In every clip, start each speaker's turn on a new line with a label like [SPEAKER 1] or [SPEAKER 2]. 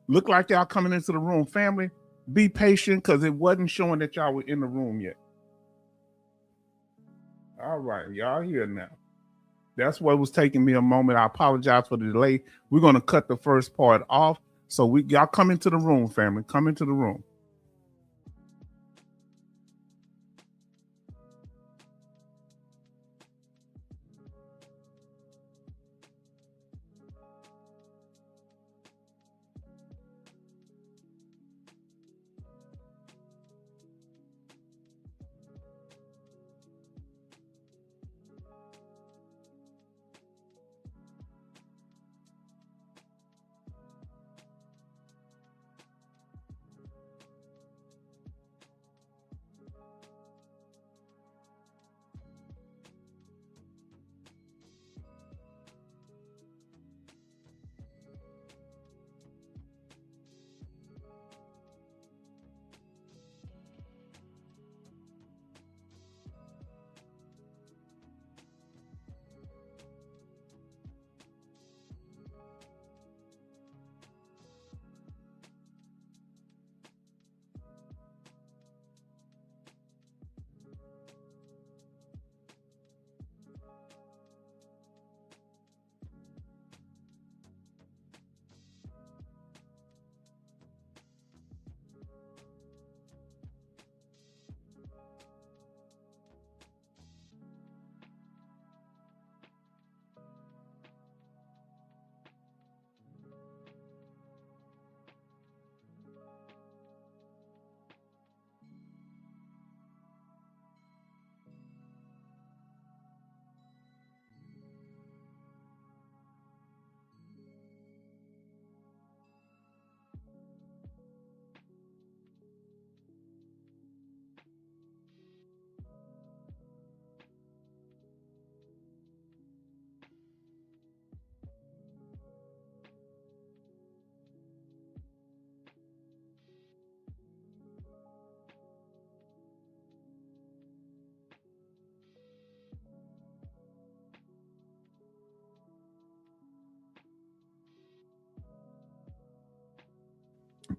[SPEAKER 1] Look like y'all coming into the room. Family, be patient because it wasn't showing that y'all were in the room yet. All right, y'all here now. That's what was taking me a moment. I apologize for the delay. We're going to cut the first part off. So y'all come into the room, family. Come into the room.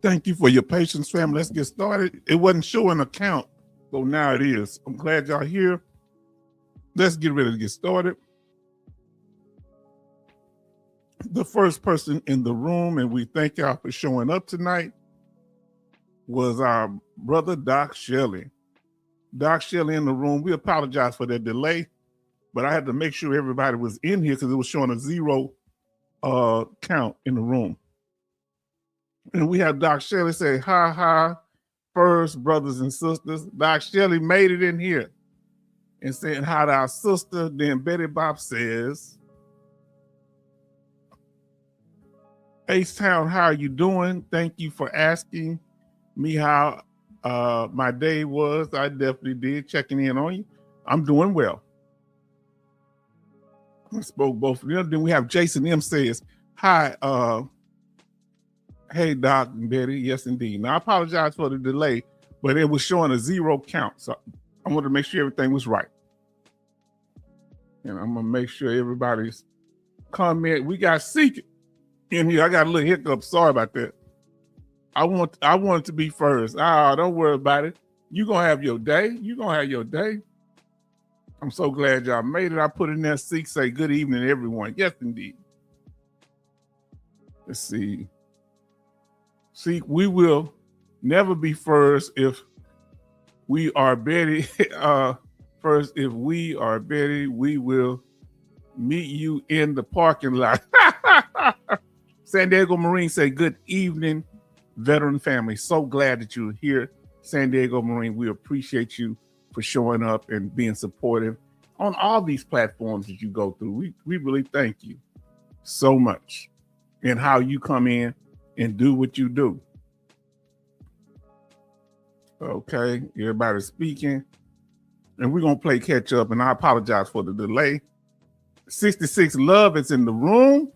[SPEAKER 1] Thank you for your patience, family. Let's get started. It wasn't showing a count, so now it is. I'm glad y'all here. Let's get ready to get started. The first person in the room, and we thank y'all for showing up tonight, was our brother Doc Shelley. Doc Shelley in the room. We apologize for that delay, but I had to make sure everybody was in here because it was showing a zero count in the room. And we have Doc Shelley say, ha ha, first, brothers and sisters. Doc Shelley made it in here and saying hi to our sister. Then Betty Bob says, H-Town, how are you doing? Thank you for asking me how my day was. I definitely did, checking in on you. I'm doing well. I spoke both of them. Then we have Jason M says, hi, hey, Doc and Betty. Yes, indeed. Now, I apologize for the delay, but it was showing a zero count. So I wanted to make sure everything was right. And I'm going to make sure everybody's comment. We got Seek in here. I got a little hiccup. Sorry about that. I want it to be first. Don't worry about it. You're going to have your day. You're going to have your day. I'm so glad y'all made it. I put in there, Seek, say good evening, everyone. Yes, indeed. Let's see. See, we will never be first if we are Betty. First, if we are Betty, we will meet you in the parking lot. San Diego Marine say, good evening, veteran family. So glad that you're here. San Diego Marine, we appreciate you for showing up and being supportive on all these platforms that you go through. We really thank you so much and how you come in and do what you do. Okay, everybody's speaking. And we're going to play catch up, and I apologize for the delay. 66 Love is in the room.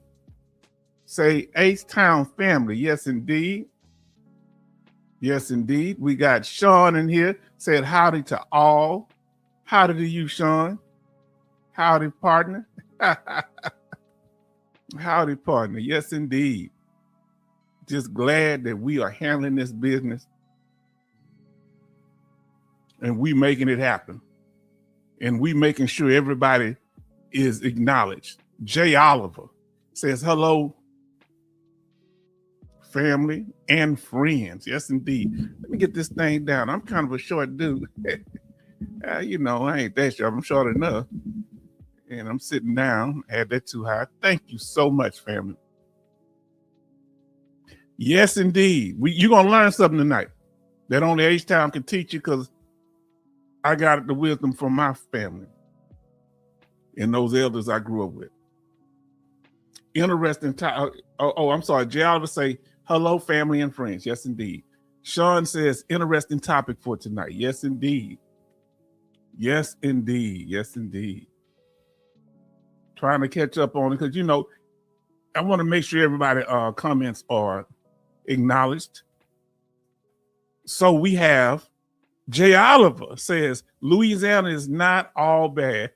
[SPEAKER 1] Say H-Town family. Yes, indeed. Yes, indeed. We got Sean in here. Said howdy to all. Howdy to you, Sean. Howdy, partner. Howdy, partner. Yes, indeed. just glad that we are handling this business and we making it happen. And we making sure everybody is acknowledged. Jay Oliver says, hello, family and friends. Yes, indeed. Let me get this thing down. I'm kind of a short dude. You know, I ain't that short. I'm short enough. And I'm sitting down. Had that too high. Thank you so much, family. Yes, indeed. You're going to learn something tonight that only H-Town can teach you, because I got the wisdom from my family and those elders I grew up with. Interesting time. Oh, I'm sorry. Jay Oliver say, hello, family and friends. Yes, indeed. Sean says, interesting topic for tonight. Yes, indeed. Yes, indeed. Yes, indeed. Trying to catch up on it because, you know, I want to make sure everybody comments are acknowledged. So we have Jay Oliver says, Louisiana is not all bad.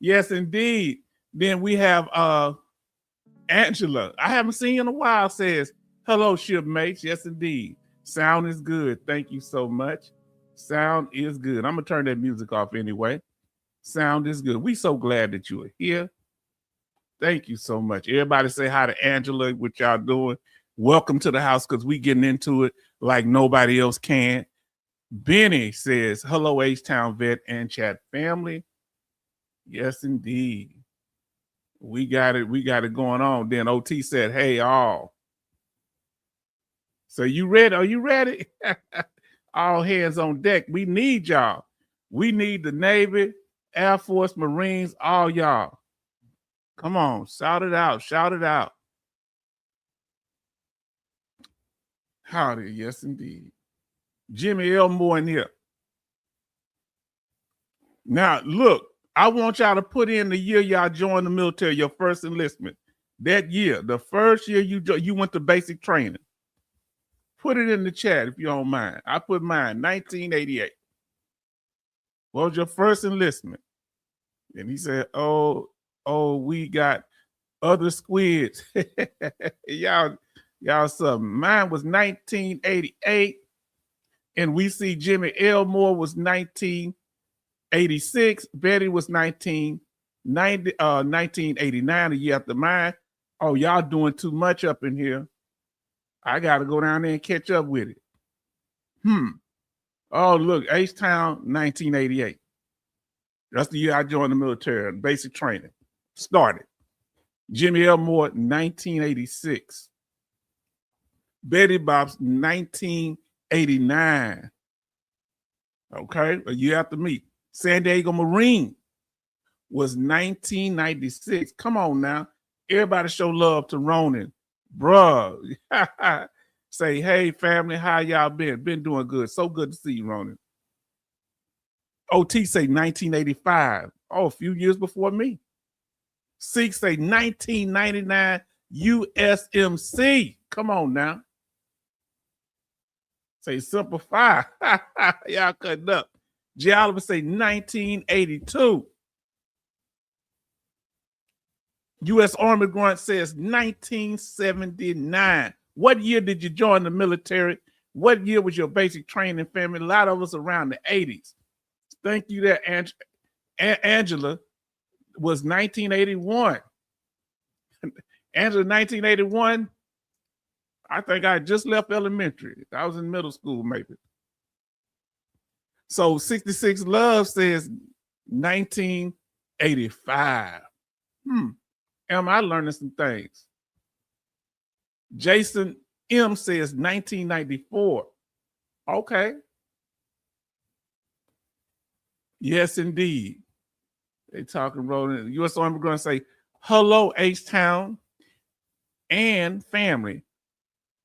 [SPEAKER 1] Yes, indeed. Then we have Angela, I haven't seen you in a while, says, hello, shipmates. Yes, indeed. Sound is good. Thank you so much. Sound is good. I'm going to turn that music off anyway. Sound is good. We so glad that you are here. Thank you so much. Everybody say hi to Angela, what y'all doing. Welcome to the house, because we getting into it like nobody else can. Benny says, hello, H-Town vet and chat family. Yes, indeed. We got it. We got it going on. Then OT said, hey, all. So you ready? Are you ready? All hands on deck. We need y'all. We need the Navy, Air Force, Marines, all y'all. Come on, shout it out. Shout it out. Howdy, yes, indeed. Jimmy Elmore in here. Now, look, I want y'all to put in the year y'all joined the military, your first enlistment. That year, the first year you went to basic training. Put it in the chat if you don't mind. I put mine, 1988. What was your first enlistment? And he said, oh, we got other squids. y'all something. Mine was 1988. And we see Jimmy Elmore was 1986. Betty was 1989, a year after mine. Oh, y'all doing too much up in here. I got to go down there and catch up with it. Oh, look, H-Town, 1988. That's the year I joined the military, basic training. Started. Jimmy Elmore, 1986. Betty Bob's 1989. Okay, a year after me. San Diego Marine was 1996. Come on now. Everybody show love to Ronan. Bruh. Say, hey, family, how y'all been? Been doing good. So good to see you, Ronan. OT say 1985. Oh, a few years before me. Six say 1999 USMC. Come on now. Say Simple 5. Y'all cutting up. J. Oliver say 1982. U.S. Army Grunt says 1979. What year did you join the military? What year was your basic training, family? A lot of us around the 80s. Thank you there, Angela. Was 1981. Angela, 1981. I think I just left elementary. I was in middle school, maybe. So 66 Love says 1985. Am I learning some things? Jason M says 1994. Okay. Yes, indeed. They talking rolling. U.S. Army going to say, hello, H-Town and family.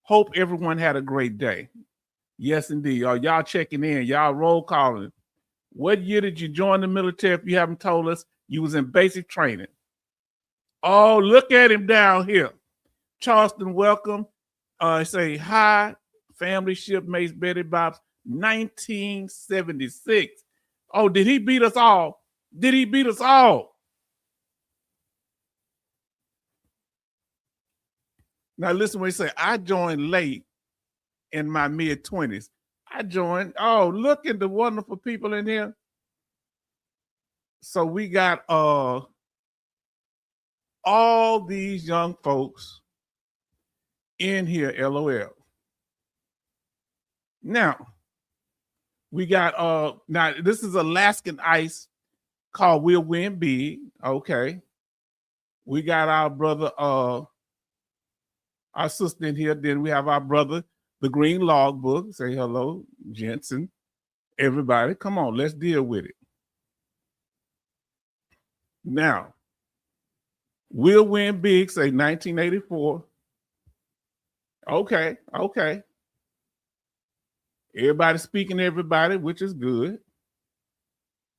[SPEAKER 1] Hope everyone had a great day. Yes, indeed. Y'all checking in. Y'all roll calling. What year did you join the military? If you haven't told us, you was in basic training. Oh, look at him down here. Charleston, welcome. Say hi, family, shipmates, Betty Bob's 1976. Oh, did he beat us all? Did he beat us all? Now listen when he say, I joined late in my mid-20s. I joined, oh, look at the wonderful people in here. So we got all these young folks in here, LOL. Now, we got now this is Alaskan Ice called We'll Win Big. Okay. We got our brother, our sister in here. Then we have our brother, the Green Log Book. Say hello, Jensen. Everybody, come on, let's deal with it. Now, We'll Win Big, say 1984. Okay. Everybody speaking to everybody, which is good.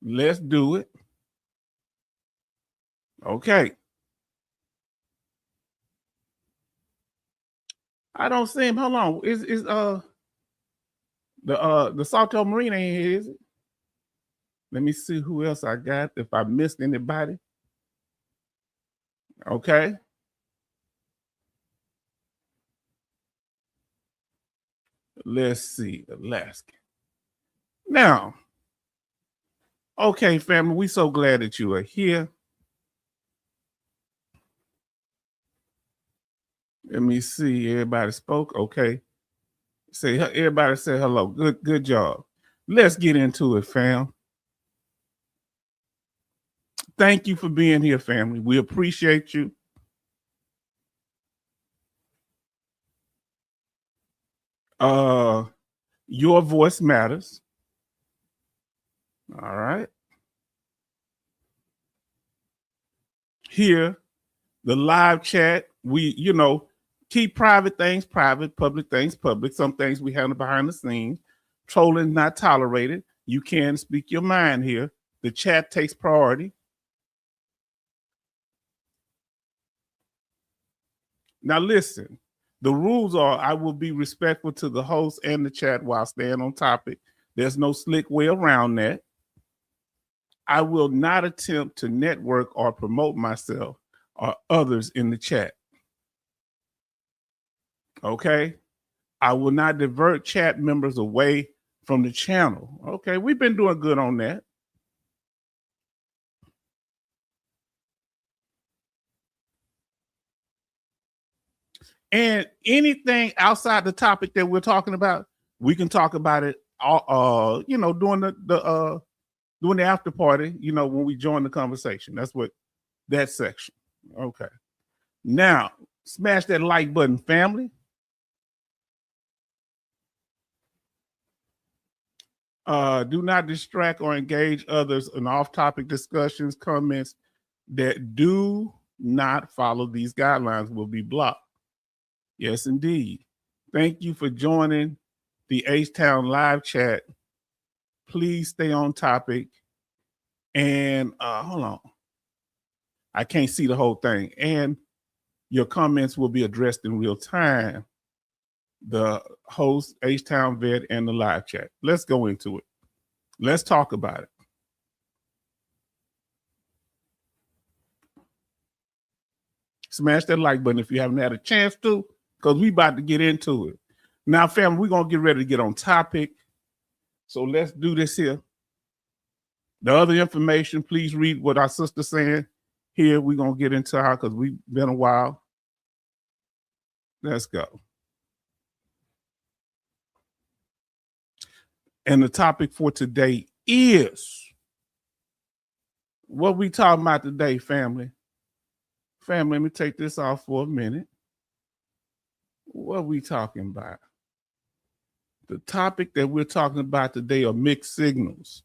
[SPEAKER 1] Let's do it. Okay. I don't see him. Hold on. Is the Salto Marine ain't here, is it? Let me see who else I got. If I missed anybody. Okay. Let's see. Alaska. Now, okay, family, we so glad that you are here. Let me see. Everybody spoke. Okay. Everybody say hello. Good job. Let's get into it, fam. Thank you for being here, family. We appreciate you. Your voice matters. All right. Here, the live chat, we, keep private things private, public things public. Some things we handle behind the scenes. Trolling not tolerated. You can speak your mind here. The chat takes priority. Now listen, the rules are I will be respectful to the host and the chat while staying on topic. There's no slick way around that. I will not attempt to network or promote myself or others in the chat. Okay? I will not divert chat members away from the channel. Okay, we've been doing good on that. And anything outside the topic that we're talking about, we can talk about it during the after party, when we join the conversation. That's what that section. Okay. Now, smash that like button, family. Do not distract or engage others in off-topic discussions. Comments that do not follow these guidelines will be blocked. Yes, indeed. Thank you for joining the H-Town live chat. Please stay on topic. And hold on. I can't see the whole thing. And your comments will be addressed in real time. The host, H-Town Vet, and the live chat. Let's go into it. Let's talk about it. Smash that like button if you haven't had a chance to, because we about to get into it. Now, family, we're going to get ready to get on topic. So let's do this here. The other information, please read what our sister's saying here. We're going to get into her because we've been a while. Let's go. And the topic for today is what we talking about today, family. Family, let me take this off for a minute. What are we talking about? The topic that we're talking about today are mixed signals.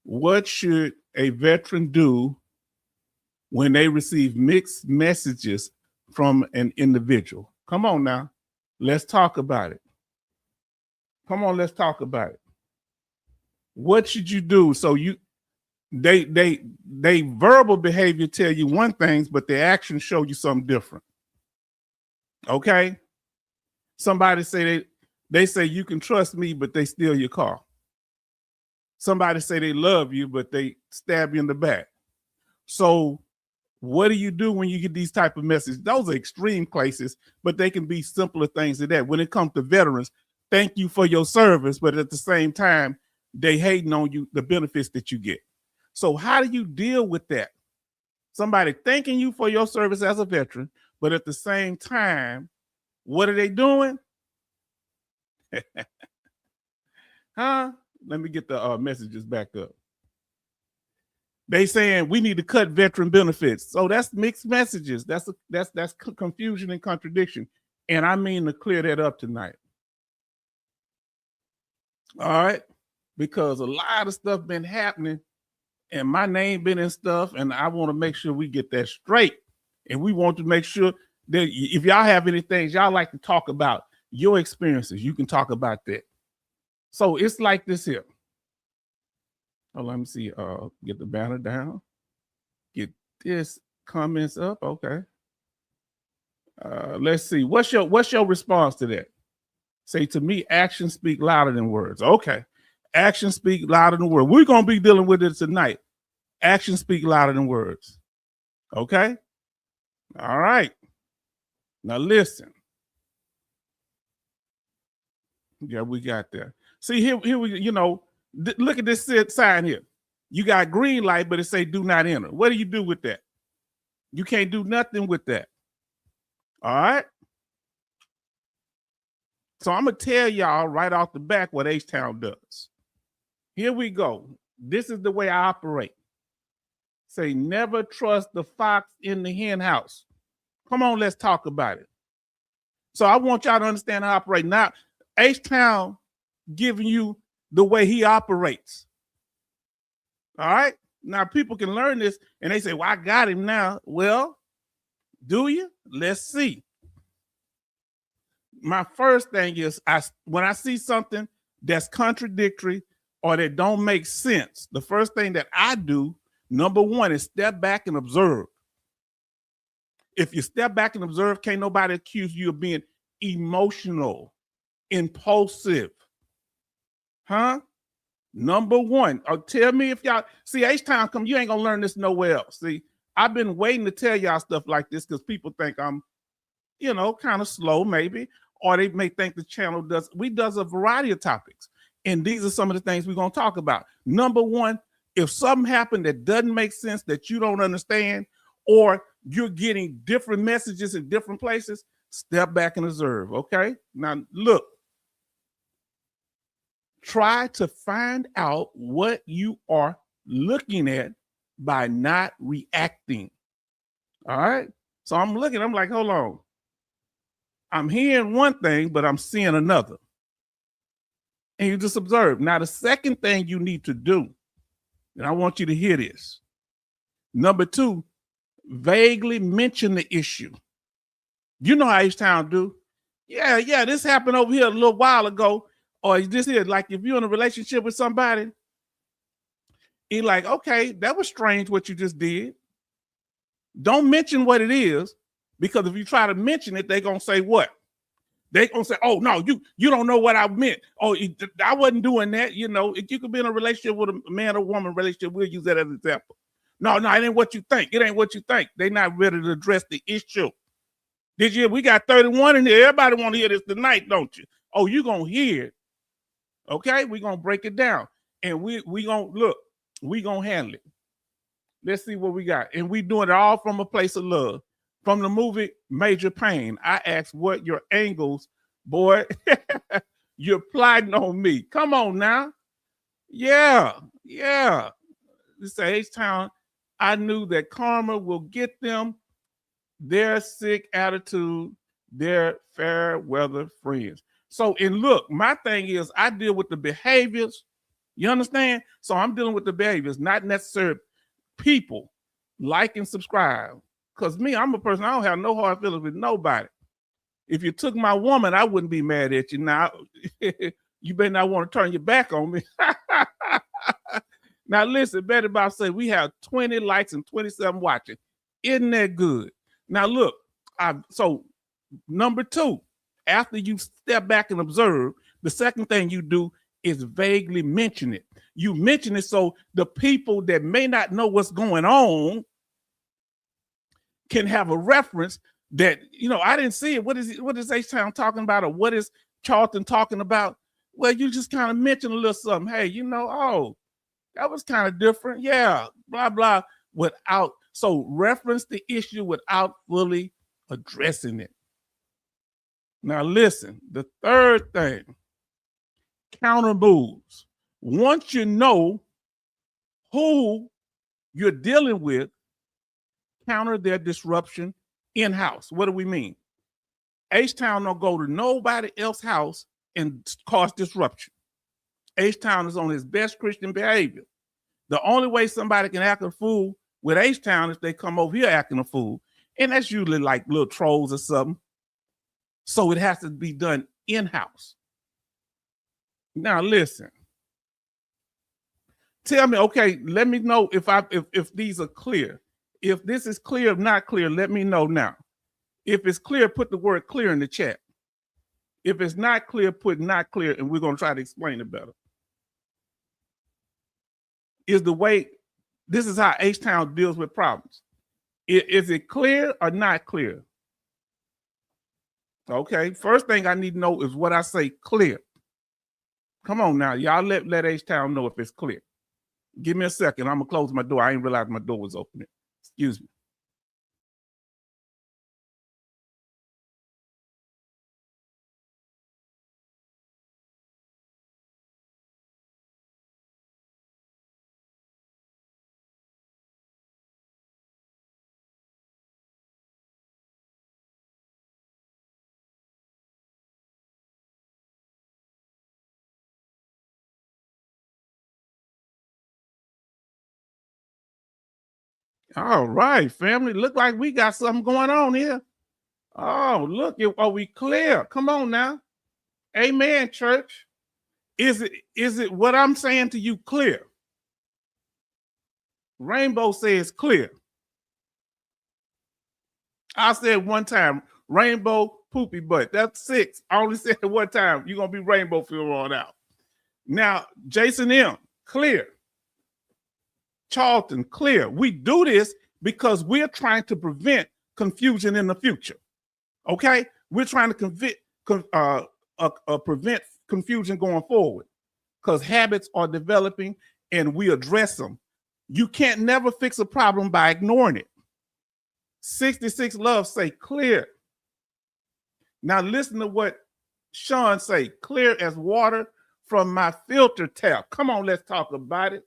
[SPEAKER 1] What should a veteran do when they receive mixed messages from an individual? Come on now. Let's talk about it. Come on, let's talk about it. What should you do? So they verbal behavior tell you one thing, but their actions show you something different. Okay? Somebody say they say you can trust me, but they steal your car. Somebody say they love you, but they stab you in the back. So What do you do when you get these type of messages? Those are extreme cases, but they can be simpler things than that. When it comes to veterans, thank you for your service, but at the same time, they hating on you, the benefits that you get. So how do you deal with that? Somebody thanking you for your service as a veteran, but at the same time, what are they doing? Huh? Let me get the messages back up. They saying we need to cut veteran benefits. So that's mixed messages. That's confusion and contradiction. And I mean to clear that up tonight. All right? Because a lot of stuff been happening and my name been in stuff, and I want to make sure we get that straight. And we want to make sure that if y'all have any things y'all like to talk about, your experiences, you can talk about that. So it's like this here. Oh, let me see. Get the banner down. Get this comments up. Okay. Let's see. What's your response to that? Say to me, actions speak louder than words. Okay. Actions speak louder than words. We're gonna be dealing with it tonight. Actions speak louder than words. Okay. All right. Now listen. Yeah, we got that. See here we, look at this sign here. You got green light, but it say do not enter. What do you do with that? You can't do nothing with that. All right. So I'm going to tell y'all right off the back what H-Town does. Here we go. This is the way I operate. Say never trust the fox in the hen house. Come on, let's talk about it. So I want y'all to understand how I operate. Now, H-Town giving you the way he operates. All right. Now people can learn this and they say, well, I got him now. Well, do you? Let's see. My first thing is when I see something that's contradictory or that don't make sense, the first thing that I do, number one, is step back and observe. If you step back and observe, can't nobody accuse you of being emotional, impulsive. Huh? Number one, tell me if y'all see H-Town come, you ain't gonna learn this nowhere else. See, I've been waiting to tell y'all stuff like this because people think I'm, kind of slow maybe, or they may think the channel does a variety of topics. And these are some of the things we're gonna talk about. Number one, if something happened that doesn't make sense, that you don't understand, or you're getting different messages in different places, step back and observe, okay? Now, look. Try to find out what you are looking at by not reacting. All right. So I'm like, hold on. I'm hearing one thing, but I'm seeing another. And you just observe. Now, the second thing you need to do, and I want you to hear this. Number two, vaguely mention the issue. You know how H-Town do. Yeah, this happened over here a little while ago. Or this here, like if you're in a relationship with somebody, you're like, okay, that was strange what you just did. Don't mention what it is, because if you try to mention it, they're gonna say what? They're gonna say, oh no, you don't know what I meant. Oh, I wasn't doing that. If you could be in a relationship with a man or woman relationship, we'll use that as an example. No, it ain't what you think. It ain't what you think. They're not ready to address the issue. We got 31 in here. Everybody want to hear this tonight, don't you? Oh, you gonna hear it. Okay, we're gonna break it down, and we gonna handle it. Let's see what we got. And we doing it all from a place of love. From the movie Major Payne, I asked what your angles, boy, you're plotting on me. Come on now. Yeah. This H-Town, I knew that karma will get them, their sick attitude, their fair weather friends. So, and look, my thing is I deal with the behaviors. You understand? So I'm dealing with the behaviors, not necessarily people. Like and subscribe. Because me, I'm a person, I don't have no hard feelings with nobody. If you took my woman, I wouldn't be mad at you. Now, you better not want to turn your back on me. Now, listen, Betty Bob said we have 20 likes and 27 watching. Isn't that good? Now, look, so number two, after you step back and observe, the second thing you do is vaguely mention it. You mention it so the people that may not know what's going on can have a reference that, I didn't see it. What is H-Town talking about, or what is Charlton talking about? Well, you just kind of mentioned a little something. Hey, oh, that was kind of different. Yeah, blah, blah, so reference the issue without fully addressing it. Now listen, the third thing, counter moves. Once you know who you're dealing with, counter their disruption in-house. What do we mean? H-Town don't go to nobody else's house and cause disruption. H-Town is on his best Christian behavior. The only way somebody can act a fool with H-Town is they come over here acting a fool. And that's usually like little trolls or something. So it has to be done in-house. Now listen. Tell me, okay, let me know if these are clear. If this is clear or not clear, let me know now. If it's clear, put the word clear in the chat. If it's not clear, put not clear, and we're going to try to explain it better. This is how H-Town deals with problems. Is it clear or not clear? Okay, first thing I need to know is what I say clear. Come on now, y'all let H-Town know if it's clear. Give me a second, I'm gonna close my door. I didn't realize my door was open. Excuse me. All right, family. Look like we got something going on here. Oh, look, are we clear? Come on now. Amen, church. Is it what I'm saying to you clear? Rainbow says clear. I said one time, Rainbow poopy butt. That's 6. I only said it one time. You're going to be Rainbow from on out. Now, Jason M., clear. Charlton, clear. We do this because we're trying to prevent confusion in the future. Okay? We're trying to prevent confusion going forward because habits are developing and we address them. You can't never fix a problem by ignoring it. 66 Love say clear. Now listen to what Sean say, clear as water from my filter tap. Come on, let's talk about it.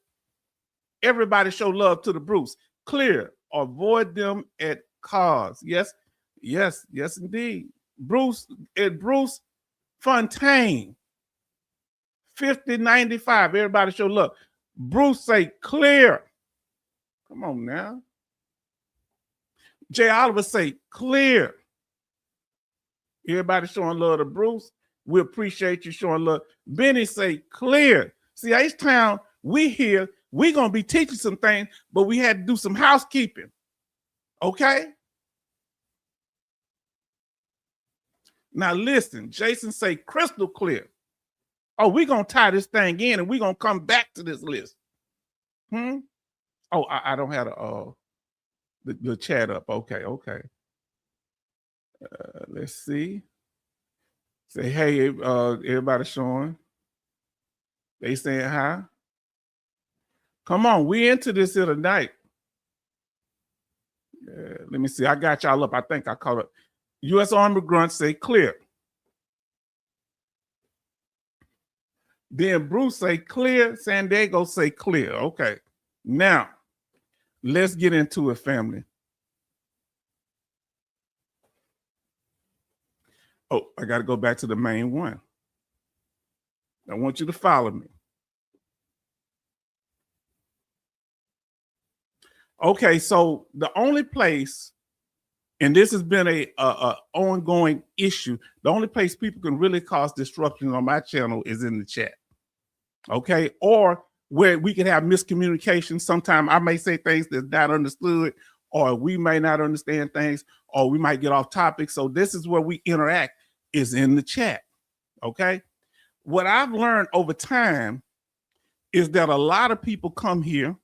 [SPEAKER 1] Everybody show love to the Bruce. Clear. Avoid them at cars. Yes, indeed. Bruce Fontaine. 5095. Everybody show love. Bruce say clear. Come on now. Jay Oliver say clear. Everybody showing love to Bruce. We appreciate you showing love. Benny say clear. See, H-Town, we here. We're going to be teaching some things, but we had to do some housekeeping. Okay? Now listen, Jason say crystal clear. Oh, we're going to tie this thing in and we're going to come back to this list. Oh, I don't have the chat up. Okay. Let's see. Say, hey, everybody showing. They saying hi. Come on, we into this here tonight. Let me see. I got y'all up. I think I caught it. U.S. Army Grunt say clear. Then Bruce say clear. San Diego say clear. Okay. Now, let's get into it, family. Oh, I got to go back to the main one. I want you to follow me. Okay, so the only place, and this has been a ongoing issue, the only place people can really cause disruption on my channel is in the chat. Okay, or where we can have miscommunication. Sometimes I may say things that's not understood, or we may not understand things, or we might get off topic. So this is where we interact, is in the chat. Okay, what I've learned over time is that a lot of people come here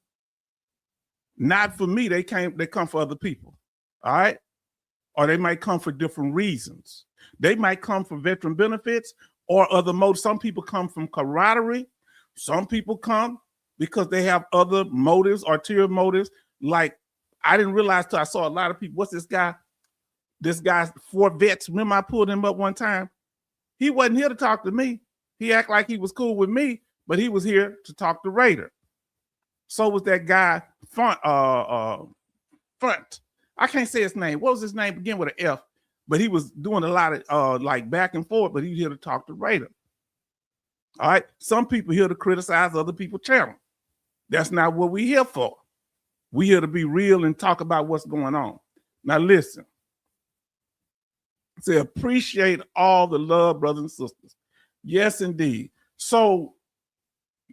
[SPEAKER 1] not for me, they come for other people. All right. Or they might come for different reasons. They might come for veteran benefits or other motives. Some people come from camaraderie. Some people come because they have other motives, ulterior motives. Like, I didn't realize till I saw a lot of people. What's this guy? This guy's 4 vets. Remember I pulled him up one time? He wasn't here to talk to me. He acted like he was cool with me, but he was here to talk to Raider. So was that guy Front. I can't say his name. What was his name? Begin with an F. But he was doing a lot of like back and forth, but he's here to talk to Raider. All right. Some people here to criticize other people's channel. That's not what we're here for. We're here to be real and talk about what's going on. Now listen. Say appreciate all the love, brothers and sisters. Yes, indeed. So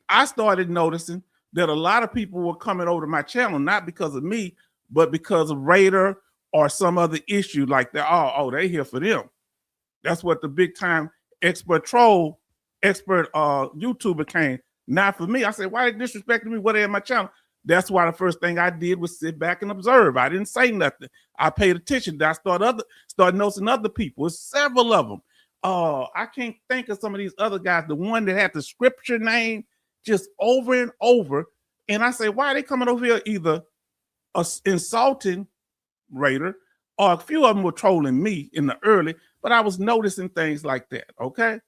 [SPEAKER 1] I started noticing that a lot of people were coming over to my channel, not because of me, but because of Raider or some other issue like that. They here for them. That's what the big time expert YouTuber came. Not for me. I said, why are they disrespecting me? What are they in my channel? That's why the first thing I did was sit back and observe. I didn't say nothing. I paid attention. I started noticing other people. There's several of them. I can't think of some of these other guys. The one that had the scripture name just over and over. And I say, why are they coming over here either insulting Raider, or a few of them were trolling me in the early, but I was noticing things like that, okay?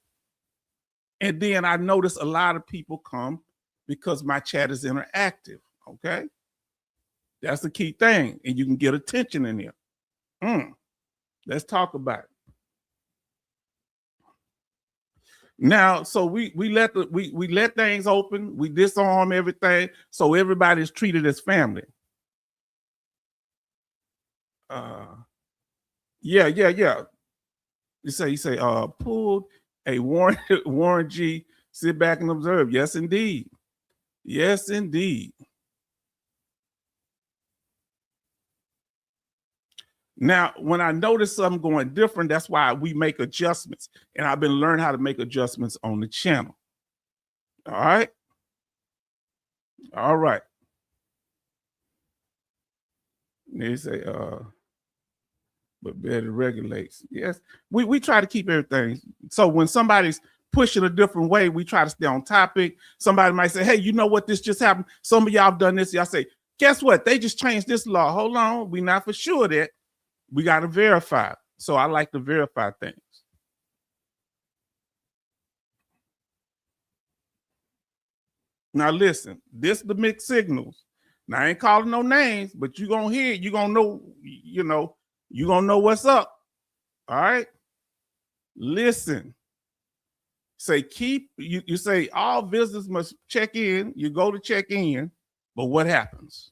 [SPEAKER 1] And then I noticed a lot of people come because my chat is interactive, okay? That's the key thing, and you can get attention in here. Let's talk about it. Now, so we let things open, we disarm everything, so everybody's treated as family. Yeah. You say, pulled a Warren G. Sit back and observe. Yes, indeed. Yes, indeed. Now, when I notice something going different, that's why we make adjustments. And I've been learning how to make adjustments on the channel. All right. All right. They say, but better regulates. Yes, we try to keep everything. So when somebody's pushing a different way, we try to stay on topic. Somebody might say, hey, you know what, this just happened. Some of y'all have done this. Y'all say, guess what? They just changed this law. Hold on. We're not for sure that. We got to verify. So I like to verify things. Now listen, this the mixed signals. Now I ain't calling no names, but you're going to hear it. You're going to know, you're going to know what's up. All right. Listen. Say you say all visitors must check in. You go to check in, but what happens?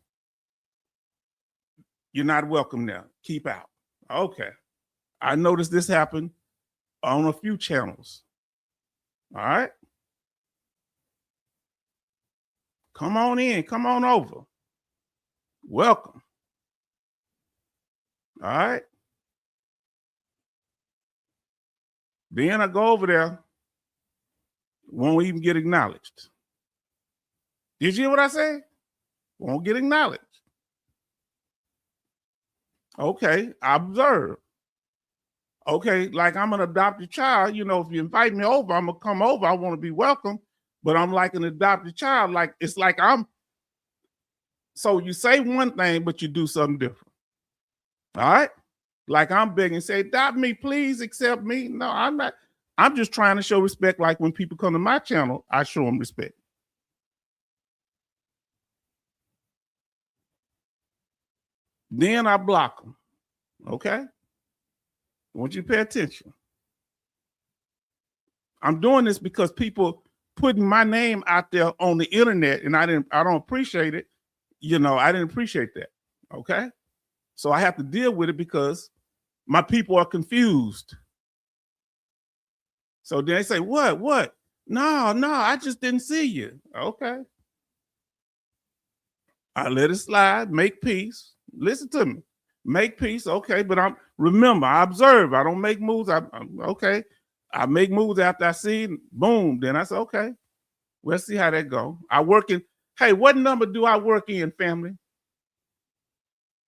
[SPEAKER 1] You're not welcome now. Keep out. Okay. I noticed this happen on a few channels. All right. Come on in. Come on over. Welcome. All right. Then I go over there. Won't even get acknowledged. Did you hear what I said? Won't get acknowledged. Okay, I observe. Okay, like I'm an adopted child. If you invite me over, I'm gonna come over. I want to be welcome, but I'm like an adopted child. Like it's like I'm. So you say one thing, but you do something different. All right, like I'm begging, say, adopt me, please accept me. No, I'm not. I'm just trying to show respect. Like when people come to my channel, I show them respect. Then I block them. Okay. I want you to pay attention. I'm doing this because people putting my name out there on the internet, and I don't appreciate it. I didn't appreciate that. Okay. So I have to deal with it because my people are confused. So then they say, what? No, I just didn't see you. Okay. I let it slide, make peace. Listen to me. Make peace. Okay. But remember, I observe. I don't make moves. I'm okay. I make moves after I see it. Boom. Then I say, okay, let's see how that go. I work in, hey, what number do I work in, family?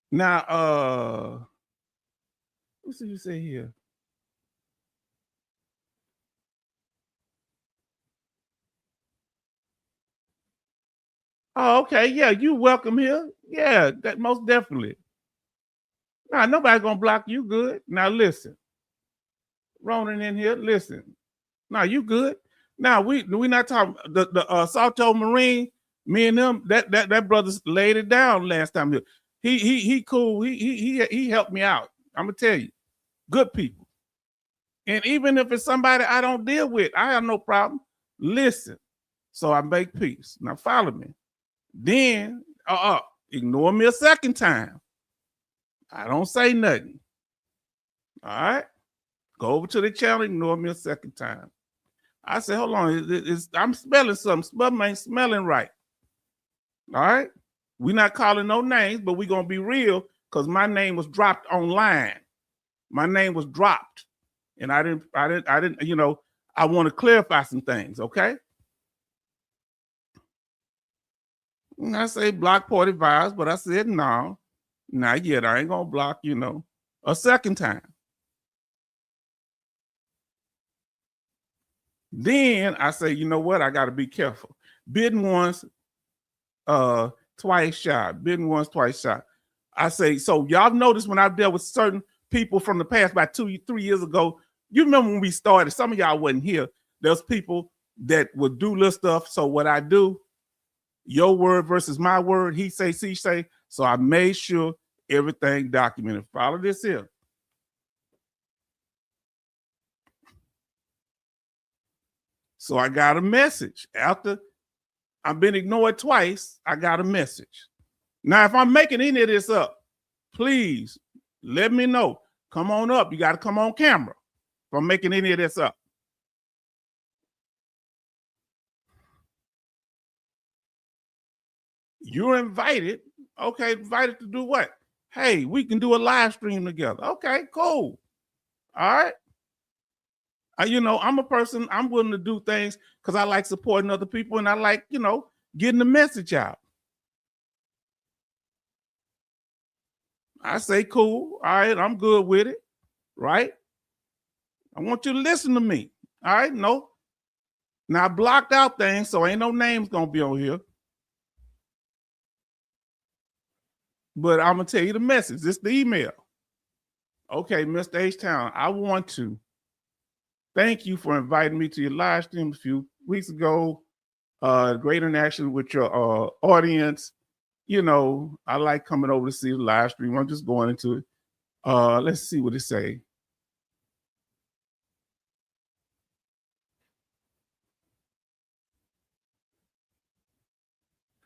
[SPEAKER 1] Now, What's you say here? Oh, okay. Yeah, you welcome here. Yeah, that most definitely. Nah, nobody gonna block you. Good. Now listen, Ronan in here. Listen. Now you good. Now we not talking the Salto Marine. Me and them that brother laid it down last time. He cool. He helped me out. I'm gonna tell you, good people. And even if it's somebody I don't deal with, I have no problem. Listen. So I make peace. Now follow me. Then ignore me a second time. I don't say nothing. All right. Go over to the channel, ignore me a second time. I said, hold on, I'm smelling something. Something ain't smelling right. All right. We're not calling no names, but we're gonna be real because my name was dropped online. My name was dropped. And I didn't, you know, I want to clarify some things, okay? And I say block party vibes, but I said no, not yet. I ain't gonna block, you know, a second time. Then I say, you know what? I got to be careful. Bidding once, twice shy. Bidding once, twice shy. I say, so y'all notice when I've dealt with certain people from the past, about 2-3 years ago, you remember when we started, some of y'all wasn't here. There's people that would do little stuff. So what I do, your word versus my word, he say, she say. So I made sure everything documented. Follow this here. So I got a message. After I've been ignored twice, I got a message. Now, if I'm making any of this up, please let me know. Come on up. You got to come on camera if I'm making any of this up. You're invited. Okay, invited to do what? Hey, we can do a live stream together. Okay, cool. All right. You know, I'm a person, I'm willing to do things because I like supporting other people and I like, you know, getting the message out. I say, cool. All right, I'm good with it. Right? I want you to listen to me. All right, no. Now I blocked out things, so ain't no names gonna be on here. But I'm gonna tell you the message. This is the email. Okay, Mr. H-Town, I want to thank you for inviting me to your live stream a few weeks ago. Great interaction with your audience. You know, I like coming over to see the live stream. I'm just going into it. Let's see what it say.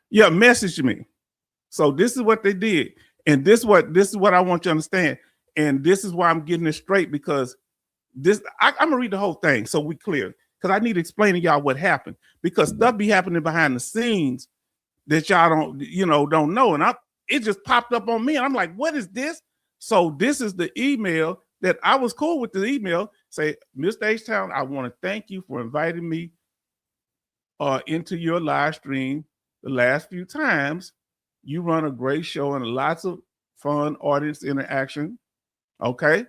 [SPEAKER 1] Yeah, message me. So this is what they did, and this is what I want you to understand, and this is why I'm getting it straight because this I'm gonna read the whole thing so we clear because I need to explain to y'all what happened because stuff be happening behind the scenes that y'all don't know, and it just popped up on me, and I'm like, what is this? So this is the email that I was cool with the email. Say, Mr. H-Town, I want to thank you for inviting me into your live stream the last few times. You run a great show and lots of fun audience interaction. Okay.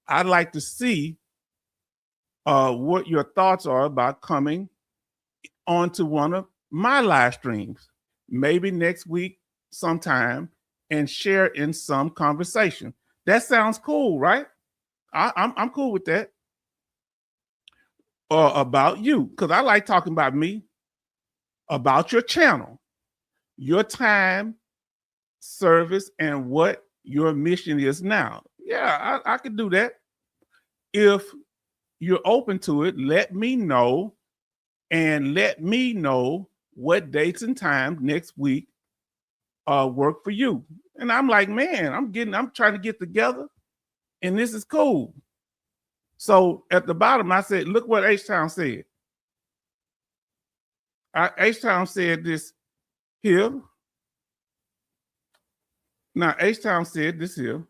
[SPEAKER 1] I'd like to see what your thoughts are about coming onto one of my live streams, maybe next week sometime, and share in some conversation. That sounds cool, right? I'm cool with that. About you, because I like talking about me, about your channel, your time, service, and what your mission is now. Yeah, I could do that. If you're open to it, let me know, and let me know what dates and times next week work for you. And I'm like, man, I'm trying to get together, and this is cool. So at the bottom, I said, look what H-Town said. H-Town said this here. Now, H-Town said this here.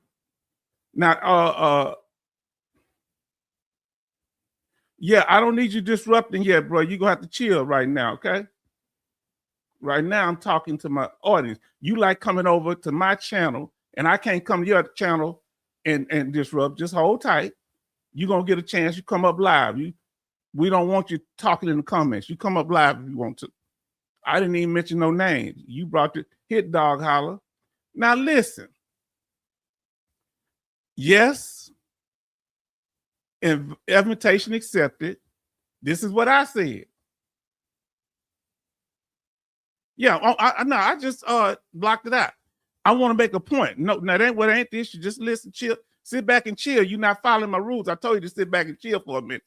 [SPEAKER 1] Now, yeah, I don't need you disrupting yet, bro. You're going to have to chill right now, okay? Right now, I'm talking to my audience. You like coming over to my channel, and I can't come to your channel and disrupt. Just hold tight. You're gonna get a chance. You come up live. We don't want you talking in the comments. You come up live if you want to. I didn't even mention no names. You brought the hit dog holler. Now listen. Yes, invitation accepted. This is what I said. Yeah, I just blocked it out. I want to make a point. No, that ain't the issue. Just listen, chill, sit back and chill. You're not following my rules. I told you to sit back and chill for a minute.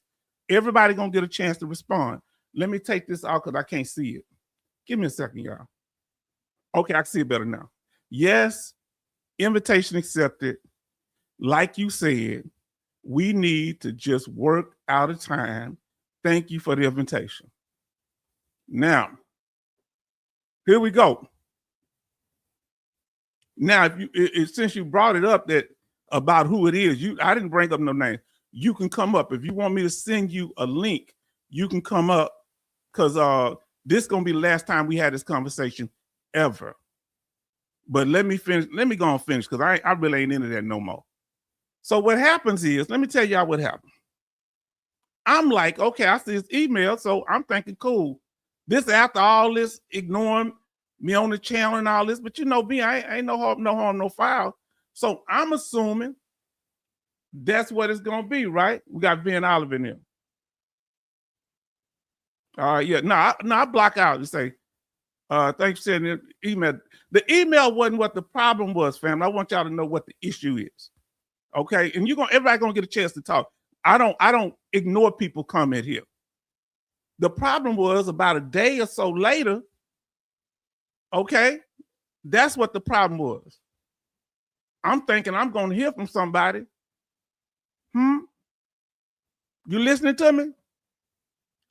[SPEAKER 1] Everybody gonna get a chance to respond. Let me take this out because I can't see it. Give me a second, y'all. Okay, I can see it better now. Yes, invitation accepted. Like you said, we need to just work out a time. Thank you for the invitation. Now, here we go. Now, since you brought it up that about who it is, I didn't bring up no name. You can come up. If you want me to send you a link, you can come up because this is going to be the last time we had this conversation ever. But let me finish. Let me go and finish because I really ain't into that no more. So what happens is, let me tell y'all what happened. I'm like, okay, I see his email, so I'm thinking, cool. This after all this ignoring me on the channel and all this, but you know me, I ain't no harm, no foul. So I'm assuming that's what it's gonna be, right? We got Ben Oliver in here. Yeah, no, I block out and say, thanks for sending the email. The email wasn't what the problem was, fam. I want y'all to know what the issue is. Okay, and everybody gonna get a chance to talk. I don't ignore people comment here. The problem was about a day or so later. Okay, that's what the problem was. I'm thinking I'm gonna hear from somebody. You listening to me?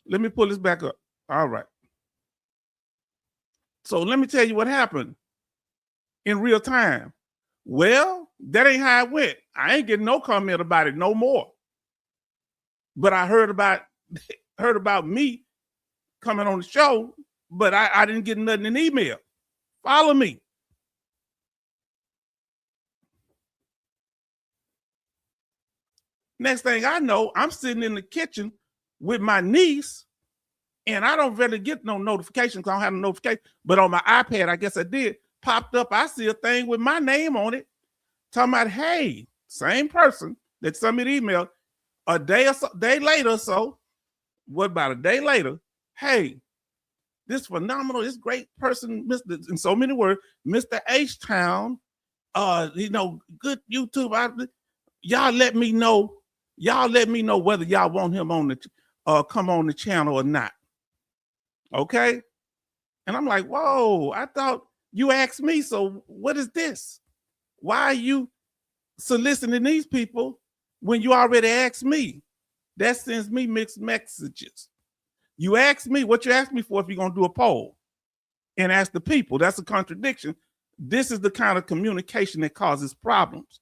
[SPEAKER 1] Let me pull this back up. All right. So let me tell you what happened in real time. Well, that ain't how it went. I ain't getting no comment about it no more. But I heard about me coming on the show, but I didn't get nothing in email. Follow me. Next thing I know, I'm sitting in the kitchen with my niece, and I don't really get no notifications because I don't have no notification. But on my iPad, I guess I did, popped up. I see a thing with my name on it, talking about, hey, same person that sent me the email a day later or so. What about a day later? Hey, this phenomenal, this great person, Mr. in so many words, Mr. H-Town, good YouTube. Y'all let me know whether y'all want him on the come on the channel or not. Okay. And I'm like, whoa, I thought you asked me. So what is this? Why are you soliciting these people when you already asked me? That sends me mixed messages. You asked me what you asked me for if you're going to do a poll and ask the people. That's a contradiction. This is the kind of communication that causes problems.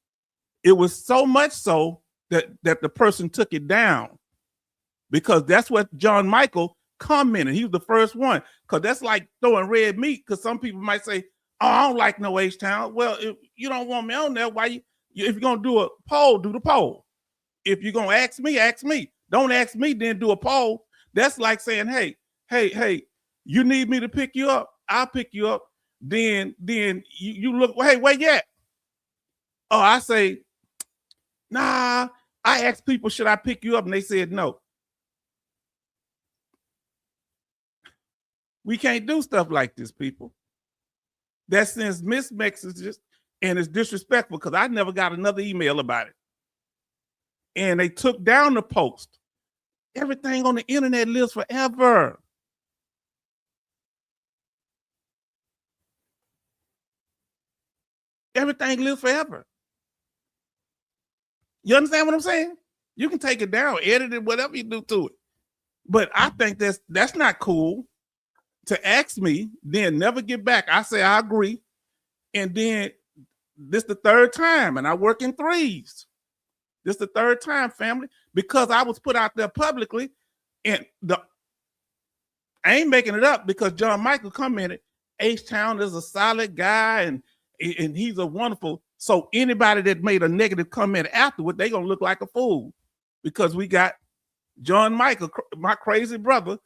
[SPEAKER 1] It was so much so that the person took it down because that's what John Michael commented. He was the first one because that's like throwing red meat because some people might say, oh, I don't like no H-Town. Well, if you don't want me on there, why if you're going to do a poll, do the poll. If you're going to ask me, ask me. Don't ask me, then do a poll. That's like saying, hey, you need me to pick you up? I'll pick you up. Then you look, hey, where you at? Oh, I say, nah, I asked people, should I pick you up? And they said no. We can't do stuff like this, people. That sends mixed messages and it's disrespectful because I never got another email about it. And they took down the post. Everything on the internet lives forever. Everything lives forever. You understand what I'm saying? You can take it down, edit it, whatever you do to it. But I think that's not cool to ask me, then never get back. I say I agree. And then this the third time, and I work in threes. This the third time, family, because I was put out there publicly, and I ain't making it up because John Michael commented, H-Town is a solid guy, and he's a wonderful. So anybody that made a negative comment afterward, they're gonna look like a fool because we got John Michael, my crazy brother,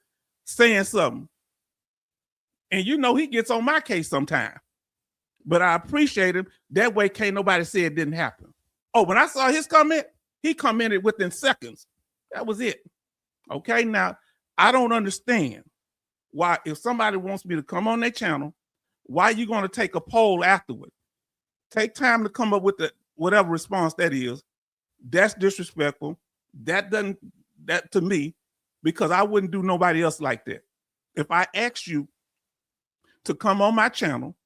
[SPEAKER 1] saying something. And you know he gets on my case sometime. But I appreciate him. That way can't nobody say it didn't happen. Oh, when I saw his comment, he commented within seconds. That was it. Okay, now I don't understand why, if somebody wants me to come on their channel, why are you going to take a poll afterward? Take time to come up with the whatever response that is. That's disrespectful. That doesn't, that to me, because I wouldn't do nobody else like that. If I ask you to come on my channel,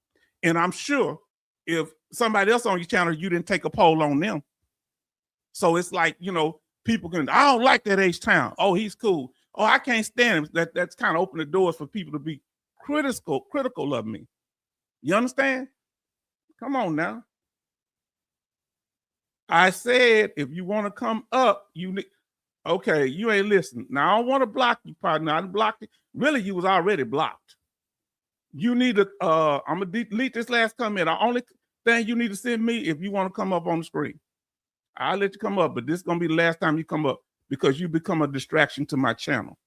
[SPEAKER 1] and I'm sure if somebody else on your channel, you didn't take a poll on them. So it's like, you know, people can, I don't like that H-Town. Oh, he's cool. Oh, I can't stand him. That's kind of opened the doors for people to be critical of me. You understand? Come on now. I said, if you want to come up, you need, okay, you ain't listening. Now, I don't want to block you, partner. I blocked you. Really, you was already blocked. You need to, I'm going to delete this last comment. The only thing you need to send me if you want to come up on the screen. I'll let you come up, but this is going to be the last time you come up because you become a distraction to my channel.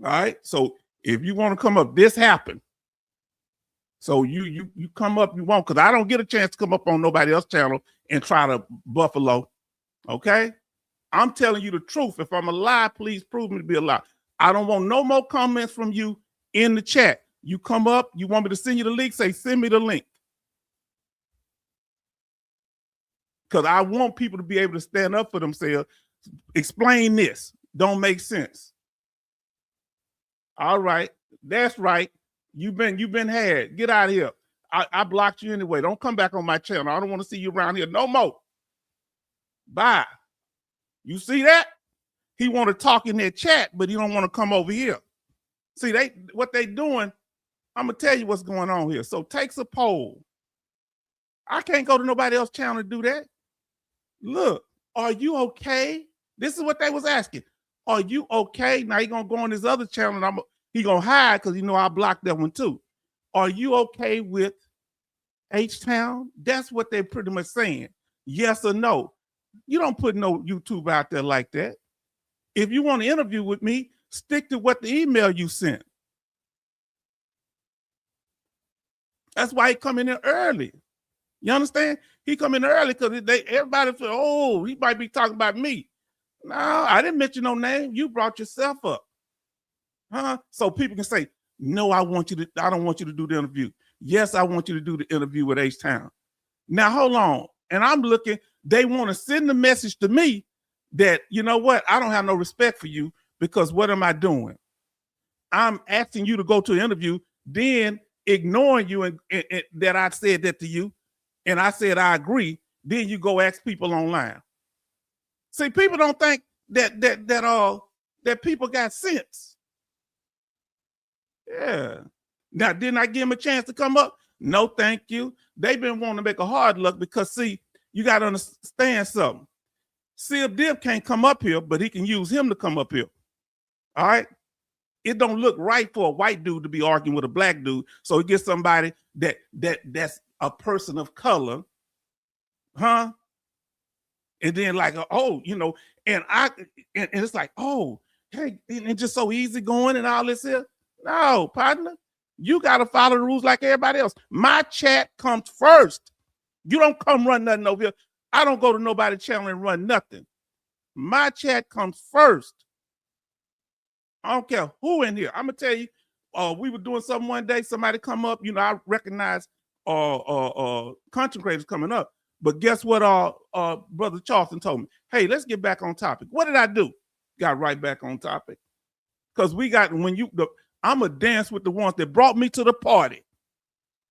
[SPEAKER 1] All right? So if you want to come up, this happened. So you come up, you won't, because I don't get a chance to come up on nobody else's channel and try to buffalo. Okay? I'm telling you the truth. If I'm a lie, please prove me to be a lie. I don't want no more comments from you in the chat. You come up, you want me to send you the link, say, send me the link. Because I want people to be able to stand up for themselves. Explain this. Don't make sense. All right. That's right. You've been had. Get out of here. I blocked you anyway. Don't come back on my channel. I don't want to see you around here no more. Bye. You see that? He want to talk in their chat, but he don't want to come over here. See, what they doing, I'm going to tell you what's going on here. So takes a poll. I can't go to nobody else's channel to do that. Look, are you okay? This is what they was asking. Are you okay? Now he going to go on his other channel and he going to hide because you know I blocked that one too. Are you okay with H-Town? That's what they're pretty much saying. Yes or no. You don't put no YouTube out there like that. If you want to interview with me, stick to what the email you sent. That's why he come in there early. You understand? He come in early because everybody feel, oh, he might be talking about me. No, I didn't mention no name. You brought yourself up. Huh? So people can say, no, I don't want you to do the interview. Yes, I want you to do the interview with H-Town. Now, hold on. And I'm looking, they want to send the message to me that, you know what? I don't have no respect for you because what am I doing? I'm asking you to go to an interview, then ignoring you and that I said that to you. And I said, I agree. Then you go ask people online. See, people don't think that people got sense. Yeah. Now, didn't I give him a chance to come up? No, thank you. They've been wanting to make a hard luck because, see, you got to understand something. Sib Dib can't come up here, but he can use him to come up here. All right? It don't look right for a white dude to be arguing with a black dude. So he gets somebody that's a person of color, huh? And then like, oh, you know, and it's like, oh, hey, and just so easy going and all this here. No, partner, you got to follow the rules like everybody else. My chat comes first. You don't come run nothing over here. I don't go to nobody's channel and run nothing. My chat comes first. I don't care who in here. I'm gonna tell you, we were doing something one day, somebody come up, you know, I recognize content creators coming up. But guess what Brother Charleston told me? Hey, let's get back on topic. What did I do? Got right back on topic. Because we got, I'm going to dance with the ones that brought me to the party.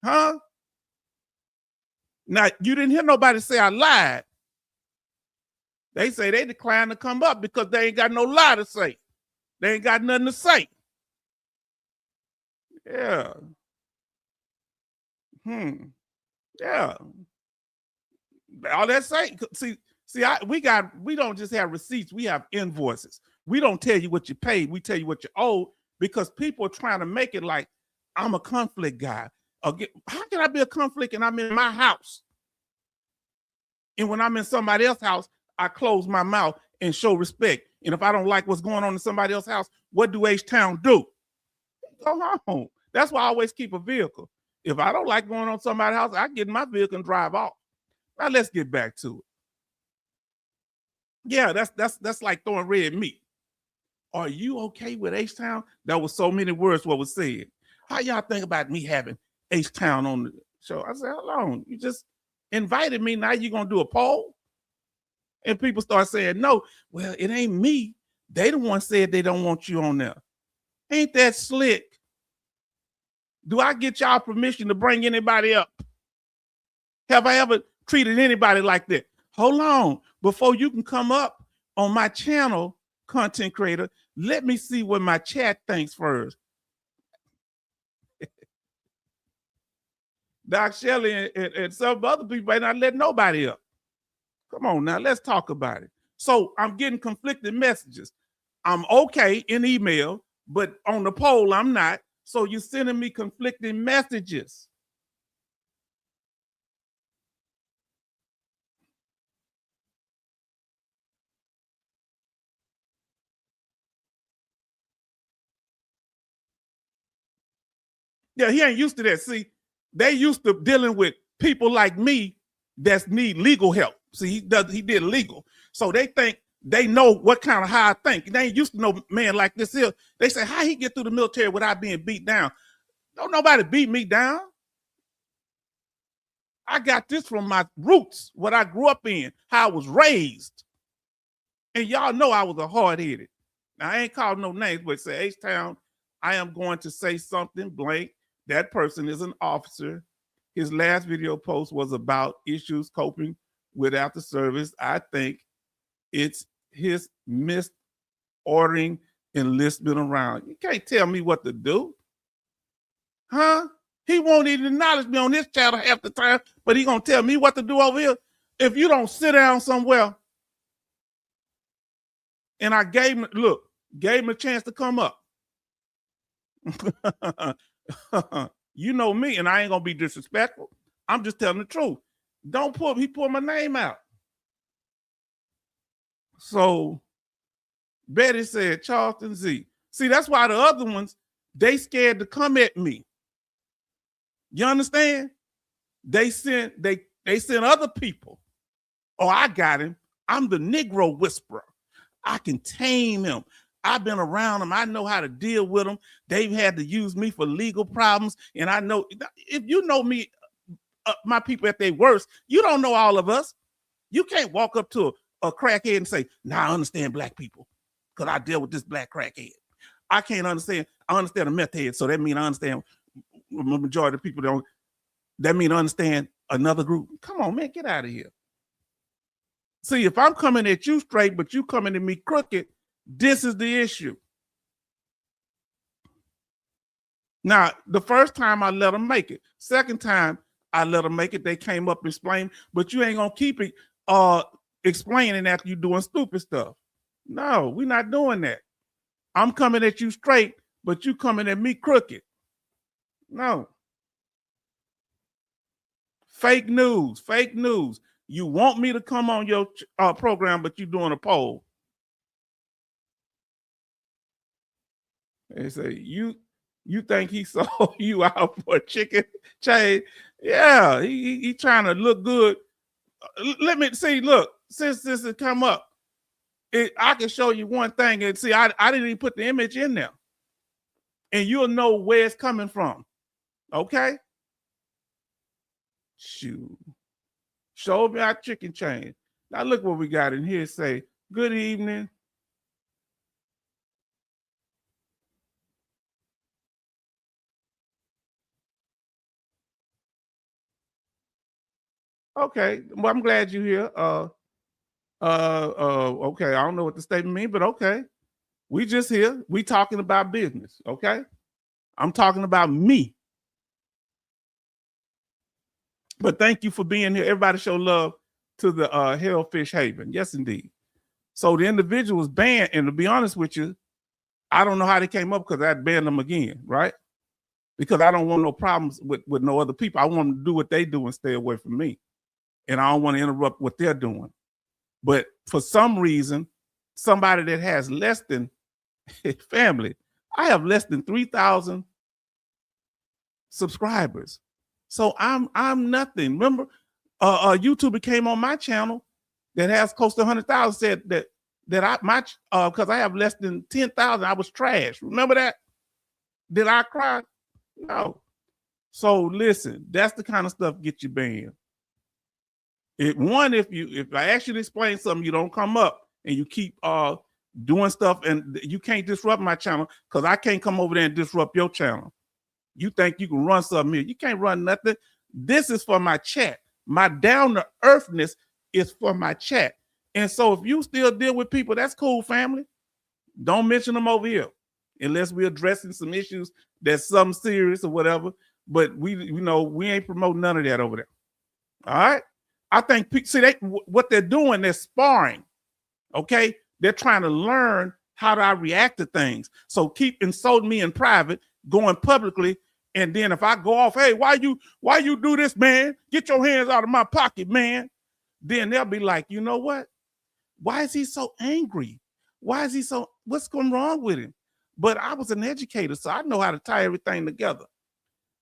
[SPEAKER 1] Huh? Now, you didn't hear nobody say I lied. They say they declined to come up because they ain't got no lie to say. They ain't got nothing to say. Yeah. Yeah. All that say, we don't just have receipts, we have invoices. We don't tell you what you paid, we tell you what you owe, because people are trying to make it like I'm a conflict guy. How can I be a conflict and I'm in my house? And when I'm in somebody else's house, I close my mouth and show respect. And if I don't like what's going on in somebody else's house, what do H-Town do? Go home. That's why I always keep a vehicle. If I don't like going on somebody's house, I get in my vehicle and drive off. Now let's get back to it. Yeah, that's like throwing red meat. Are you okay with H-Town? That was so many words what was said. How y'all think about me having H-Town on the show? I said, hold on, you just invited me. Now you're gonna do a poll? And people start saying, no, well, it ain't me. They the one said they don't want you on there. Ain't that slick? Do I get y'all permission to bring anybody up? Have I ever treated anybody like that? Hold on. Before you can come up on my channel, content creator, let me see what my chat thinks first. Doc Shelley and some other people ain't not letting nobody up. Come on now, let's talk about it. So I'm getting conflicting messages. I'm okay in email, but on the poll, I'm not. So you're sending me conflicting messages. Yeah, he ain't used to that. See, they used to dealing with people like me that need legal help. See, he did legal. So they think they know what kind of how I think. They ain't used to no man like this here. They say, how he get through the military without being beat down? Don't nobody beat me down. I got this from my roots, what I grew up in, how I was raised. And y'all know I was a hard-headed. Now, I ain't called no names, but say, H-Town, I am going to say something blank. That person is an officer. His last video post was about issues coping without the service. I think it's his misordering enlistment around. You can't tell me what to do. Huh? He won't even acknowledge me on this channel half the time, but he gonna tell me what to do over here. If you don't sit down somewhere, and I gave him a chance to come up. You know me, and I ain't gonna be disrespectful. I'm just telling the truth. He pulled my name out. So Betty said, Charleston Z. See, that's why the other ones, they scared to come at me. You understand? They sent other people. Oh, I got him. I'm the Negro whisperer. I can tame him. I've been around them. I know how to deal with them. They've had to use me for legal problems. And I know, if you know me, my people at their worst, you don't know all of us. You can't walk up to a crackhead and say, nah, I understand black people because I deal with this black crackhead. I can't understand. I understand a meth head. So that means I understand the majority of people don't. That means I understand another group. Come on, man, get out of here. See, if I'm coming at you straight, but you coming at me crooked, this is the issue. Now, the first time I let them make it. Second time I let them make it, they came up and explained, but you ain't gonna keep it explaining after you doing stupid stuff. No, we're not doing that. I'm coming at you straight, but you coming at me crooked. No. Fake news, fake news. You want me to come on your program, but you're doing a poll. They say, you think he sold you out for a chicken chain? Yeah, he trying to look good. Let me see, look, since this has come up, I can show you one thing. And see, I didn't even put the image in there. And you'll know where it's coming from. Okay? Shoot. Show me our chicken chain. Now look what we got in here. Say, good evening. Okay, well, I'm glad you're here. Okay, I don't know what the statement means, but okay. We just here. We talking about business, okay? I'm talking about me. But thank you for being here. Everybody show love to the Hellfish Haven. Yes, indeed. So the individual was banned, and to be honest with you, I don't know how they came up because I banned them again, right? because I don't want no problems with no other people. I want them to do what they do and stay away from me. And I don't want to interrupt what they're doing. But for some reason, somebody that has less than family, I have less than 3,000 subscribers. So I'm nothing. Remember, a YouTuber came on my channel that has close to 100,000 said that I because I have less than 10,000, I was trash. Remember that? Did I cry? No. So listen, that's the kind of stuff get you banned. If I ask you to explain something, you don't come up and you keep doing stuff, and you can't disrupt my channel because I can't come over there and disrupt your channel. You think you can run something here? You can't run nothing. This is for my chat. My down to earthness is for my chat. And so if you still deal with people, that's cool, family. Don't mention them over here unless we're addressing some issues that's something serious or whatever. But we ain't promoting none of that over there. All right. I think, see, what they're doing, they're sparring. Okay. They're trying to learn how do I react to things. So keep insulting me in private, going publicly. And then if I go off, hey, why you do this, man? Get your hands out of my pocket, man. Then they'll be like, you know what? Why is he so angry? What's going wrong with him? But I was an educator, so I know how to tie everything together.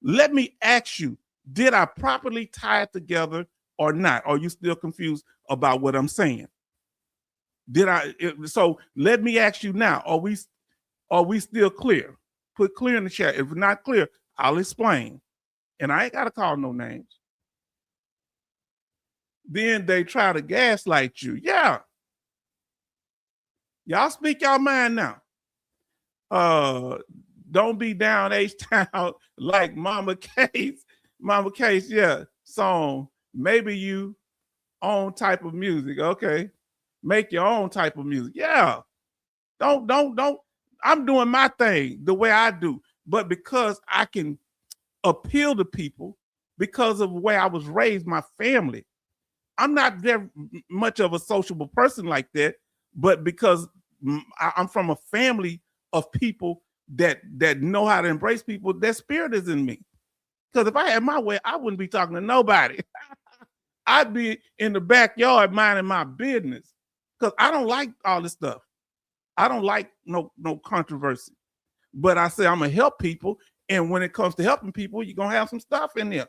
[SPEAKER 1] Let me ask you, did I properly tie it together or not? Are you still confused about what I'm saying? So let me ask you now, are we still clear? Put clear in the chat. If we're not clear, I'll explain. And I ain't got to call no names. Then they try to gaslight you. Yeah. Y'all speak your mind now. Don't be down H-Town like Mama Case. Mama Case, yeah. Song. Maybe you own type of music. Okay. Make your own type of music. Yeah. Don't. I'm doing my thing the way I do. But because I can appeal to people because of the way I was raised, my family. I'm not very much of a sociable person like that, but because I'm from a family of people that know how to embrace people, that spirit is in me. Because if I had my way, I wouldn't be talking to nobody. I'd be in the backyard minding my business because I don't like all this stuff. I don't like no controversy. But I say I'm going to help people. And when it comes to helping people, you're going to have some stuff in there.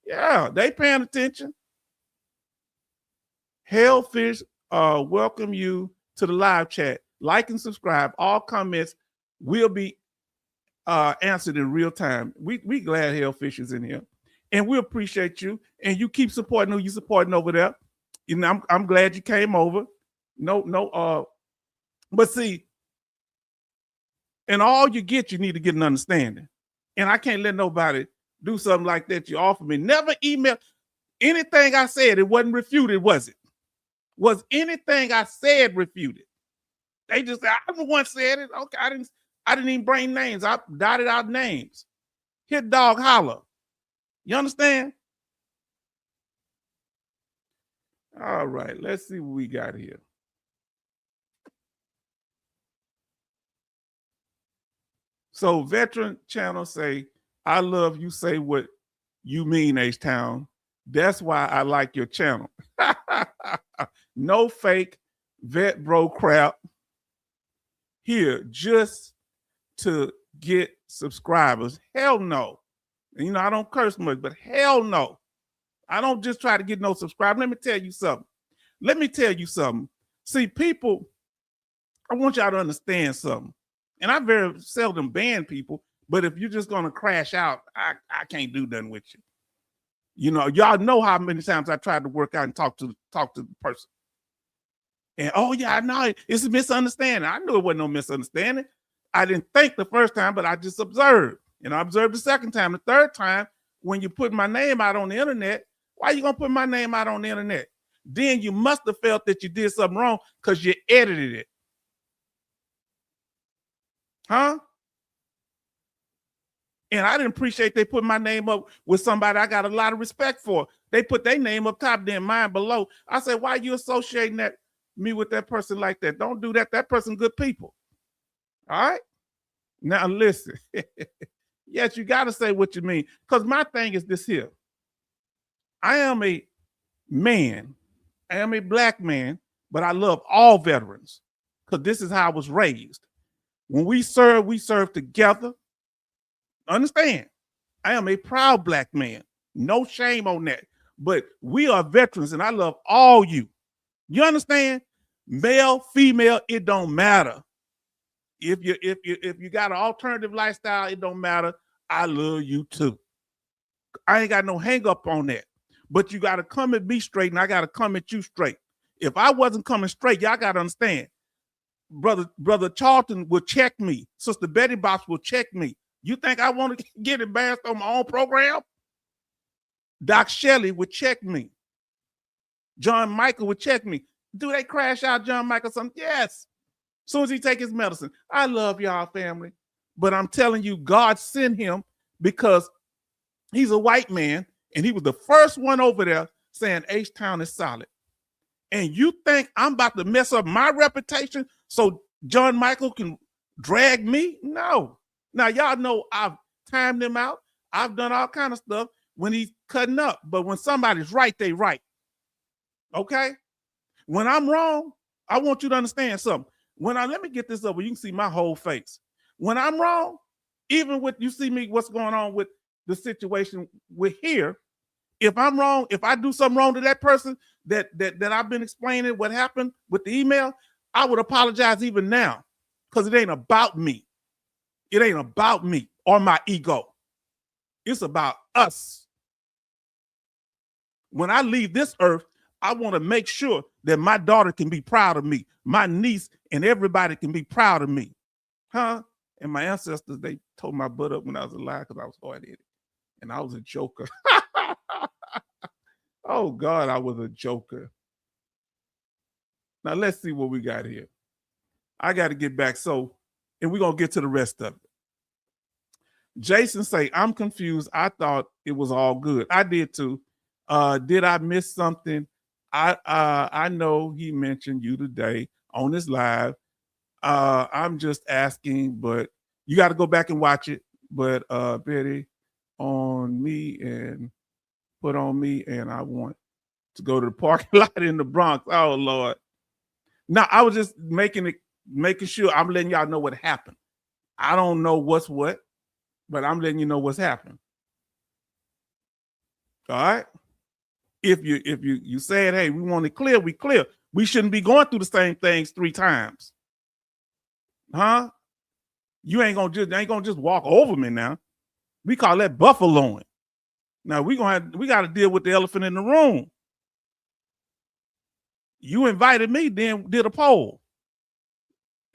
[SPEAKER 1] Yeah, they paying attention. Hellfish, welcome you to the live chat. Like and subscribe. All comments will be answered in real time. We glad Hellfish is in here. And we appreciate you. And you keep supporting who you supporting over there. You know, I'm glad you came over. But see, and all you get, you need to get an understanding. And I can't let nobody do something like that you offer me. Never email anything I said. It wasn't refuted, was it? Was anything I said refuted? They just said, I'm the one said it. Okay, I didn't even bring names. I dotted out names. Hit dog holler. You understand? All right, let's see what we got here. So veteran channel say, I love you say what you mean, H-Town. That's why I like your channel. No fake vet bro crap here just to get subscribers. Hell no. And, you know, I don't curse much, but hell no. I don't just try to get no subscribers. Let me tell you something. See, people, I want y'all to understand something. And I very seldom ban people, but if you're just going to crash out, I can't do nothing with you. You know, y'all know how many times I tried to work out and talk to the person. And, oh, yeah, I know it's a misunderstanding. I knew it wasn't no misunderstanding. I didn't think the first time, but I just observed. And I observed the second time. The third time, when you put my name out on the internet, why are you going to put my name out on the internet? Then you must have felt that you did something wrong because you edited it. Huh? And I didn't appreciate they put my name up with somebody I got a lot of respect for. They put their name up top, then mine below. I said, why are you associating me with that person like that? Don't do that. That person good people. All right? Now listen. Yes, you got to say what you mean. Because my thing is this here. I am a man. I am a black man, but I love all veterans because this is how I was raised. When we serve together. Understand? I am a proud black man. No shame on that. But we are veterans, and I love all you. You understand? Male, female, it don't matter. If you got an alternative lifestyle, it don't matter. I love you too. I ain't got no hang up on that. But you got to come at me straight, and I got to come at you straight. If I wasn't coming straight, y'all got to understand. Brother Charlton will check me. Sister Betty Bops will check me. You think I want to get embarrassed on my own program? Doc Shelley would check me. John Michael would check me. Do they crash out John Michael something? Yes. As soon as he take his medicine. I love y'all family. But I'm telling you, God sent him because he's a white man, and he was the first one over there saying H-Town is solid. And you think I'm about to mess up my reputation so John Michael can drag me? No. Now, y'all know I've timed him out. I've done all kind of stuff when he's cutting up. But when somebody's right, they right. Okay? When I'm wrong, I want you to understand something. Let me get this up where you can see my whole face. When I'm wrong, even with you see me, what's going on with the situation with here, if I'm wrong, if I do something wrong to that person that I've been explaining what happened with the email, I would apologize even now because it ain't about me. It ain't about me or my ego. It's about us. When I leave this earth, I want to make sure that my daughter can be proud of me. My niece and everybody can be proud of me. Huh? And my ancestors, they tore my butt up when I was alive because I was hard-headed. And I was a joker. Oh, God, I was a joker. Now, let's see what we got here. I got to get back. And we're going to get to the rest of it. Jason say, I'm confused. I thought it was all good. I did too. Did I miss something? I know he mentioned you today on this live. I'm just asking, but you got to go back and watch it. But Betty, on me and put on me, and I want to go to the parking lot in the Bronx. Oh Lord. Now I was just making sure I'm letting y'all know what happened. I don't know what's what, but I'm letting you know what's happening. All right. If you said, hey, we want it clear, we clear. We shouldn't be going through the same things 3 times. Huh? You ain't gonna just walk over me now. We call that buffaloing. Now we got to deal with the elephant in the room. You invited me, then did a poll,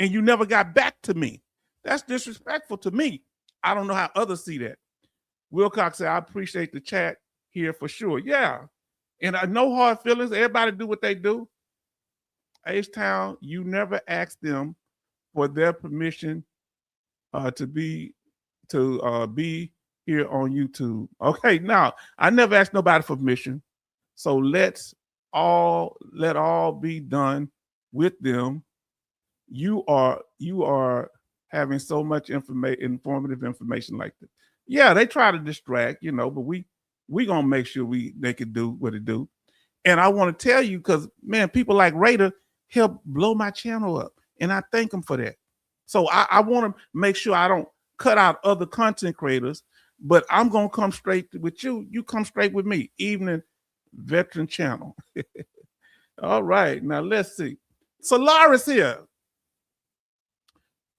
[SPEAKER 1] and you never got back to me. That's disrespectful to me. I don't know how others see that. Wilcox said, I appreciate the chat here for sure. Yeah. And no hard feelings. Everybody do what they do. H-Town, you never asked them for their permission to be here on YouTube. Okay, now I never asked nobody for permission. So let all be done with them. You are having so much informative information like this. Yeah, they try to distract, but we gonna make sure they can do what it do. And I want to tell you, because man, people like Raider help blow my channel up, and I thank them for that. So I want to make sure I don't cut out other content creators, but I'm gonna come straight with you. You come straight with me. Evening Veteran Channel. All right, now let's see. Solaris here.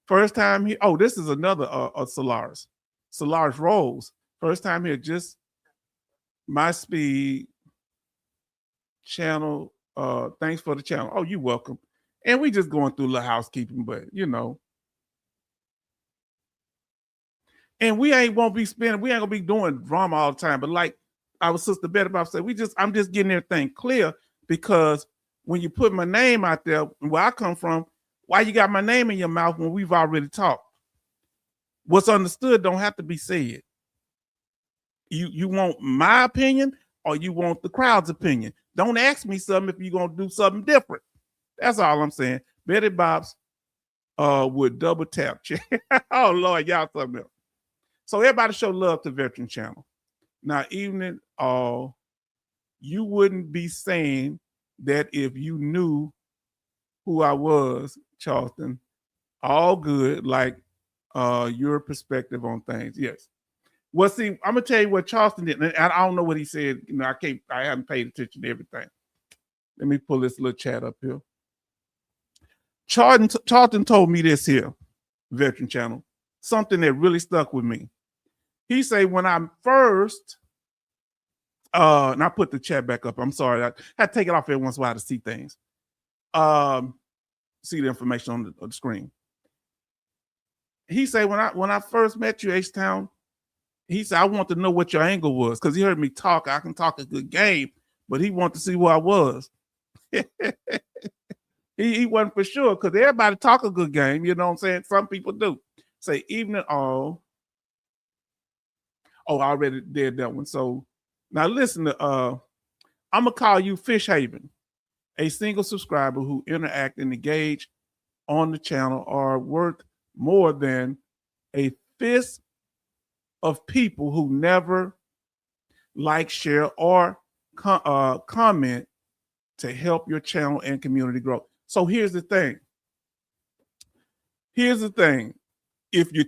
[SPEAKER 1] First time here. Oh, this is another Solaris. Solaris Rose. First time here. Just my speed channel. Thanks for the channel. Oh, you're welcome. And we just going through a little housekeeping, but and we ain't gonna be doing drama all the time. But like our sister Betty Bob said, I'm just getting everything clear, because when you put my name out there, where I come from, why you got my name in your mouth when we've already talked? What's understood don't have to be said. You want my opinion or you want the crowd's opinion. Don't ask me something if you're gonna do something different. That's all I'm saying. Betty Bob's would double tap. Oh Lord, y'all something else. So everybody show love to Veteran Channel. Now, evening, you wouldn't be saying that if you knew who I was, Charleston. All good, like your perspective on things. Yes. Well, see, I'm gonna tell you what Charleston did, and I don't know what he said. You know, I haven't paid attention to everything. Let me pull this little chat up here. Charlton told me this here, Veteran Channel, something that really stuck with me. He said when I first, and I put the chat back up. I'm sorry, I had to take it off every once in a while to see things. See the information on the screen. He said when I first met you, H-Town, he said I want to know what your angle was because he heard me talk. I can talk a good game, but he wanted to see who I was. he wasn't for sure because everybody talk a good game. You know what I'm saying? Some people do. Say evening all. Oh, I already did that one. So now listen to I'm gonna call you Fish Haven, a single subscriber who interact and engage on the channel are worth more than a fist of people who never like, share, or comment to help your channel and community grow. So here's the thing. If you're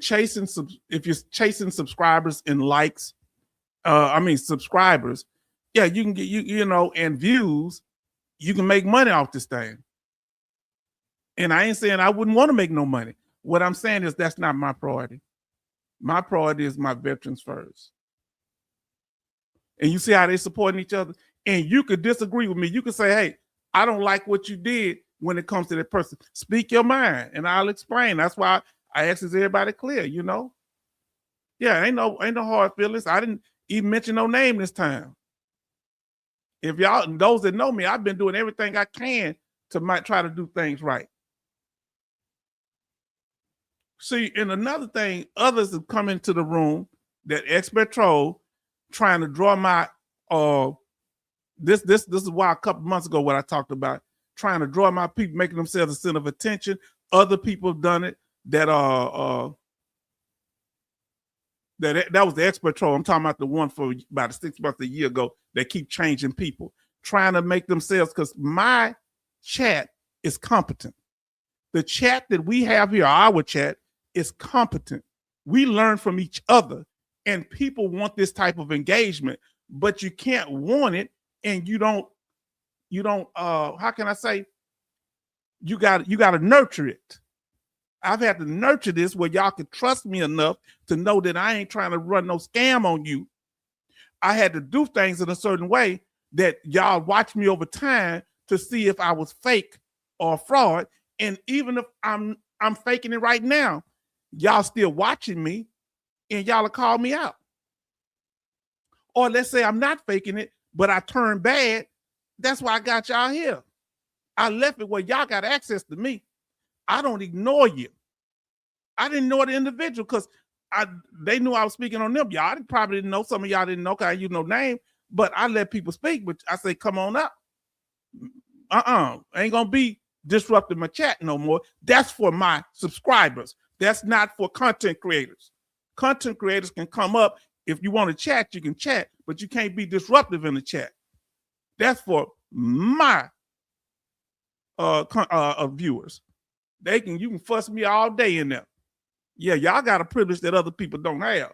[SPEAKER 1] chasing subscribers and likes, subscribers, yeah, you can get you know, and views, you can make money off this thing. And I ain't saying I wouldn't want to make no money. What I'm saying is that's not my priority. My priority is my veterans first. And you see how they supporting each other? And you could disagree with me. You could say, hey, I don't like what you did when it comes to that person. Speak your mind and I'll explain. That's why I ask everybody clear, you know? Yeah, ain't no hard feelings. I didn't even mention no name this time. If y'all, those that know me, I've been doing everything I can to try to do things right. See, and another thing, others have come into the room that expert troll trying to draw my this is why a couple months ago what I talked about, trying to draw my people, making themselves a center of attention. Other people have done it that that was the expert troll. I'm talking about the one for about 6 months, a year ago, that keep changing people, trying to make themselves, because my chat is competent. The chat that we have here, our chat, is competent. We learn from each other, and people want this type of engagement, but you can't want it, and you don't, how can I say, you got to nurture it. I've had to nurture this where y'all can trust me enough to know that I ain't trying to run no scam on you. I had to do things in a certain way that y'all watch me over time to see if I was fake or fraud. And even if I'm faking it right now, y'all still watching me and y'all will call me out. Or let's say I'm not faking it, but I turned bad. That's why I got y'all here. I left it where y'all got access to me. I don't ignore you. I didn't know the individual because they knew I was speaking on them. Y'all probably didn't know. Some of y'all didn't know because I use no name, but I let people speak. But I say, come on up. Ain't gonna be disrupting my chat no more. That's for my subscribers. That's not for content creators. Content creators can come up. If you want to chat, you can chat, but you can't be disruptive in the chat. That's for my viewers. You can fuss me all day in there. Yeah, y'all got a privilege that other people don't have.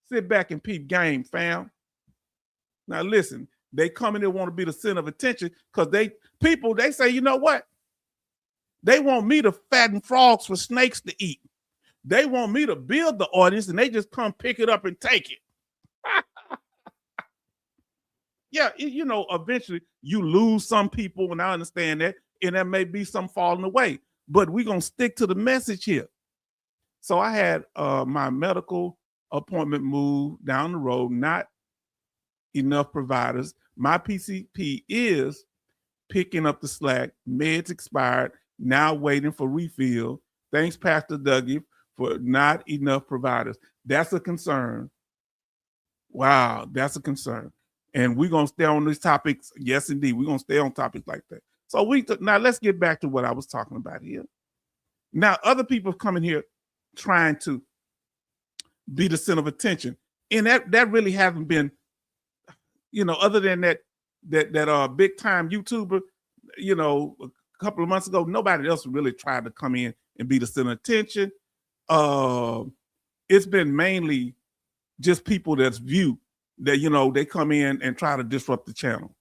[SPEAKER 1] Sit back and peep game, fam. Now listen, they come in there want to be the center of attention because they say, you know what? They want me to fatten frogs for snakes to eat. They want me to build the audience and they just come pick it up and take it. Yeah, you know, eventually you lose some people, and I understand that, and there may be some falling away, but we're going to stick to the message here. So I had my medical appointment moved down the road, not enough providers. My PCP is picking up the slack. Meds expired, now waiting for refill. Thanks, Pastor Dougie, for not enough providers. That's a concern. Wow, that's a concern. And we're going to stay on these topics. Yes, indeed. We're going to stay on topics like that. So now let's get back to what I was talking about here. Now, other people come in here trying to be the center of attention. And that really hasn't been, other than that big time YouTuber, a couple of months ago, nobody else really tried to come in and be the center of attention. It's been mainly just people that's viewed that, they come in and try to disrupt the channel.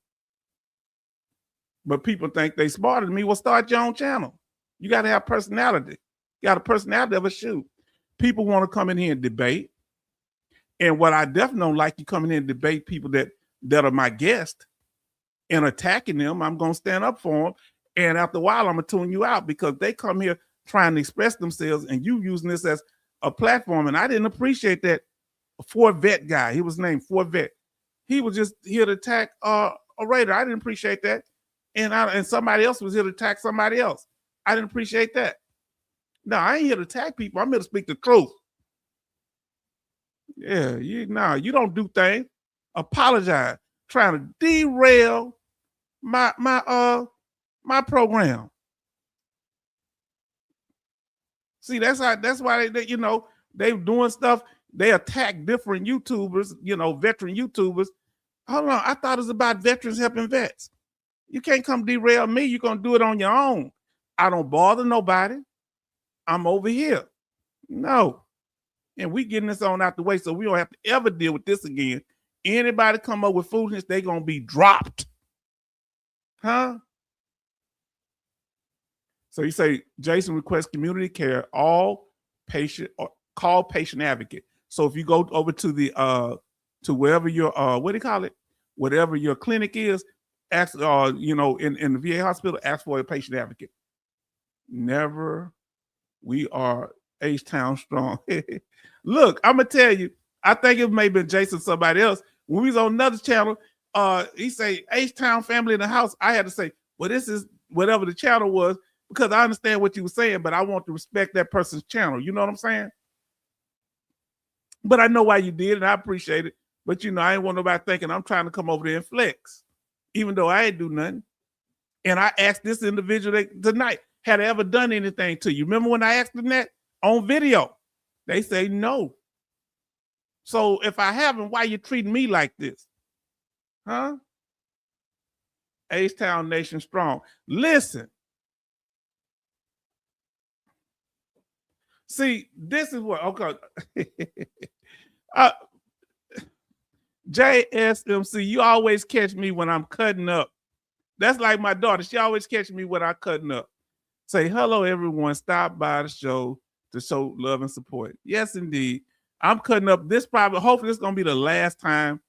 [SPEAKER 1] But people think they smarter than me. Well, start your own channel. You got to have personality. You got a personality of a shoe. People want to come in here and debate. And what I definitely don't like, you coming in and debate people that are my guests and attacking them. I'm going to stand up for them. And after a while, I'm going to tune you out because they come here trying to express themselves and you using this as a platform. And I didn't appreciate that Fort Vet guy. He was named Fort Vet. He was just here to attack a Raider. I didn't appreciate that. And somebody else was here to attack somebody else. I didn't appreciate that. No, I ain't here to attack people. I'm here to speak the truth. Yeah, you don't do things. Apologize. Trying to derail my program. See, that's why they doing stuff. They attack different YouTubers, veteran YouTubers. Hold on, I thought it was about veterans helping vets. You can't come derail me. You're going to do it on your own. I don't bother nobody. I'm over here. No. And we getting this on out the way so we don't have to ever deal with this again. Anybody come up with foolishness, they going to be dropped. Huh? So you say, Jason requests community care, all patient, or call patient advocate. So if you go over to the, to wherever your, what do you call it? Whatever your clinic is, ask, in the VA hospital, ask for a patient advocate. Never. We are H-Town strong. Look, I'm going to tell you, I think it may have been Jason, somebody else. When we was on another channel, he say, H-Town family in the house. I had to say, well, this is whatever the channel was, because I understand what you were saying, but I want to respect that person's channel. You know what I'm saying? But I know why you did, and I appreciate it. But, I ain't want nobody thinking I'm trying to come over there and flex, even though I ain't do nothing. And I asked this individual tonight, had I ever done anything to you? Remember when I asked them that on video? They say no. So if I haven't, why you treating me like this? Huh? H-Town Nation strong. Listen. See, this is what, okay. JSMC, you always catch me when I'm cutting up. That's like my daughter. She always catches me when I'm cutting up. Say, hello, everyone. Stop by the show to show love and support. Yes, indeed. I'm cutting up. Hopefully this is going to be the last time.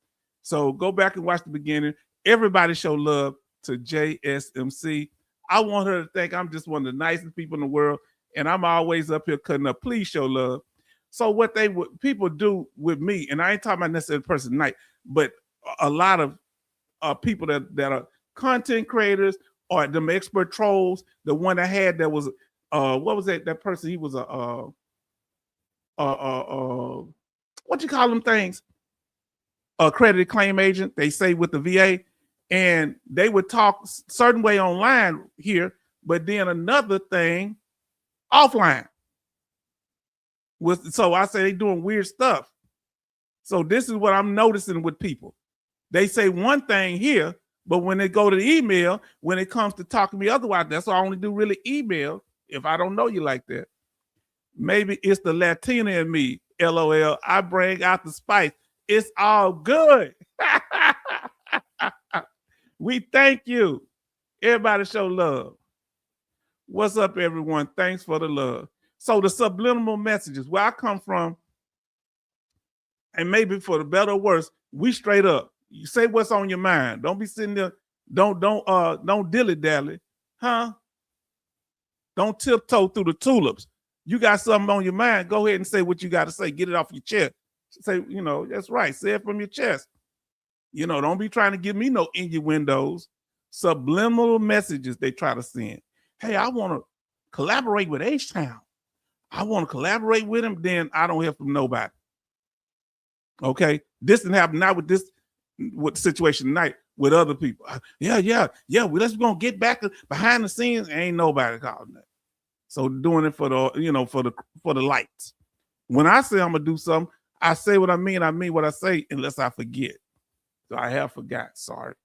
[SPEAKER 1] So go back and watch the beginning. Everybody show love to JSMC. I want her to think I'm just one of the nicest people in the world. And I'm always up here cutting up. Please show love. So what people do with me, and I ain't talking about necessarily the person tonight, but a lot of people that are content creators or them expert trolls. The one I had that was what was that person? He was what you call them things? Accredited claim agent. They say with the VA, and they would talk a certain way online here, but then another thing offline. So I say they doing weird stuff. So this is what I'm noticing with people. They say one thing here, but when they go to the email, when it comes to talking to me otherwise, that's why I only do really email if I don't know you like that. Maybe it's the Latina in me, LOL. I bring out the spice. It's all good. We thank you. Everybody show love. What's up, everyone? Thanks for the love. So the subliminal messages, where I come from, and maybe for the better or worse, we straight up. You say what's on your mind. Don't be sitting there. Don't dilly-dally. Huh? Don't tiptoe through the tulips. You got something on your mind, go ahead and say what you got to say. Get it off your chest. Say, that's right. Say it from your chest. Don't be trying to give me no innuendos. Subliminal messages they try to send. Hey, I want to collaborate with H-Town. I want to collaborate with him, then I don't hear from nobody. Okay? This didn't happen not with this with the situation tonight with other people. Yeah. Let's go get back behind the scenes. Ain't nobody calling that. So doing it for the, for the lights. When I say I'm gonna do something, I say what I mean what I say, unless I forget. So I have forgot. Sorry.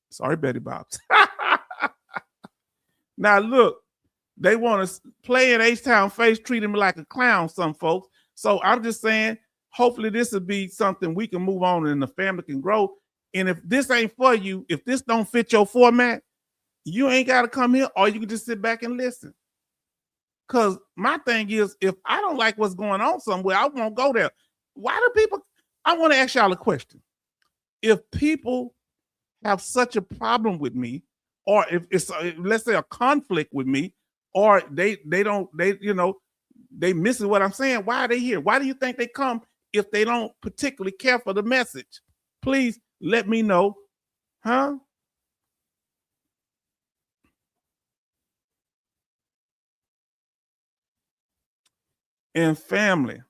[SPEAKER 1] Sorry, Betty Bobs. Now look, they want to play in H-Town face, treating me like a clown, some folks. So I'm just saying, hopefully this will be something we can move on and the family can grow. And if this ain't for you, if this don't fit your format, you ain't got to come here, or you can just sit back and listen. Because my thing is, if I don't like what's going on somewhere, I won't go there. Why do people? I want to ask y'all a question. If people have such a problem with me, or if it's let's say a conflict with me, or they missing what I'm saying, why are they here? Why do you think they come if they don't particularly care for the message? Please let me know, huh? And family,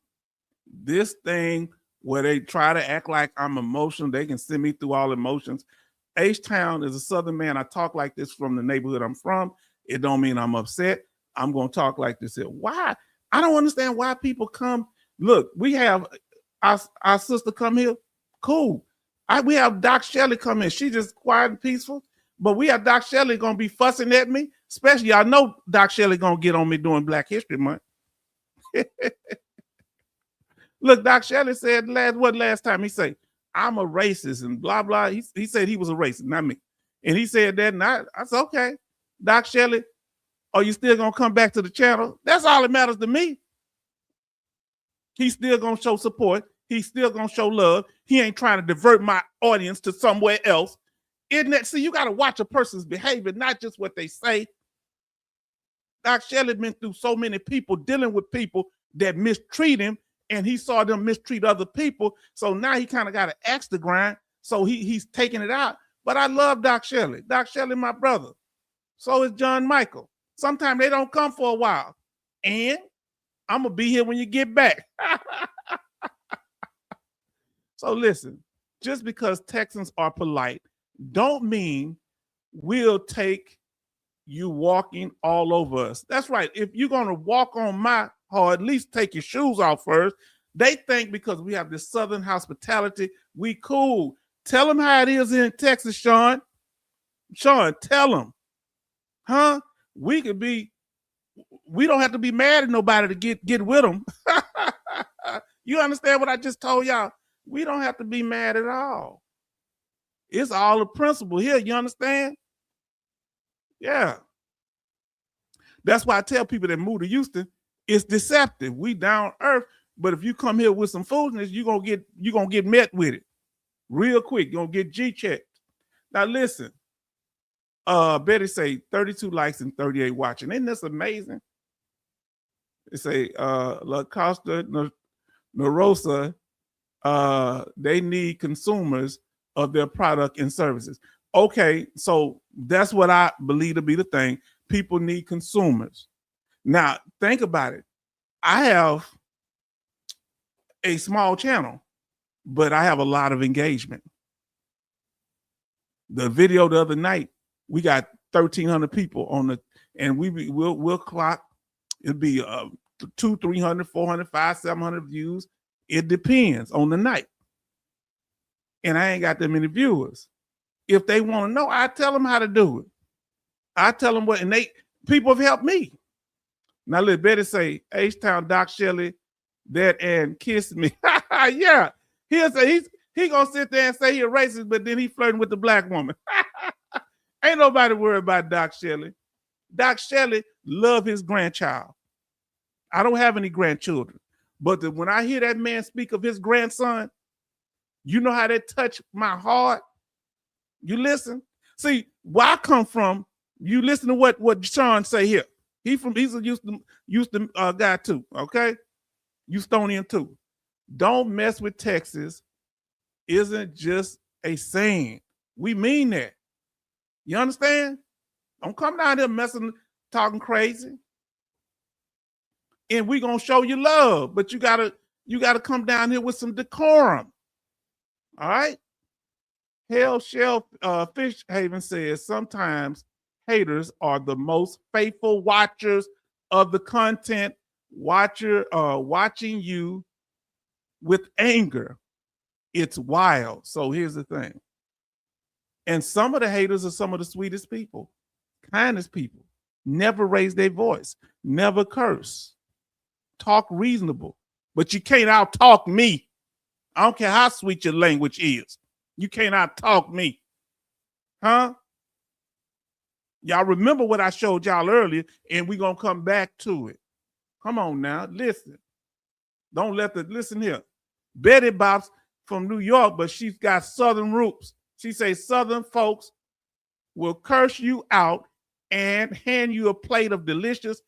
[SPEAKER 1] this thing where they try to act like I'm emotional, they can send me through all emotions. H-Town is a Southern man. I talk like this from the neighborhood I'm from. It don't mean I'm upset. I'm going to talk like this here. Why? I don't understand why people come. Look, we have our sister come here. Cool. We have Doc Shelley come in. She just quiet and peaceful. But we have Doc Shelley going to be fussing at me. Especially, I know Doc Shelley going to get on me during Black History Month. Look, Doc Shelley said last time? He said, I'm a racist and blah, blah. He said he was a racist, not me. And he said that, and I said, okay, Doc Shelley, are you still going to come back to the channel? That's all that matters to me. He's still going to show support. He's still going to show love. He ain't trying to divert my audience to somewhere else. Isn't that? See, you got to watch a person's behavior, not just what they say. Doc Shelley been through so many people, dealing with people that mistreat him, and he saw them mistreat other people. So now he kind of got an axe to grind. So he's taking it out. But I love Doc Shelley. Doc Shelley, my brother. So is John Michael. Sometimes they don't come for a while. And I'm going to be here when you get back. So listen, just because Texans are polite, don't mean we'll take you walking all over us. That's right. If you're going to walk on my, or at least take your shoes off first, they think because we have this Southern hospitality, we cool. Tell them how it is in Texas, Sean. Sean, tell them. Huh? We don't have to be mad at nobody to get with them. You understand what I just told y'all? We don't have to be mad at all. It's all a principle here. You understand? Yeah. That's why I tell people that move to Houston, it's deceptive. We down earth, but if you come here with some foolishness, you're gonna get met with it real quick. You're gonna get G-checked. Now listen, Betty say 32 likes and 38 watching. Isn't this amazing? They say La Costa Norosa, they need consumers of their product and services. Okay, so that's what I believe to be the thing. People need consumers. Now, think about it. I have a small channel, but I have a lot of engagement. The video the other night, we got 1,300 people on the, and we'll clock. It'll be 200, 300, 400, 500, 700 views. It depends on the night. And I ain't got that many viewers. If they want to know, I tell them how to do it. I tell them what, and people have helped me. Now let Betty say, H-Town, Doc Shelley, that and kiss me. Yeah. He'll say he gonna sit there and say he a racist, but then he flirting with the black woman. Ain't nobody worried about Doc Shelley. Doc Shelley love his grandchild. I don't have any grandchildren, but when I hear that man speak of his grandson, you know how that touched my heart. You listen. See, where I come from, you listen to what Sean say here. He's a Houston guy too, okay? Houstonian too. Don't mess with Texas isn't just a saying. We mean that. You understand? Don't come down here messing, talking crazy. And we gonna show you love, but you gotta come down here with some decorum. All right? Hell Shell Fish Haven says sometimes haters are the most faithful watchers of the content. Watching you with anger, it's wild. So here's the thing. And some of the haters are some of the sweetest people, kindest people, never raise their voice, never curse, talk reasonable. But you can't out talk me. I don't care how sweet your language is. You can't out talk me. Huh? Y'all remember what I showed y'all earlier, and we're going to come back to it. Come on now, listen. Don't let the, listen here. Betty Bop's from New York, but she's got Southern roots. She says Southern folks will curse you out and hand you a plate of delicious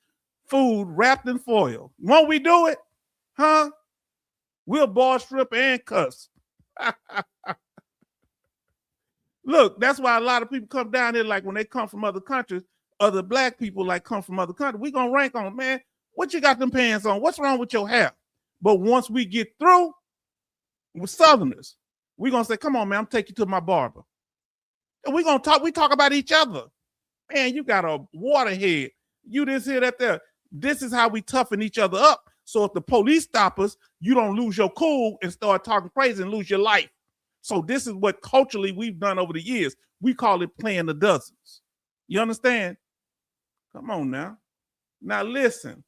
[SPEAKER 1] food wrapped in foil. Won't we do it? Huh? We'll boil shrimp and cuss. Look, that's why a lot of people come down here, like when they come from other countries, other black people like come from other countries. We're going to rank on, man, what you got them pants on? What's wrong with your hair? But once we get through with Southerners, we're going to say, come on, man, I'm taking you to my barber. And we're going to talk, we talk about each other. Man, you got a waterhead. You this here, that there. This is how we toughen each other up. So if the police stop us, you don't lose your cool and start talking crazy and lose your life. So this is what culturally we've done over the years. We call it playing the dozens. You understand? Come on now. Now listen.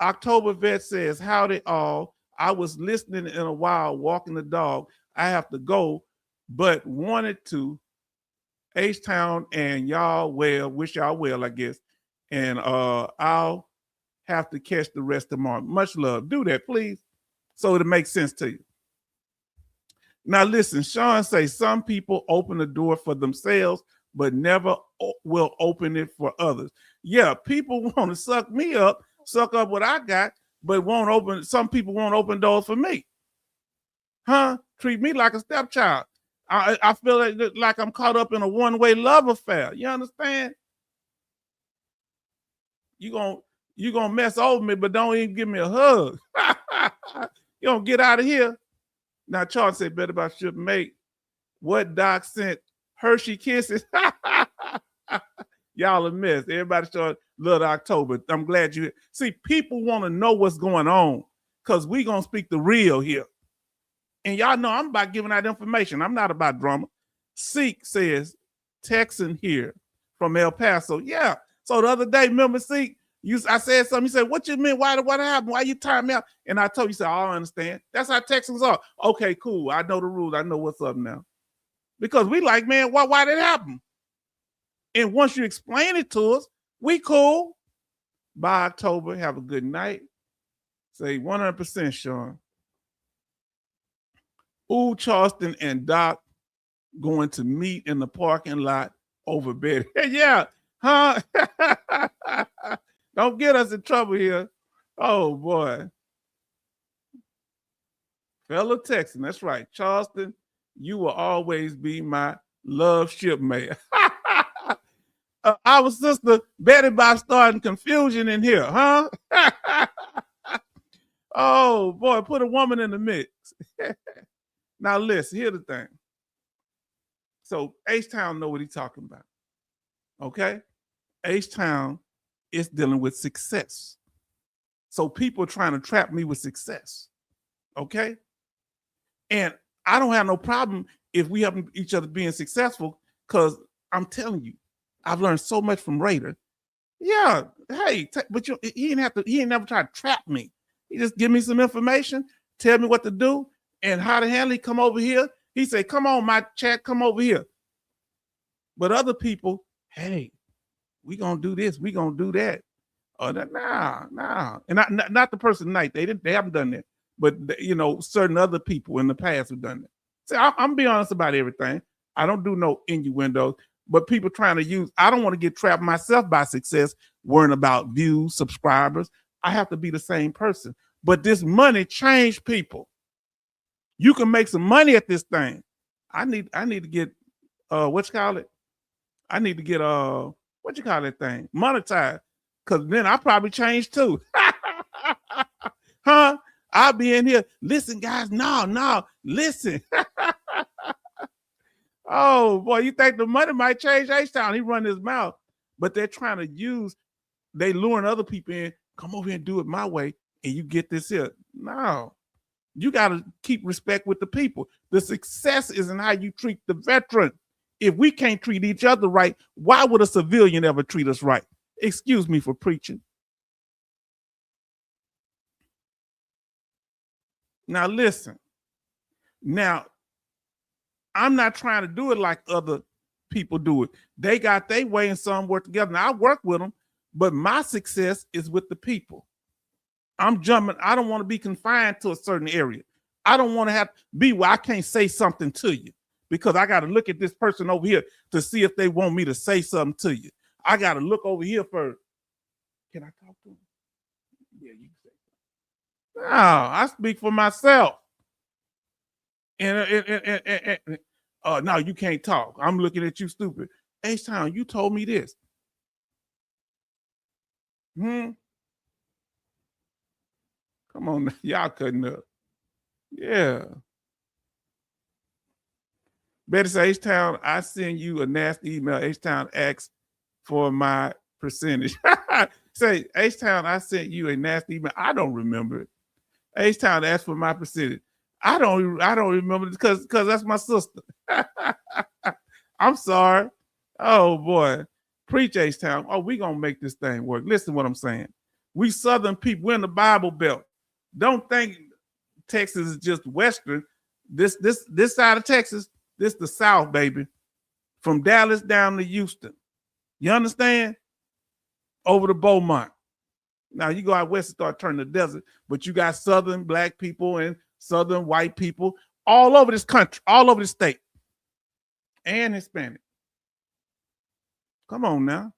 [SPEAKER 1] October Vet says, howdy all. I was listening in a while, walking the dog. I have to go, but wanted to. H-Town and y'all well, wish y'all well, I guess. And I'll have to catch the rest tomorrow. Much love. Do that, please, so it makes sense to you. Now, listen, Sean says some people open the door for themselves, but never will open it for others. Yeah, people want to suck me up, suck up what I got, but won't open. Some people won't open doors for me. Huh? Treat me like a stepchild. I feel like I'm caught up in a one-way love affair. You understand? You gonna mess over me, but don't even give me a hug. You don't get out of here. Now, Charles said, better about should make what Doc sent Hershey Kisses. Y'all a mess. Everybody showing Little October. I'm glad you see. People want to know what's going on because we gonna speak the real here. And y'all know I'm about giving out information. I'm not about drama. Seek says, Texan here from El Paso. Yeah. So the other day, remember, Seek, I said something. You said, what you mean? What happened? Why you timed me out? And I told you, said, I don't understand. That's how Texans are. Okay, cool. I know the rules. I know what's up now. Because we like, man, why did it happen? And once you explain it to us, we cool. By October, have a good night. Say 100%, Sean. Ooh, Charleston and Doc going to meet in the parking lot over Betty. Yeah, huh? Don't get us in trouble here. Oh, boy. Fellow Texan, that's right. Charleston, you will always be my love shipmate. Our sister Betty Bop starting confusion in here, huh? Oh, boy, put a woman in the mix. Now, listen, here's the thing. So H-Town know what he's talking about, okay? H-Town is dealing with success. So people are trying to trap me with success, okay? And I don't have no problem if we have each other being successful because I'm telling you, I've learned so much from Raider. Yeah, hey, but he ain't never tried to trap me. He just give me some information, tell me what to do, and how to handle it. Come over here. He said, come on, my chat, come over here. But other people, hey, we gonna do this, we gonna do that. Nah. And not the person tonight. They haven't done that. But certain other people in the past have done that. See, I'm being honest about everything. I don't do no innuendos, but people trying to use, I don't want to get trapped myself by success, worrying about views, subscribers. I have to be the same person. But this money changed people. You can make some money at this thing. I need to get what you call it? I need to get what you call that thing? Monetized. Cause then I probably change too. Huh? I'll be in here. Listen, guys, no, listen. Oh boy, you think the money might change H-Town? He run his mouth, but they're trying to they luring other people in. Come over here and do it my way, and you get this here. No, You got to keep respect with the people. The success is in how you treat the veteran. If we can't treat each other right, why would a civilian ever treat us right? Excuse me for preaching. Now listen. Now, I'm not trying to do it like other people do it. They got their way and some work together. Now I work with them, but my success is with the people. I'm jumping. I don't want to be confined to a certain area. I don't want to have to be where I can't say something to you because I got to look at this person over here to see if they want me to say something to you. I got to look over here first. Can I talk to him? Yeah, you can say something. No, I speak for myself. And no, you can't talk. I'm looking at you stupid. H-Town, you told me this. Come on, y'all cutting up. Yeah. Betty says, H-Town, I send you a nasty email. H-Town asks for my percentage. Say, H-Town, I sent you a nasty email. I don't remember it. H-Town asked for my percentage. I don't remember it because that's my sister. I'm sorry. Oh boy. Preach, H-Town. Oh, we gonna make this thing work. Listen to what I'm saying. We Southern people, we're in the Bible Belt. Don't think Texas is just Western. This side of Texas, this the South, baby. From Dallas down to Houston. You understand? Over to Beaumont. Now you go out west and start turning the desert, but you got Southern black people and Southern white people all over this country, all over the state, and Hispanic. Come on now.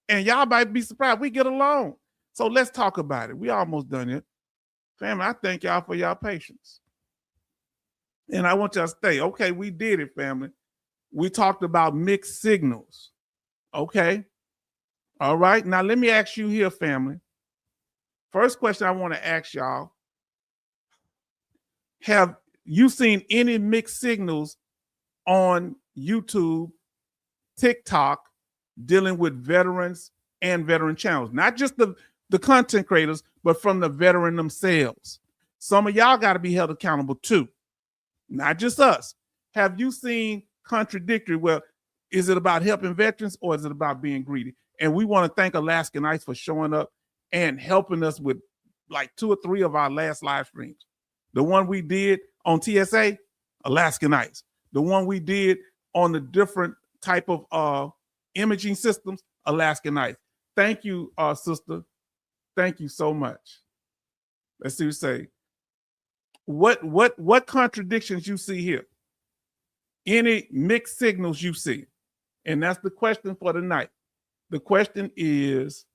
[SPEAKER 1] And y'all might be surprised we get along. So let's talk about it. We almost done it. Family, I thank y'all for y'all patience. And I want y'all to stay. Okay, we did it, family. We talked about mixed signals. Okay. All right. Now let me ask you here, family. First question I want to ask y'all. Have you seen any mixed signals on YouTube, TikTok, dealing with veterans and veteran channels? Not just the content creators, but from the veteran themselves. Some of y'all got to be held accountable too. Not just us. Have you seen contradictory? Well, is it about helping veterans or is it about being greedy? And we want to thank Alaskan Ice for showing up and helping us with like 2 or 3 of our last live streams. The one we did on TSA, Alaskan Ice. The one we did on the different type of imaging systems, Alaskan Ice. Thank you, sister. Thank you so much. Let's see what you say. What contradictions you see here? Any mixed signals you see? And that's the question for tonight. The question is,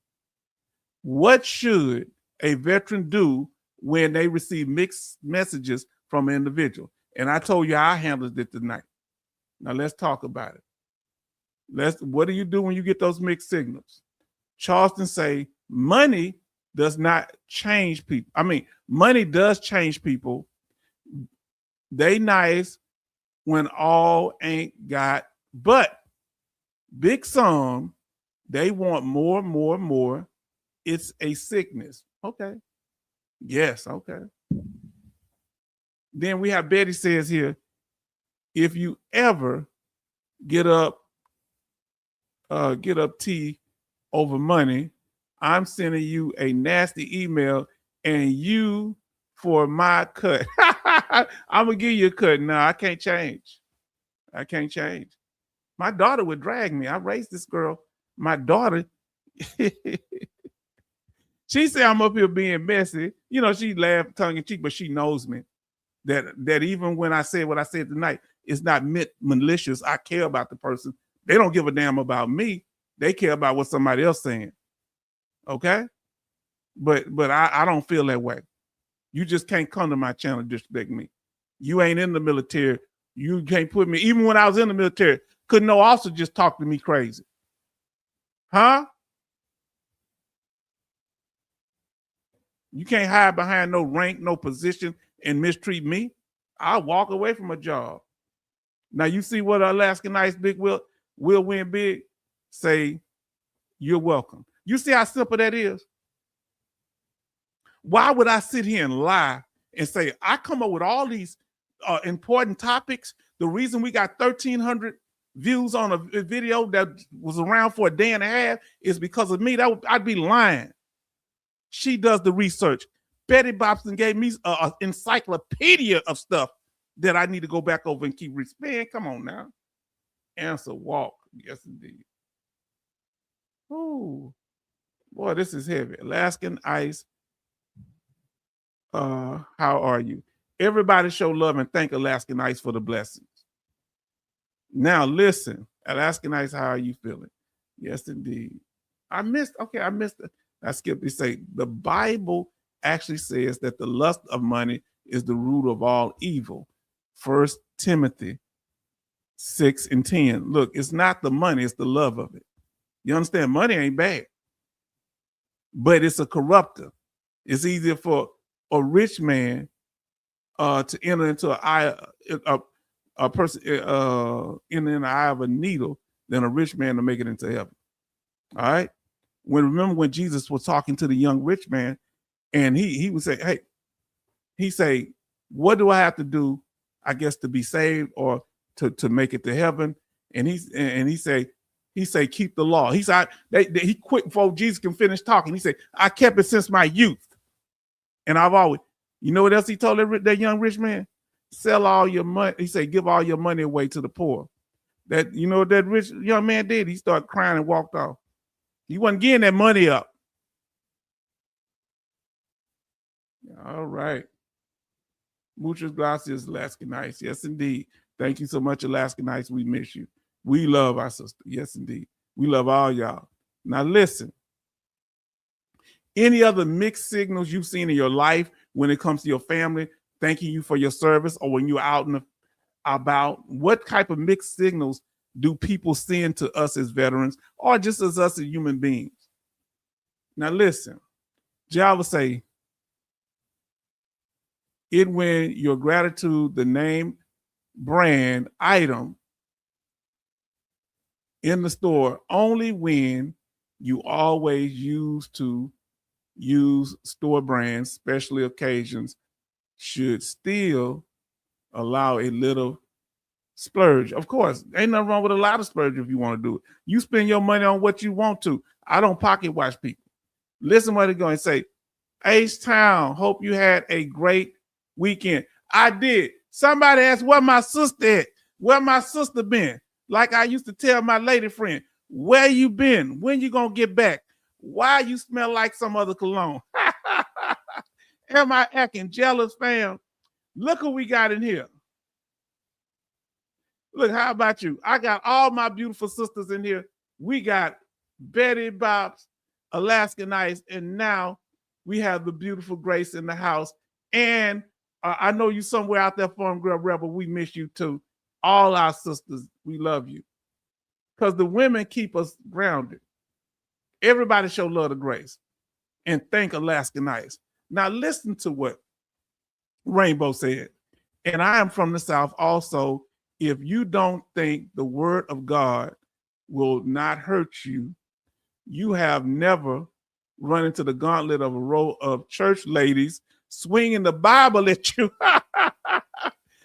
[SPEAKER 1] what should a veteran do when they receive mixed messages from an individual? And I told you I handled it tonight. Now let's talk about it. What do you do when you get those mixed signals? Charleston say money does not change people. I mean, money does change people. They nice when all ain't got, but big sum, they want more. It's a sickness. Okay. Yes, okay. Then we have Betty says here, if you ever get up tea over money, I'm sending you a nasty email and you for my cut. I'm gonna give you a cut. No, I can't change. My daughter would drag me. I raised this girl. My daughter, she said I'm up here being messy. You know, she laughed tongue in cheek, but she knows me. That even when I said what I said tonight, it's not meant malicious. I care about the person. They don't give a damn about me. They care about what somebody else saying. Okay? But I don't feel that way. You just can't come to my channel and disrespect me. You ain't in the military. You can't put me, even when I was in the military, couldn't no officer just talk to me crazy. Huh? You can't hide behind no rank, no position, and mistreat me. I'll walk away from a job. Now you see what Alaskan Ice Big will win big? Say, you're welcome. You see how simple that is? Why would I sit here and lie and say, I come up with all these important topics. The reason we got 1,300 views on a video that was around for a day and a half is because of me. I'd be lying. She does the research. Betty Bobson gave me an encyclopedia of stuff that I need to go back over and keep man, come on now. Answer walk. Yes, indeed. Ooh. Boy, this is heavy. Alaskan Ice. How are you? Everybody show love and thank Alaskan Ice for the blessings. Now listen, Alaskan Ice, how are you feeling? Yes, indeed. I missed it. I skipped to say the Bible actually says that the lust of money is the root of all evil. 1 Timothy 6:10. Look, it's not the money, it's the love of it. You understand? Money ain't bad, but it's a corrupter. It's easier for a rich man to enter into a person in the eye of a needle than a rich man to make it into heaven. All right. Remember when Jesus was talking to the young rich man, and he would say, "Hey," he say, "What do I have to do, I guess, to be saved or to make it to heaven?" And he say, "Keep the law." He said, he quit before Jesus can finish talking. He said, "I kept it since my youth." And I've always, you know what else he told that young rich man? Sell all your money. He said, give all your money away to the poor. That, you know what that rich young man did? He started crying and walked off. He wasn't getting that money up. All right. Muchas gracias, Alaskan Ice. Yes, indeed. Thank you so much, Alaskan Ice. We miss you. We love our sister. Yes, indeed. We love all y'all. Now listen. Any other mixed signals you've seen in your life when it comes to your family thanking you for your service, or when you're out and about? What type of mixed signals do people send to us as veterans, or just as us as human beings? Now listen, Java say, it when your gratitude, the name, brand, item in the store, only when you always use store brands, special occasions, should still allow a little splurge. Of course, ain't nothing wrong with a lot of splurge if you want to do it. You spend your money on what you want to. I don't pocket watch people. Listen what they're going to say. H-Town, hope you had a great weekend. I did. Somebody asked where my sister at. Where my sister been? Like I used to tell my lady friend, where you been? When you gonna get back? Why you smell like some other cologne? Am I acting jealous, fam? Look what we got in here. Look, how about you? I got all my beautiful sisters in here. We got Betty Bob's, Alaskan Ice, and now we have the beautiful Grace in the house. And I know you somewhere out there, Farm Girl Rebel. We miss you too. All our sisters, we love you. Because the women keep us grounded. Everybody show love to Grace. And thank Alaskan Ice. Now listen to what Rainbow said. And I am from the South also. If you don't think the word of God will not hurt you, you have never run into the gauntlet of a row of church ladies swinging the Bible at you.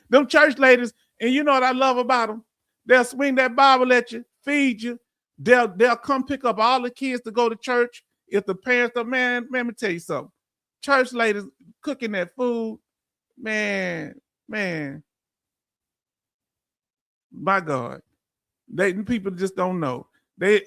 [SPEAKER 1] Them church ladies, and you know what I love about them? They'll swing that Bible at you, feed you. They'll come pick up all the kids to go to church. If the parents are, man, let me tell you something. Church ladies cooking that food, man. My God. People just don't know.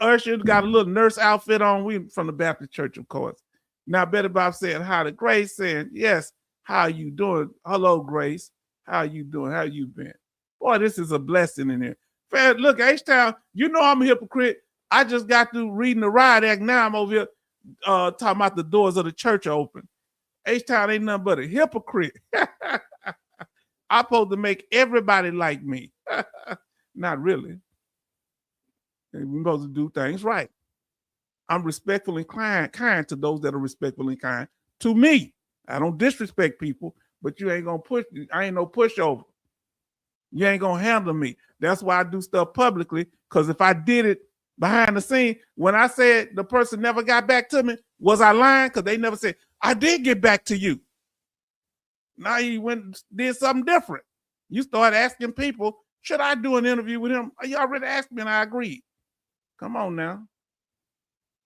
[SPEAKER 1] Usher got a little nurse outfit on. We from the Baptist church, of course. Now, Betty Bob said hi to Grace, saying, yes, how you doing? Hello, Grace. How you doing? How you been? Boy, this is a blessing in here. Man, look, H-Town, you know I'm a hypocrite. I just got through reading the Riot Act. Now I'm over here talking about the doors of the church are open. H-Town ain't nothing but a hypocrite. I'm supposed to make everybody like me. Not really. We're supposed to do things right. I'm respectful and kind to those that are respectful and kind to me. I don't disrespect people, but you ain't gonna push. I ain't no pushover. You ain't gonna handle me. That's why I do stuff publicly. Because if I did it behind the scene, when I said the person never got back to me, was I lying? Because they never said I did get back to you. Now you went did something different. You start asking people, should I do an interview with him? You already asked me and I agreed. Come on now.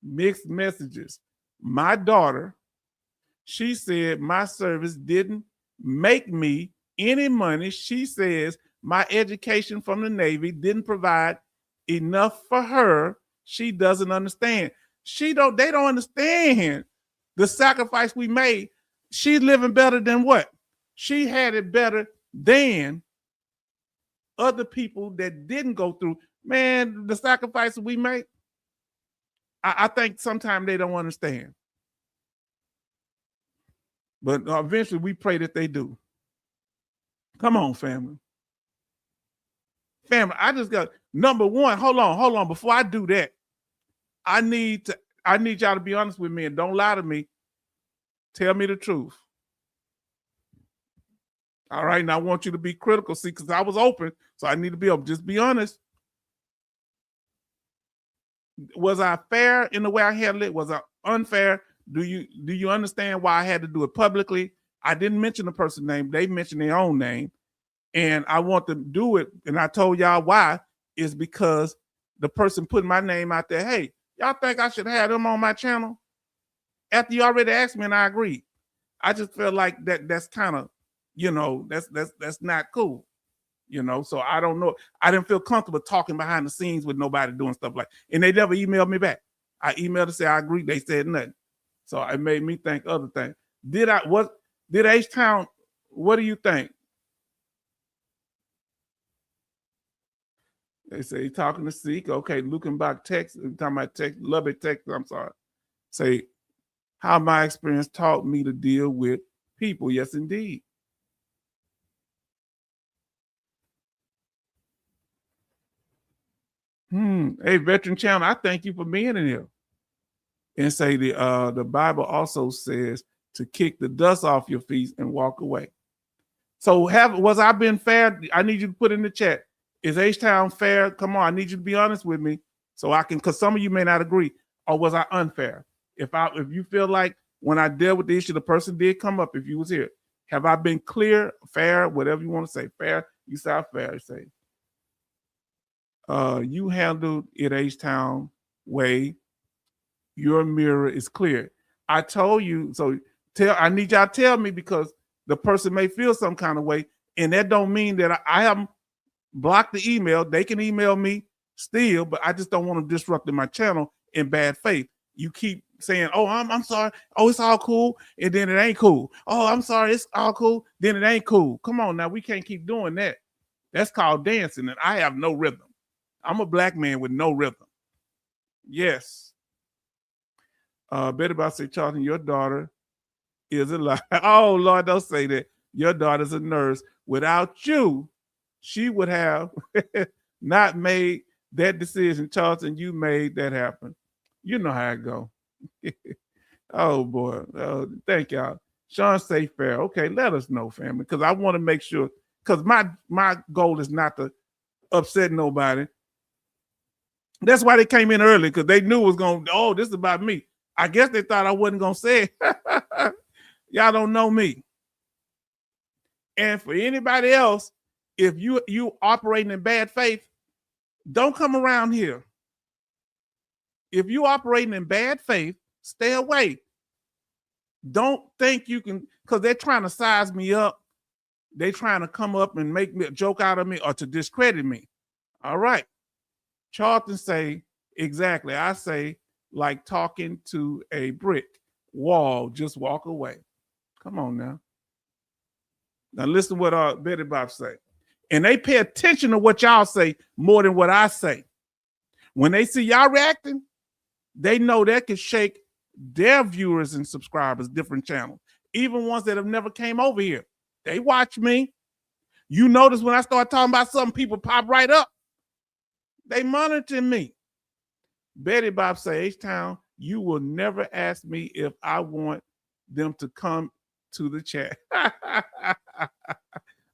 [SPEAKER 1] Mixed messages. My daughter, she said my service didn't make me any money. She says my education from the Navy didn't provide enough for her. She doesn't understand. They don't understand the sacrifice we made. She's living better than what? She had it better than other people that didn't go through. Man, the sacrifices we make, I think sometimes they don't understand. But eventually we pray that they do. Come on, family. Family, I just got number one. Hold on. Before I do that, I need y'all to be honest with me and don't lie to me. Tell me the truth. All right, and I want you to be critical. See, because I was open, so I need to be open. Just be honest. Was I fair in the way I handled it? Was I unfair? Do you understand why I had to do it publicly? I didn't mention the person's name. They mentioned their own name. And I want to do it. And I told y'all why is because the person put my name out there. Hey, y'all think I should have them on my channel? After you already asked me and I agreed. I just feel like that's kind of, that's not cool. So I don't know. I didn't feel comfortable talking behind the scenes with nobody doing stuff like, and they never emailed me back. I emailed to say I agree. They said nothing. So it made me think other things. Did H-Town, what do you think? They say talking to Seek. Okay, Lukenbach text, talking about text, Lubbock text, I'm sorry. Say, how my experience taught me to deal with people. Yes, indeed. Hey, Veteran Channel, I thank you for being in here. And say the Bible also says to kick the dust off your feet and walk away. So was I being fair? I need you to put in the chat. Is H-Town fair? Come on, I need you to be honest with me so I can, because some of you may not agree. Or was I unfair? If you feel like when I dealt with the issue, the person did come up, if you was here, have I been clear, fair, whatever you want to say? Fair, you sound fair, say. You handled it H-Town way. Your mirror is clear. I told you, so I need y'all to tell me because the person may feel some kind of way, and that don't mean that I haven't blocked the email. They can email me still, but I just don't want to disrupt my channel in bad faith. You keep saying, oh, I'm sorry. Oh, it's all cool. And then it ain't cool. Oh, I'm sorry. It's all cool. Then it ain't cool. Come on now. We can't keep doing that. That's called dancing. And I have no rhythm. I'm a black man with no rhythm. Yes. Betty Bob say, Charlton, your daughter is alive. Oh, Lord, don't say that. Your daughter's a nurse. Without you, she would have not made that decision. Charlton, you made that happen. You know how it go. Oh, boy. Oh, thank y'all. Sean say fair. Okay, let us know, family, because I want to make sure, because my goal is not to upset nobody. That's why they came in early, because they knew it was going to, oh, this is about me. I guess they thought I wasn't going to say it. Y'all don't know me. And for anybody else, if you operating in bad faith, don't come around here. If you operating in bad faith, stay away. Don't think you can, because they're trying to size me up. They're trying to come up and make me a joke out of me or to discredit me. All right. Charlton say, exactly. I say, like talking to a brick wall, just walk away. Come on now. Now listen to what Betty Bob say. And they pay attention to what y'all say more than what I say. When they see y'all reacting, they know that can shake their viewers and subscribers, different channels, even ones that have never came over here. They watch me. You notice when I start talking about something, people pop right up. They monitor me. Betty Bob say, H-Town, you will never ask me if I want them to come to the chat.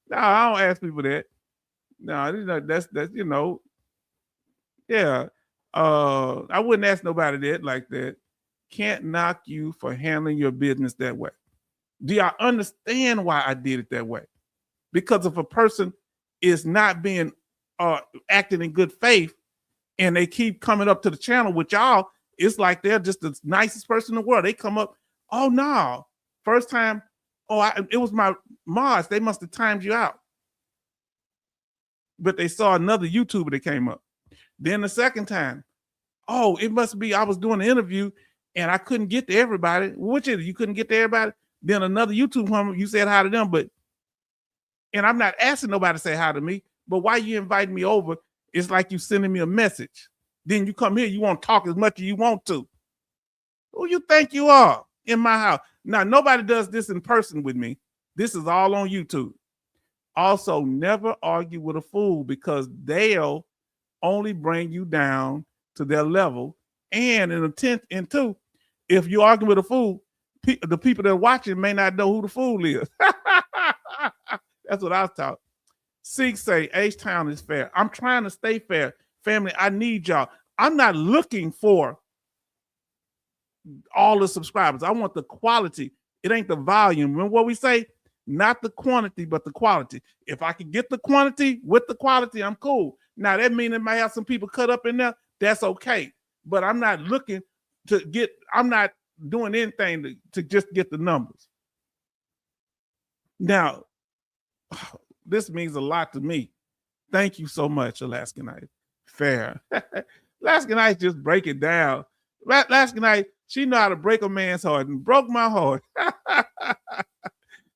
[SPEAKER 1] No, I don't ask people that. No, that's yeah. I wouldn't ask nobody that like that. Can't knock you for handling your business that way. Do y'all understand why I did it that way? Because if a person is not being acting in good faith and they keep coming up to the channel with y'all, it's like they're just the nicest person in the world. They come up, oh no, first time, it was my mods. They must have timed you out. But they saw another YouTuber that came up. Then the second time, oh, it must be I was doing an interview and I couldn't get to everybody. Which is, you couldn't get to everybody? Then another YouTube, you said hi to them, and I'm not asking nobody to say hi to me, but why you invite me over? It's like you sending me a message. Then you come here, you want to talk as much as you want to. Who you think you are in my house? Now, nobody does this in person with me. This is all on YouTube. Also, never argue with a fool because they'll only bring you down to their level. And in two, if you argue with a fool, the people that are watching may not know who the fool is. That's what I was taught. Seek say H-Town is fair. I'm trying to stay fair. Family, I need y'all. I'm not looking for all the subscribers. I want the quality. It ain't the volume. Remember what we say? Not the quantity, but the quality. If I can get the quantity with the quality, I'm cool. Now, that means it might have some people cut up in there. That's okay. But I'm not looking to get, I'm not doing anything to just get the numbers. Now, this means a lot to me. Thank you so much, Alaskanite. Fair. Alaskanite just break it down. Alaskanite, she know how to break a man's heart and broke my heart.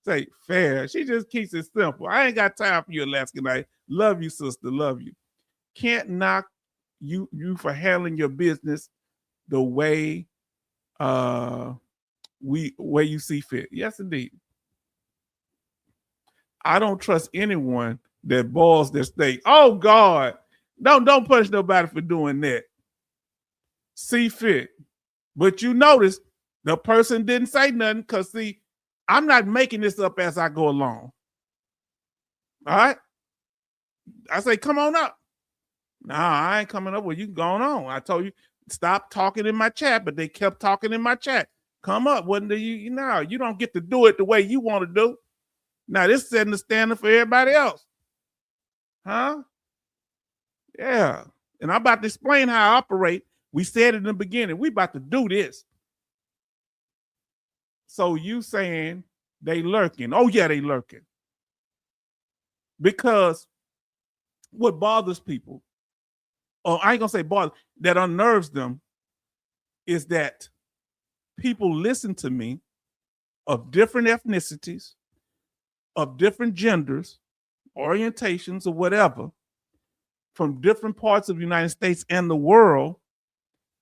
[SPEAKER 1] Say fair. She just keeps it simple. I ain't got time for you, Alaskanite. Love you, sister. Love you. Can't knock you for handling your business the way way you see fit. Yes, indeed. I don't trust anyone that boils their steak. Oh God, don't punish nobody for doing that. See fit, but you notice the person didn't say nothing because see, I'm not making this up as I go along. All right, I say, come on up. Nah, I ain't coming up with you. Going on. I told you stop talking in my chat, but they kept talking in my chat. Come up, wasn't you? No, you don't get to do it the way you want to do. Now, this is setting the standard for everybody else. Huh? Yeah. And I'm about to explain how I operate. We said in the beginning, we about to do this. So you saying they lurking. Oh, yeah, they lurking. Because what bothers people, or I ain't going to say bother, that unnerves them is that people listen to me of different ethnicities, of different genders, orientations, or whatever, from different parts of the United States and the world,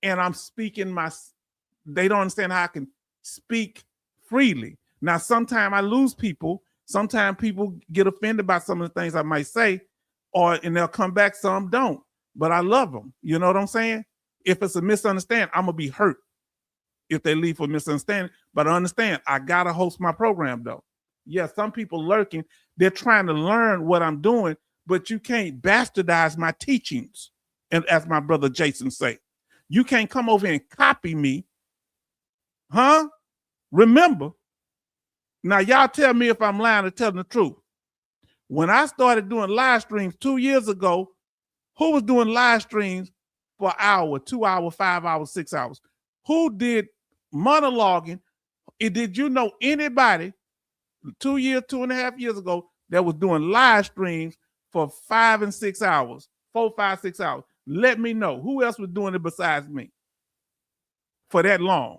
[SPEAKER 1] and I'm speaking they don't understand how I can speak freely. Now, sometimes I lose people. Sometimes people get offended by some of the things I might say, and they'll come back, some don't. But I love them. You know what I'm saying? If it's a misunderstanding, I'm going to be hurt if they leave for misunderstanding. But I understand, I got to host my program, though. Yeah, some people lurking, they're trying to learn what I'm doing, but you can't bastardize my teachings. And as my brother Jason say, you can't come over and copy me. Huh? Remember, now y'all tell me if I'm lying or telling the truth. When I started doing live streams 2 years ago, who was doing live streams for an hour, 2 hours, 5 hours, 6 hours? Who did monologuing? And did you know anybody 2.5 years ago that was doing live streams for 5 and 6 hours, 4, 5, 6 hours? Let me know who else was doing it besides me for that long.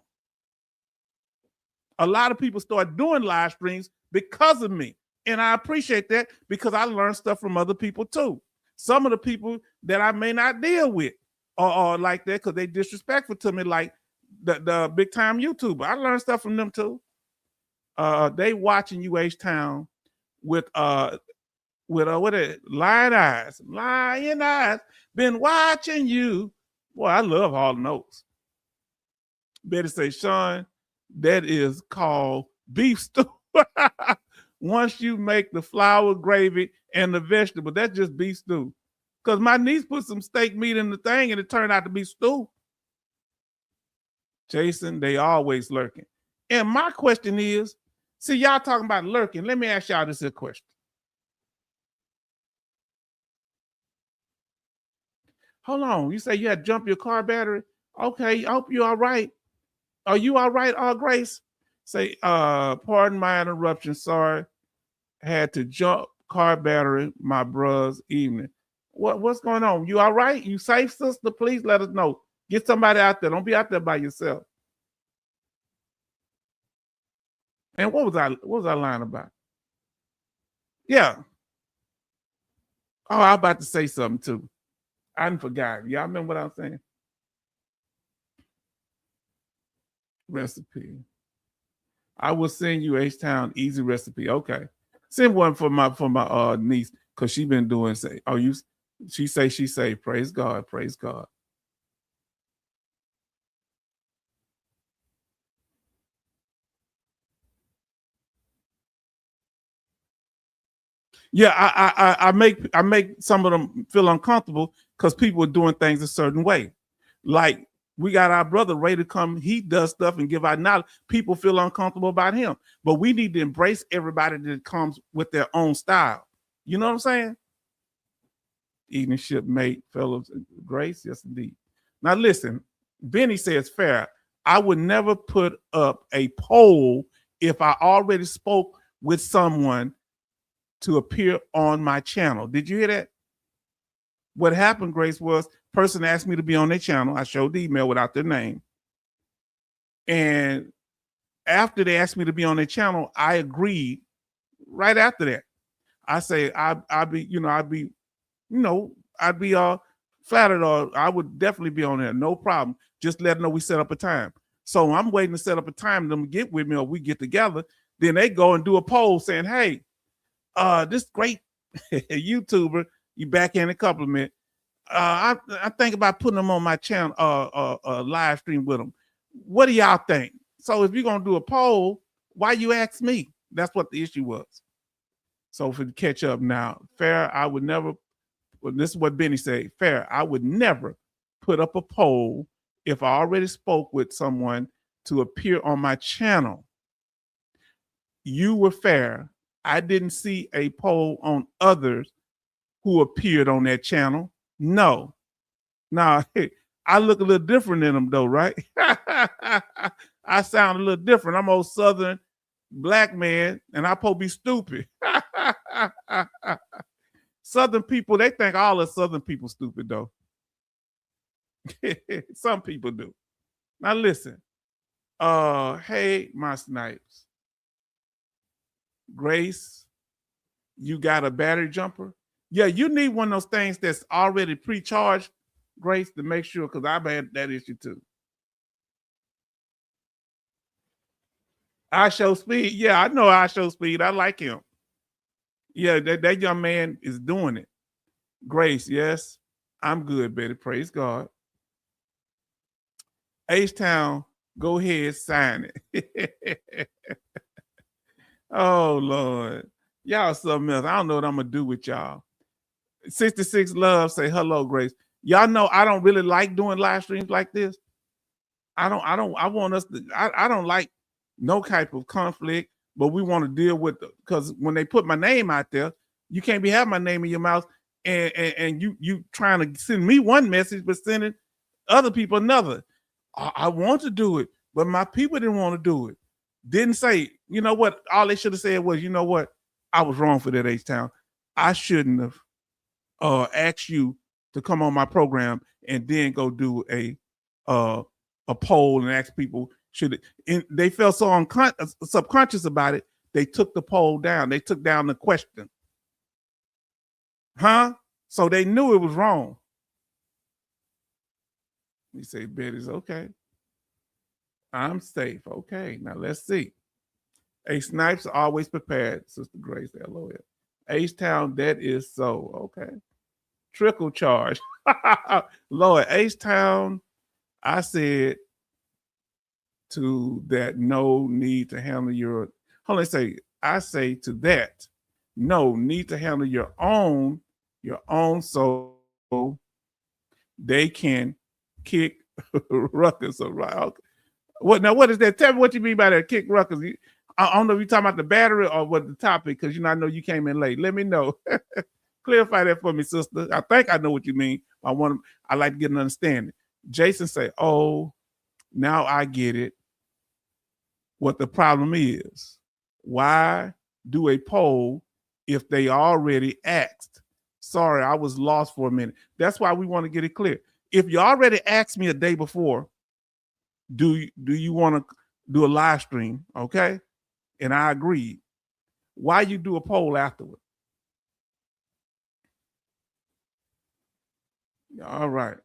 [SPEAKER 1] A lot of people start doing live streams because of me. And I appreciate that because I learned stuff from other people too. Some of the people that I may not deal with are like that because they disrespectful to me, like the big time YouTuber. I learned stuff from them too. They watching you H-Town with what is lion eyes, been watching you. Boy, I love all the notes. Betty say, Sean, that is called beef stew. Once you make the flour, gravy, and the vegetable, that's just beef stew. Because my niece put some steak meat in the thing and it turned out to be stew. Jason, they always lurking. And my question is, See, y'all talking about lurking. Let me ask y'all this question. Hold on. You say you had to jump your car battery? Okay, I hope you're all right. Are you all right, Grace? Say, pardon my interruption. Sorry. Had to jump car battery my brother's evening. What's going on? You all right? You safe, sister? Please let us know. Get somebody out there. Don't be out there by yourself. And what was I lying about? Yeah. Oh, I was about to say something too. I didn't forgot. Y'all remember what I was saying? Recipe. I will send you H-Town easy recipe. Okay. Send one for my niece, because she been doing say, oh, you she say, praise God, praise God. Yeah, I make some of them feel uncomfortable because people are doing things a certain way. Like we got our brother Ray to come, he does stuff and give out knowledge. People feel uncomfortable about him, but we need to embrace everybody that comes with their own style. You know what I'm saying? Evening shipmate, fellows, Grace, yes indeed. Now listen, Benny says fair. I would never put up a poll if I already spoke with someone to appear on my channel. Did you hear that? What happened, Grace, was person asked me to be on their channel. I showed the email without their name. And after they asked me to be on their channel, I agreed right after that. I say I'd be flattered, or I would definitely be on there. No problem. Just let them know we set up a time. So I'm waiting to set up a time for them to get with me or we get together. Then they go and do a poll saying, hey, this great YouTuber, you backhand compliment. I think about putting them on my channel, live stream with them. What do y'all think? So if you're gonna do a poll, why you ask me? That's what the issue was. So for the catch up now, fair, I would never. Well, this is what Benny said. Fair, I would never put up a poll if I already spoke with someone to appear on my channel. You were fair. I didn't see a poll on others who appeared on that channel. No. Now, I look a little different than them, though, right? I sound a little different. I'm old Southern black man, and I supposed to be stupid. Southern people, they think all the Southern people stupid, though. Some people do. Now, listen. Hey, my snipes. Grace, you got a battery jumper? Yeah, you need one of those things that's already pre-charged, Grace, to make sure, because I've had that issue too. I Show Speed. Yeah, I know I Show Speed. I like him. Yeah, that young man is doing it. Grace, yes. I'm good, Betty. Praise God. H-Town, go ahead, sign it. Oh, Lord. Y'all something else. I don't know what I'm going to do with y'all. 66 Love say hello, Grace. Y'all know I don't really like doing live streams like this. I don't like no type of conflict, but we want to deal with, because when they put my name out there, you can't be having my name in your mouth and you trying to send me one message but sending other people another. I want to do it, but my people didn't want to do it. Didn't say, you know what? All they should have said was, you know what? I was wrong for that, H-Town. I shouldn't have asked you to come on my program and then go do a poll and ask people should it. And they felt so subconscious about it. They took the poll down. They took down the question. Huh? So they knew it was wrong. You say, Betty's okay. I'm safe. Okay. Now let's see. A Snipes always prepared, Sister Grace. LOL. H-Town, that is so. Okay. Trickle charge. Lord, H-Town, I said to that, no need to handle your, hold on, I say to that, no need to handle your own, so they can kick ruckus. Right? Okay. What is that? Tell me what you mean by that, kick ruckus. I don't know if you're talking about the battery or what the topic, because I know you came in late. Let me know. Clarify that for me, sister. I think I know what you mean. I like to get an understanding. Jason say, "Oh, now I get it. What the problem is? Why do a poll if they already asked?" Sorry, I was lost for a minute. That's why we want to get it clear. If you already asked me a day before, do you want to do a live stream? Okay, and I agreed. Why you do a poll afterward? All right.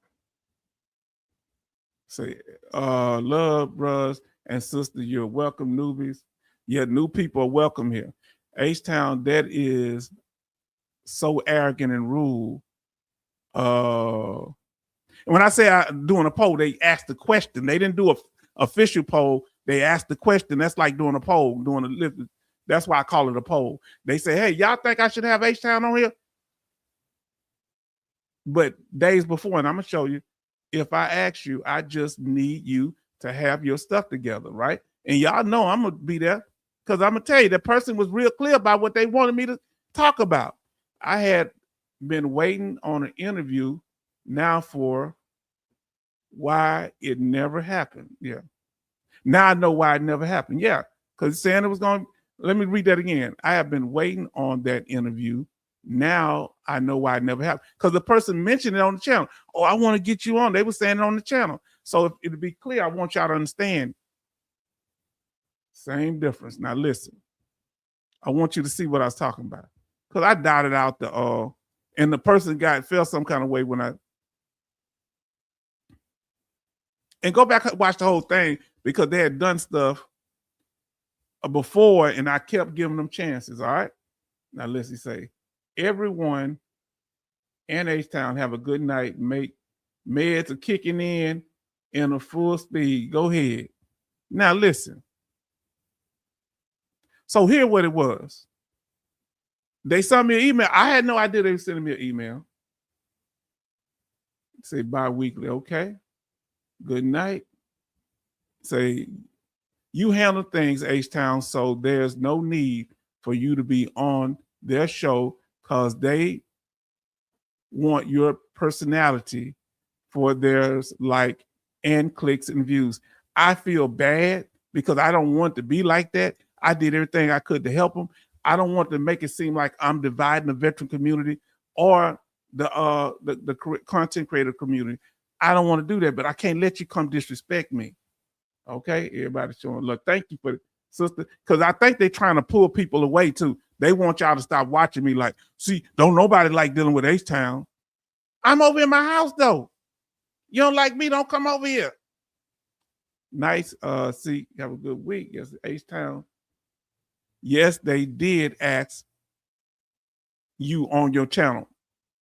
[SPEAKER 1] Say, love, bros and sisters, you're welcome, newbies. Yeah, new people are welcome here. H-Town, that is so arrogant and rude. When I say I'm doing a poll, they asked the question. They didn't do a official poll. They asked the question. That's like doing a poll, doing a lift. That's why I call it a poll. They say, "Hey, y'all think I should have H-Town on here?" But days before, and I'm gonna show you. If I ask you, I just need you to have your stuff together, right? And y'all know I'm gonna be there, because I'm gonna tell you, that person was real clear about what they wanted me to talk about. I had been waiting on an interview now for why it never happened. Yeah. Now I know why it never happened. Yeah. Because saying it was going, let me read that again. I have been waiting on that interview. Now I know why it never happened. Because the person mentioned it on the channel. "Oh, I want to get you on." They were saying it on the channel. So if it'll be clear, I want y'all to understand. Same difference. Now listen. I want you to see what I was talking about. Because I dotted out the and the person felt some kind of way when I, and go back and watch the whole thing, because they had done stuff before and I kept giving them chances. All right. Now let's say, everyone in H-Town have a good night. Make meds are kicking in a full speed. Go ahead. Now listen. So here what it was. They sent me an email. I had no idea they were sending me an email. Say bi-weekly. Okay. Good night. Say, you handle things, H-Town, so there's no need for you to be on their show, because they want your personality for theirs, like, and clicks and views. I feel bad because I don't want to be like that. I did everything I could to help them. I don't want to make it seem like I'm dividing the veteran community or the content creator community. I don't want to do that, but I can't let you come disrespect me. Okay, everybody showing love. Thank you for it, sister, because I think they're trying to pull people away too. They want y'all to stop watching me. Like, see, don't nobody like dealing with H-Town. I'm over in my house though. You don't like me? Don't come over here. Nice. See, have a good week. Yes, H-Town. Yes, they did ask you on your channel.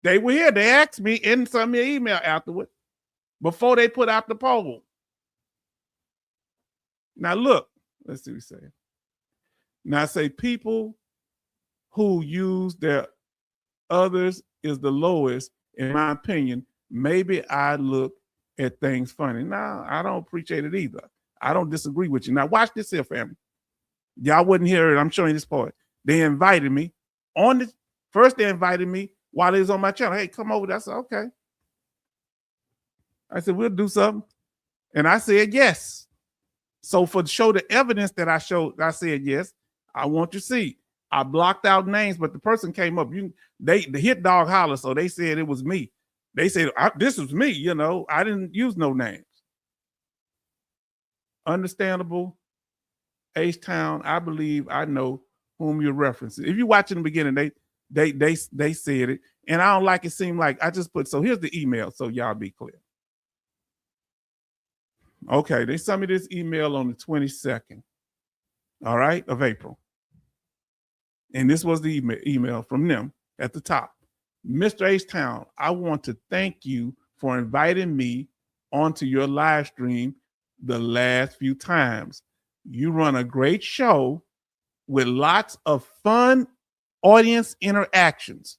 [SPEAKER 1] They were here. They asked me and sent me an email afterward before they put out the poll. Now look, let's see what he say. Now I say, people who use their others is the lowest, in my opinion. Maybe I look at things funny. Now, I don't appreciate it either. I don't disagree with you. Now watch this here, family. Y'all wouldn't hear it. I'm showing you this part. They invited me on this. First, they invited me while they was on my channel. Hey, come over. I said, okay. I said, we'll do something. And I said, yes. So for to show the evidence that I showed, I said, yes, I want you to see. I blocked out names, but the person came up. The hit dog holler, so they said it was me. They said, this was me, I didn't use no names. Understandable. H-Town, I believe I know whom you're referencing. If you watch in the beginning, they said it, and I don't like it. Seem like I just put, so here's the email, so y'all be clear. Okay, they sent me this email on the 22nd, all right, of April. And this was the email from them at the top. Mr. H-Town, I want to thank you for inviting me onto your live stream the last few times. You run a great show with lots of fun audience interactions.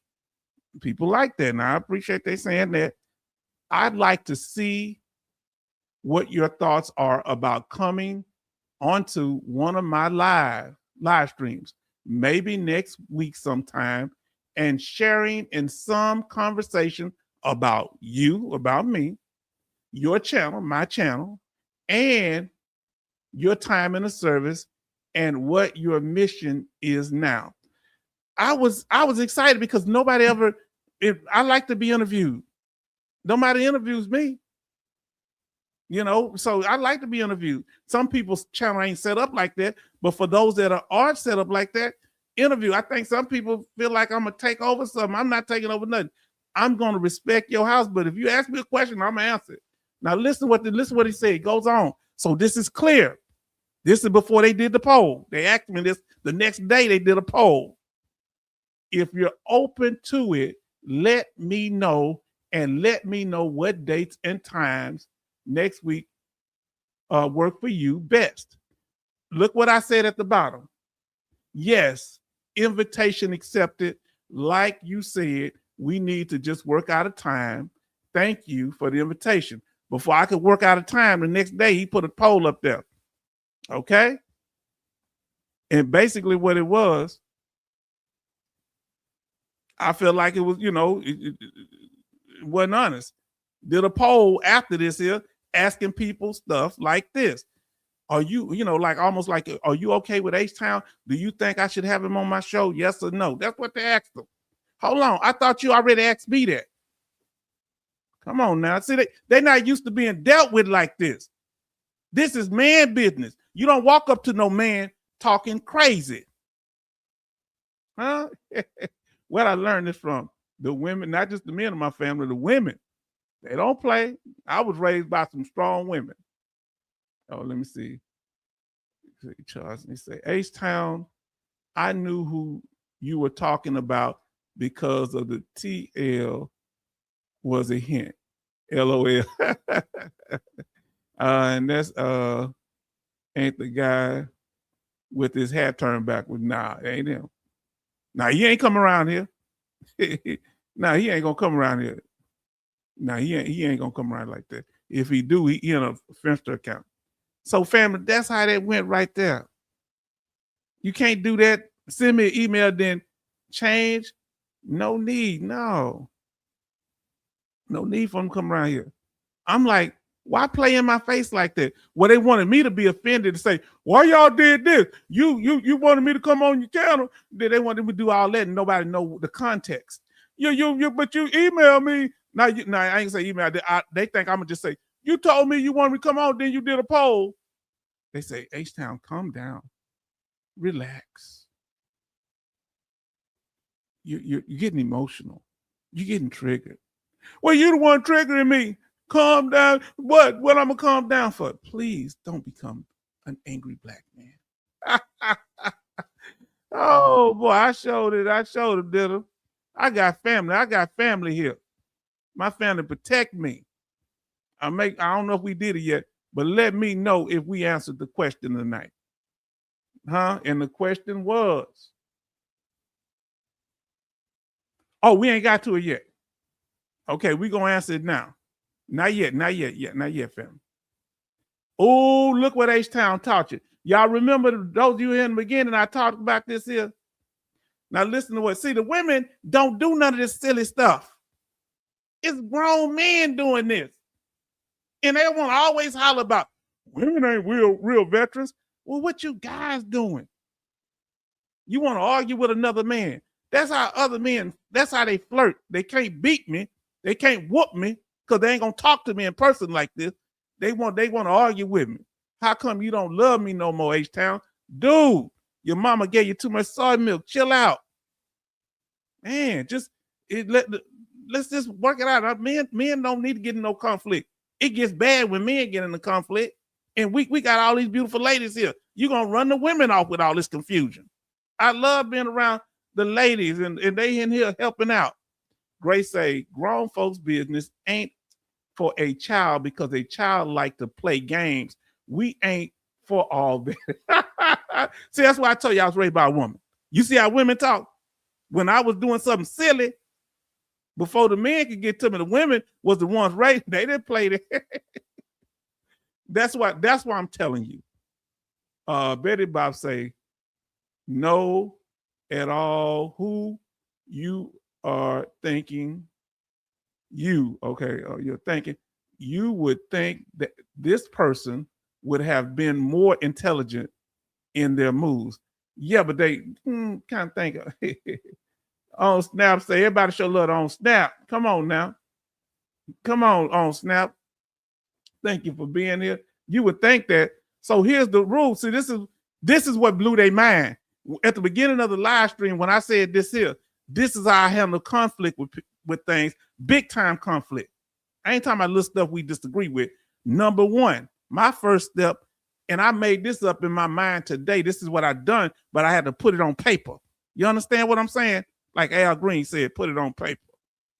[SPEAKER 1] People like that. And I appreciate they saying that. I'd like to see what your thoughts are about coming onto one of my live. live streams, maybe next week sometime, and sharing in some conversation about you, about me, your channel, my channel, and your time in the service and what your mission is now. I was excited because nobody ever, I like to be interviewed. Nobody interviews me. So I like to be interviewed. Some people's channel ain't set up like that, but for those that are set up like that, interview. I think some people feel like I'm gonna take over something. I'm not taking over nothing. I'm gonna respect your house, but if you ask me a question, I'm gonna answer it. Now listen what he said. It goes on. So this is clear. This is before they did the poll. They asked me this the next day. They did a poll. If you're open to it, let me know, and let me know what dates and times next week work for you best. Look what I said at the bottom. Yes, invitation accepted. Like you said, we need to just work out a time. Thank you for the invitation. Before I could work out a time, the next day he put a poll up there. Okay? And basically what it was, I feel like it was, it wasn't honest. Did a poll after this here asking people stuff like this. Are you, like almost like, are you okay with H-Town? Do you think I should have him on my show? Yes or no? That's what they asked them. Hold on. I thought you already asked me that. Come on now. See, they're not used to being dealt with like this. This is man business. You don't walk up to no man talking crazy. Huh? Where I learned this from? The women, not just the men in my family, the women. They don't play. I was raised by some strong women. Oh, let me see. Charles, he say, H-Town, I knew who you were talking about because of the TL was a hint. LOL. And that's ain't the guy with his hat turned backward. Nah, ain't him. Nah, he ain't come around here. Nah, he ain't gonna come around here. Nah, he ain't gonna come around like that. If he do, he in a Finster account. So family, that's how that went right there. You can't do that. Send me an email, then change. No need. No need for them to come around here. I'm like, why play in my face like that? Well, they wanted me to be offended to say, why y'all did this? You wanted me to come on your channel. They wanted me to do all that and nobody know the context. But you email me. Now, I ain't gonna say email. They think I'm gonna just say, you told me you wanted me to come on, then you did a poll. They say, H-Town, calm down. Relax. You're getting emotional. You're getting triggered. Well, you're the one triggering me. Calm down. What I'm gonna calm down for? Please don't become an angry black man. Oh boy, I showed it, did it? I got family here. My family protect me. I don't know if we did it yet, but let me know if we answered the question tonight. Huh? And the question was, oh, we ain't got to it yet. Okay, we gonna answer it now. Not yet, fam. Oh, look what H-Town taught you. Y'all remember those of you in the beginning, I talked about this here. Now listen to what, see, the women don't do none of this silly stuff. It's grown men doing this. And they want to always holler about, women ain't real veterans. Well, what you guys doing? You want to argue with another man. That's how other men, that's how they flirt. They can't beat me. They can't whoop me because they ain't going to talk to me in person like this. They want to argue with me. How come you don't love me no more, H-Town? Dude, your mama gave you too much soy milk. Chill out. Man, let's just work it out. Men don't need to get in no conflict. It gets bad when men get in a conflict. And we got all these beautiful ladies here. You're going to run the women off with all this confusion. I love being around the ladies and they in here helping out. Grace say, grown folks' business ain't for a child because a child like to play games. We ain't for all that. See, that's why I told you I was raised by a woman. You see how women talk? When I was doing something silly, before the men could get to me, the women was the ones raised. They didn't play that. That's why I'm telling you. Betty Bob say, know at all who you are thinking you're thinking, you would think that this person would have been more intelligent in their moves. Yeah, but they kind of think on Snap, say everybody show love on Snap. Come on now. Come on Snap. Thank you for being here. You would think that. So here's the rule. See, this is what blew their mind. At the beginning of the live stream, when I said this here, this is how I handle conflict with things, big time conflict. I ain't talking about little stuff we disagree with. Number one, my first step, and I made this up in my mind today. This is what I done, but I had to put it on paper. You understand what I'm saying? Like Al Green said, put it on paper.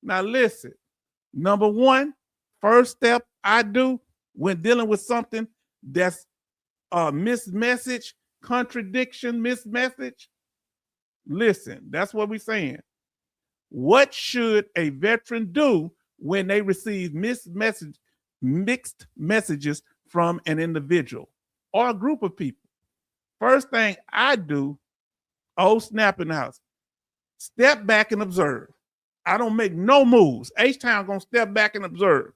[SPEAKER 1] Now listen, number one, first step I do when dealing with something that's a mismessage, contradiction, mismessage. Listen, that's what we're saying. What should a veteran do when they receive mixed messages from an individual or a group of people? First thing I do, snap in the house, step back and observe. I don't make no moves. H-Town gonna step back and observe.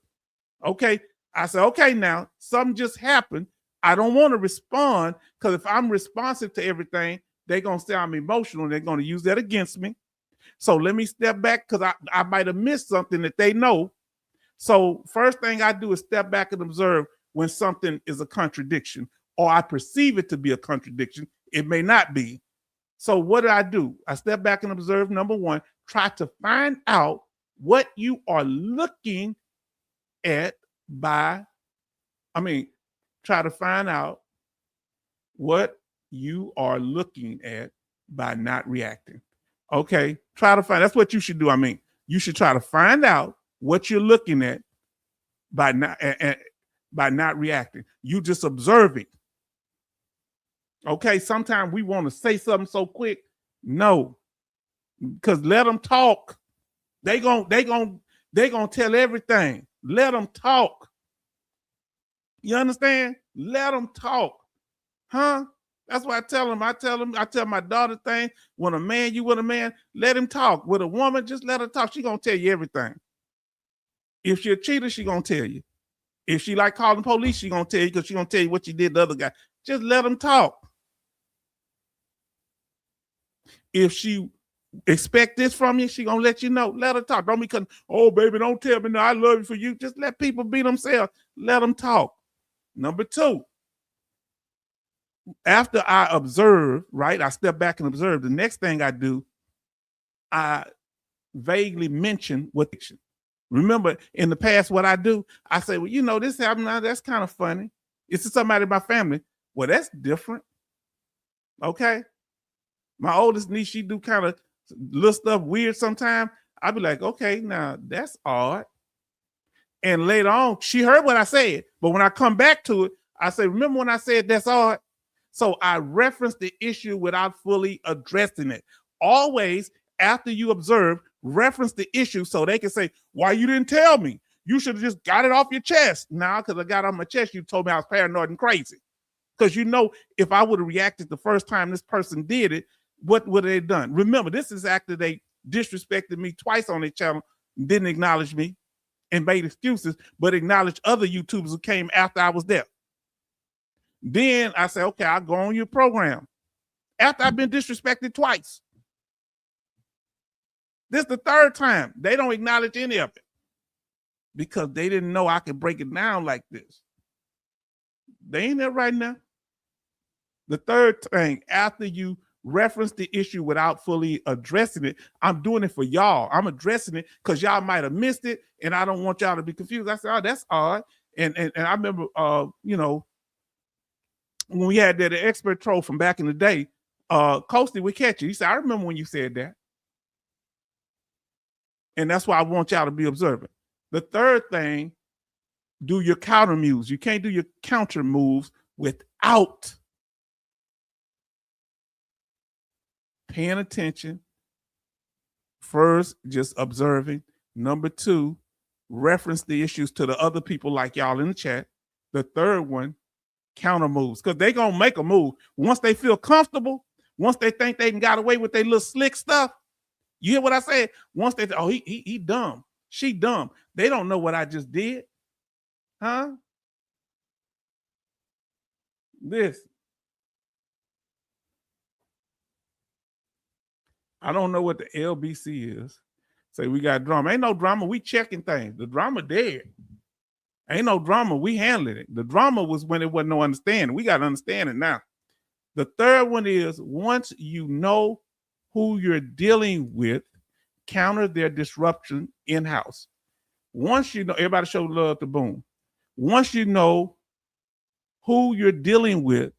[SPEAKER 1] Okay, I said, okay, now something just happened. I don't want to respond because if I'm responsive to everything, they're gonna say I'm emotional and they're gonna use that against me. So let me step back because I might have missed something that they know. So first thing I do is step back and observe when something is a contradiction or I perceive it to be a contradiction. It may not be. So what do? I step back and observe. Number one, try to find out what you are looking at try to find out what you are looking at by not reacting. Okay, try to find, that's what you should do. You should try to find out what you're looking at by not reacting. You just observing. Okay, sometimes we want to say something so quick. No, because let them talk. They gonna tell everything. Let them talk. You understand? Let them talk. Huh? That's why I tell them. I tell my daughter things. When a man, you with a man, let him talk. With a woman, just let her talk. She gonna tell you everything. If she a cheater, she gonna tell you. If she like calling police, she gonna tell you because she gonna tell you what you did to the other guy. Just let them talk. If she expect this from you, she gonna let you know. Let her talk. Don't be oh baby, don't tell me no, I love you for you. Just let people be themselves. Let them talk. Number two, after I observe, right, I step back and observe. The next thing I do, I vaguely mention what. Remember, in the past, what I do, I say, well, this happened now. That's kind of funny. It's somebody in my family. Well, that's different. Okay. My oldest niece, she do kind of little stuff weird sometimes. I'd be like, okay, now that's odd. And later on, she heard what I said. But when I come back to it, I say, remember when I said that's odd? So I reference the issue without fully addressing it. Always, after you observe, reference the issue so they can say, why you didn't tell me? You should have just got it off your chest. Now, because I got it on my chest, you told me I was paranoid and crazy. Because if I would have reacted the first time this person did it, what would they have done? Remember, this is after they disrespected me twice on their channel, didn't acknowledge me, and made excuses, but acknowledged other YouTubers who came after I was there. Then I say, okay, I'll go on your program. After I've been disrespected twice. This is the third time. They don't acknowledge any of it. Because they didn't know I could break it down like this. They ain't there right now. The third thing, after you reference the issue without fully addressing it, I'm doing it for y'all. I'm addressing it because y'all might have missed it, and I don't want y'all to be confused. I said, oh, that's odd. And I remember, when we had that expert troll from back in the day, Coasty would catch you. He said, I remember when you said that. And that's why I want y'all to be observant. The third thing, do your counter moves. You can't do your counter moves without paying attention. First, just observing. Number two, reference the issues to the other people like y'all in the chat. The third one, counter moves, because they're going to make a move. Once they feel comfortable, Once they think they got away with their little slick stuff, you hear what I said? Once they, oh, he dumb, she dumb. They don't know what I just did, huh? This, I don't know what the LBC is. Say we got drama. Ain't no drama. We checking things. The drama dead. Ain't no drama. We handling it. The drama was when it wasn't no understanding. We got to understand it now. The third one is once you know who you're dealing with, counter their disruption in-house. Once you know, everybody show love to Boom. Once you know who you're dealing with,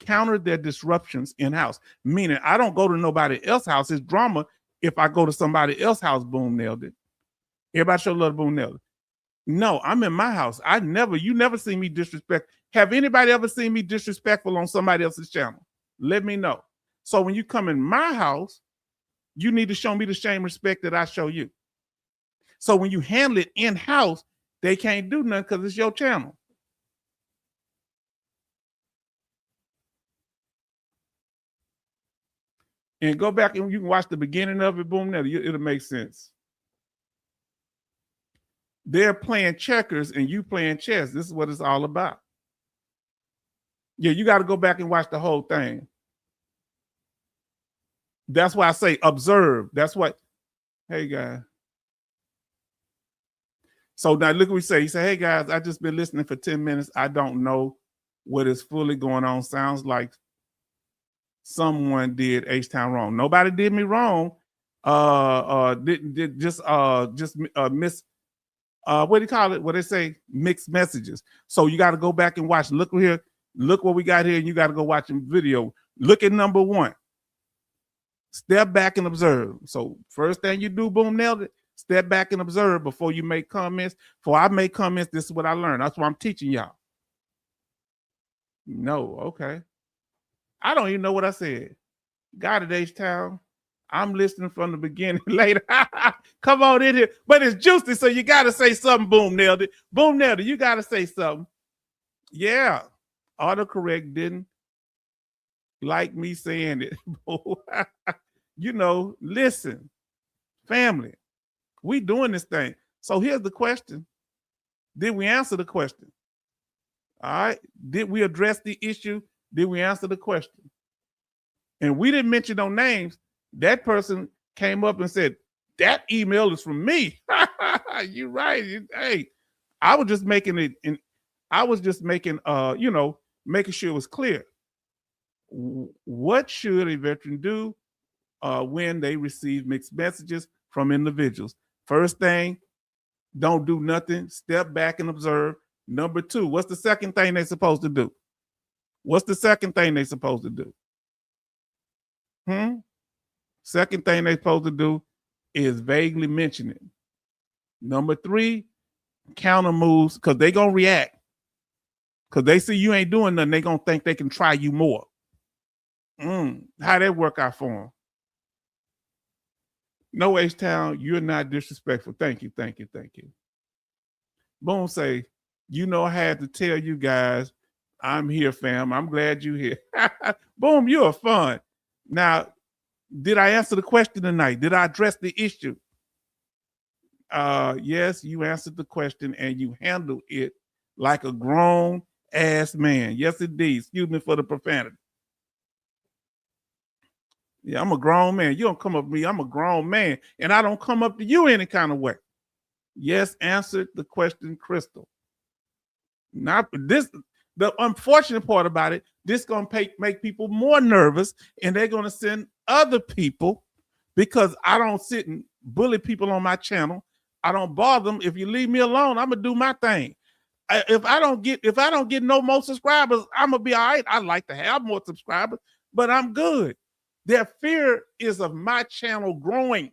[SPEAKER 1] counter their disruptions in-house. Meaning I don't go to nobody else's house. It's drama if I go to somebody else's house. Boom, nailed it. Everybody show love to Boom, nailed it. No, I'm in my house. You never see me disrespect. Have anybody ever seen me disrespectful on somebody else's channel? Let me know. So when you come in my house, you need to show me the same respect that I show you. So when you handle it in-house, they can't do nothing because it's your channel. And go back and you can watch the beginning of it, Boom, now it'll make sense. They're playing checkers and you playing chess. This is what it's all about. Yeah, you got to go back and watch the whole thing. That's why I say observe. That's what, hey guys. So now look what we say. He said, hey guys, I just been listening for 10 minutes. I don't know what is fully going on. Sounds like someone did H-Town wrong. Nobody did me wrong. Just miss what do you call it? What they say, mixed messages. So you got to go back and watch. Look here, look what we got here, and you got to go watch a video. Look at number 1. Step back and observe. So first thing you do, Boom, nailed it. Step back and observe before you make comments. Before I make comments, this is what I learned. That's what I'm teaching y'all. No, okay. I don't even know what I said. Got it, H-Town. I'm listening from the beginning later. Come on in here. But it's juicy, so you got to say something. Boom, nailed it. Boom, nailed it. You got to say something. Yeah. Autocorrect didn't like me saying it. You know, listen, family, we doing this thing. So here's the question. Did we answer the question? All right. Did we address the issue? Did we answer the question? And we didn't mention no names. That person came up and said, that email is from me. You're right. Hey, I was just making it, and I was just making, making sure it was clear. What should a veteran do when they receive mixed messages from individuals? First thing, don't do nothing. Step back and observe. Number 2, what's the second thing they're supposed to do? What's the second thing they're supposed to do? Second thing they're supposed to do is vaguely mention it. Number 3, counter moves, because they're going to react. Because they see you ain't doing nothing, they're going to think they can try you more. How that work out for them? No, H-Town, you're not disrespectful. Thank you, thank you, thank you. Boom say, I had to tell you guys, I'm here, fam. I'm glad you're here. Boom, you're fun. Now, did I answer the question tonight? Did I address the issue? Yes, you answered the question and you handled it like a grown ass man. Yes, indeed. Excuse me for the profanity. Yeah, I'm a grown man. You don't come up to me. I'm a grown man. And I don't come up to you any kind of way. Yes, answered the question, Crystal. Not this. The unfortunate part about it, this going to make people more nervous, and they're going to send other people, because I don't sit and bully people on my channel. I don't bother them. If you leave me alone, I'm gonna do my thing. If I don't get no more subscribers, I'm gonna be all right. I'd like to have more subscribers, but I'm good. Their fear is of my channel growing.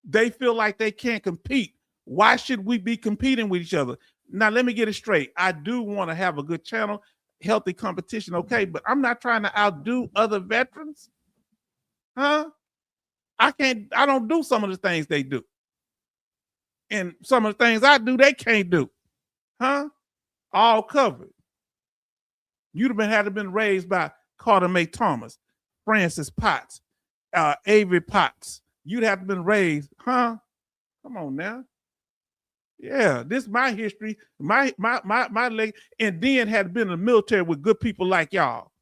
[SPEAKER 1] They feel like they can't compete. Why should we be competing with each other? Now, let me get it straight. I do want to have a good channel, healthy competition, okay, but I'm not trying to outdo other veterans. Huh? I don't do some of the things they do. And some of the things I do, they can't do. Huh? All covered. You'd have been raised by Carter May Thomas, Francis Potts, Avery Potts. You'd have been raised, huh? Come on now. Yeah, this is my history, my leg, and then had been in the military with good people like y'all.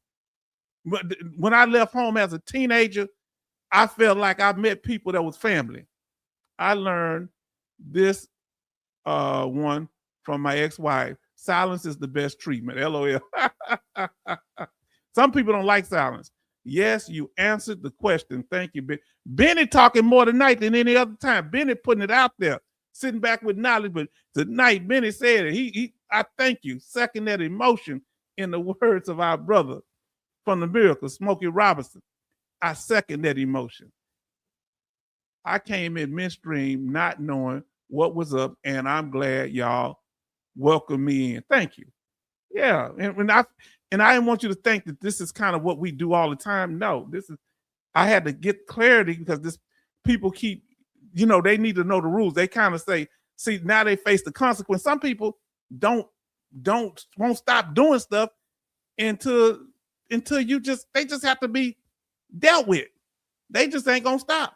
[SPEAKER 1] But when I left home as a teenager, I felt like I met people that was family. I learned this one from my ex-wife. Silence is the best treatment. LOL. Some people don't like silence. Yes, you answered the question. Thank you, Ben. Benny talking more tonight than any other time. Benny putting it out there, sitting back with knowledge. But tonight, Benny said it. I thank you. Second that emotion in the words of our brother from the Miracle, Smokey Robinson. I second that emotion. I came in midstream not knowing what was up, and I'm glad y'all welcomed me in. Thank you. Yeah, and I didn't want you to think that this is kind of what we do all the time. No, I had to get clarity because people keep, they need to know the rules. They kind of say, see, now they face the consequence. Some people won't stop doing stuff until they just have to be dealt with. They just ain't gonna stop.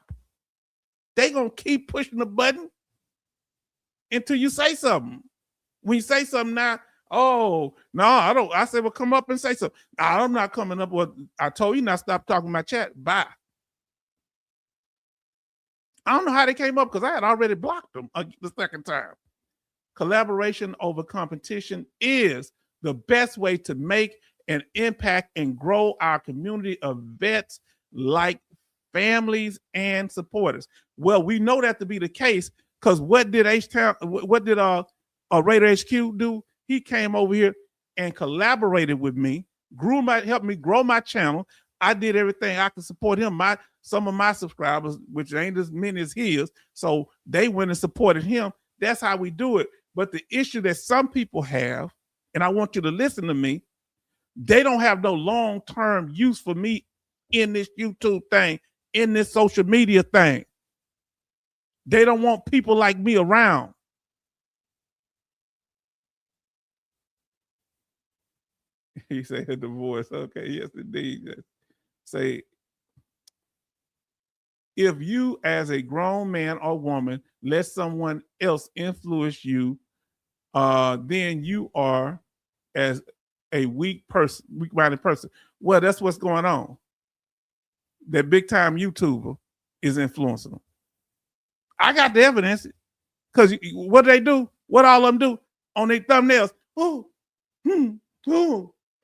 [SPEAKER 1] They gonna keep pushing the button until you say something. When you say something now, oh no, I don't. I said, well, come up and say something. I'm not coming up with. I told you not stop talking my chat. Bye. I don't know how they came up because I had already blocked them the second time. Collaboration over competition is the best way to make an impact and grow our community of vets like families and supporters. Well, we know that to be the case because what did Raider HQ do? He came over here and collaborated with me, helped me grow my channel. I did everything I could support him. Some of my subscribers, which ain't as many as his, so they went and supported him. That's how we do it. But the issue that some people have, and I want you to listen to me, they don't have no long-term use for me in this YouTube thing, in this social media thing. They don't want people like me around. He said divorce. Okay, yes, indeed. Say, if you as a grown man or woman let someone else influence you, then you are as a weak-minded person. Well, that's what's going on. That big-time YouTuber is influencing them. I got the evidence because what they do, what all of them do on their thumbnails.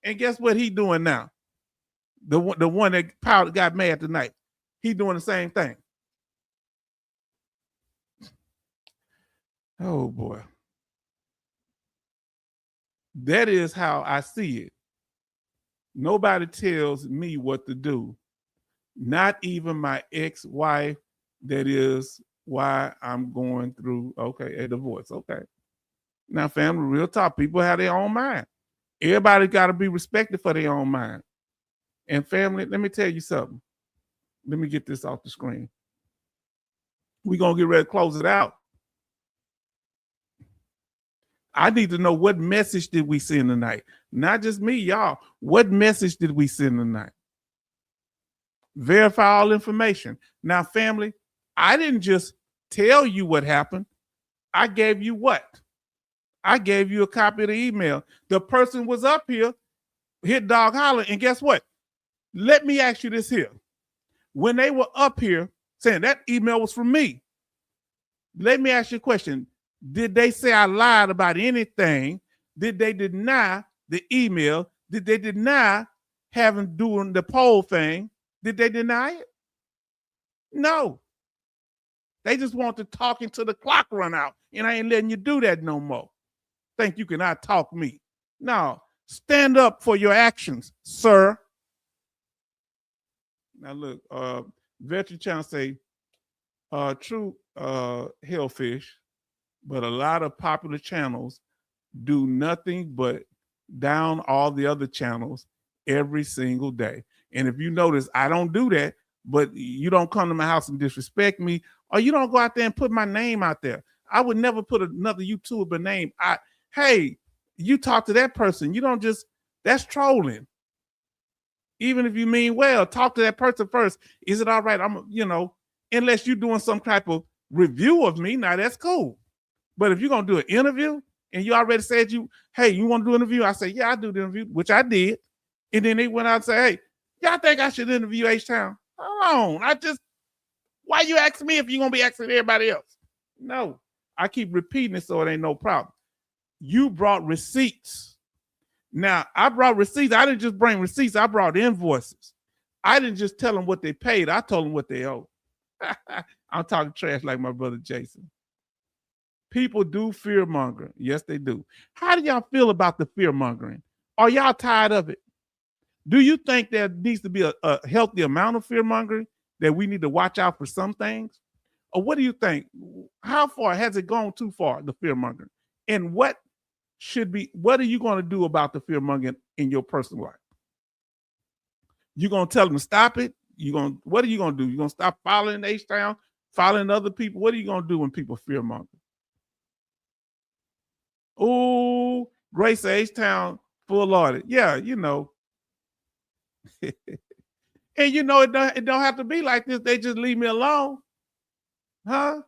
[SPEAKER 1] And guess what he doing now? The one that got mad tonight. He doing the same thing. Oh boy. That is how I see it. Nobody tells me what to do. Not even my ex-wife. That is why I'm going through, a divorce. Okay. Now, family, real talk. People have their own mind. Everybody got to be respected for their own mind. And family, let me tell you something. Let me get this off the screen. We're going to get ready to close it out. I need to know what message did we send tonight? Not just me, y'all. What message did we send tonight? Verify all information. Now, family, I didn't just tell you what happened. I gave you what? I gave you a copy of the email. The person was up here, hit dog holler, and guess what? Let me ask you this here. When they were up here saying that email was from me, let me ask you a question. Did they say I lied about anything? Did they deny the email? Did they deny having doing the poll thing? Did they deny it? No. They just want to talk until the clock run out, and I ain't letting you do that no more. Think you can out-talk me. No. Stand up for your actions, sir. Now look, Veteran Channel say, true hellfish, but a lot of popular channels do nothing but down all the other channels every single day. And if you notice, I don't do that, but you don't come to my house and disrespect me, or you don't go out there and put my name out there. I would never put another YouTuber name. Hey, you talk to that person. You don't just That's trolling. Even if you mean well, talk to that person first. Is it all right? Unless you're doing some type of review of me, now that's cool. But if you're gonna do an interview and you already said you want to do an interview, I say, yeah, I do the interview, which I did. And then they went out and say, hey, y'all think I should interview H-Town? Hold on. Why you asking me if you're gonna be asking everybody else? No, I keep repeating it so it ain't no problem. You brought receipts. Now, I brought receipts. I didn't just bring receipts. I brought invoices. I didn't just tell them what they paid. I told them what they owe. I'm talking trash like my brother Jason. People do fear monger. Yes, they do. How do y'all feel about the fear mongering? Are y'all tired of it? Do you think there needs to be a healthy amount of fear mongering, that we need to watch out for some things? Or what do you think? How far has it gone too far, the fear mongering? And what are you going to do about the fear mongering in your personal life? You going to tell them to stop it? What are you going to do? You going to stop following H-Town, following other people? What are you going to do when people fear monger? Oh, Grace H-Town full audit. Yeah, And it don't have to be like this. They just leave me alone. Huh?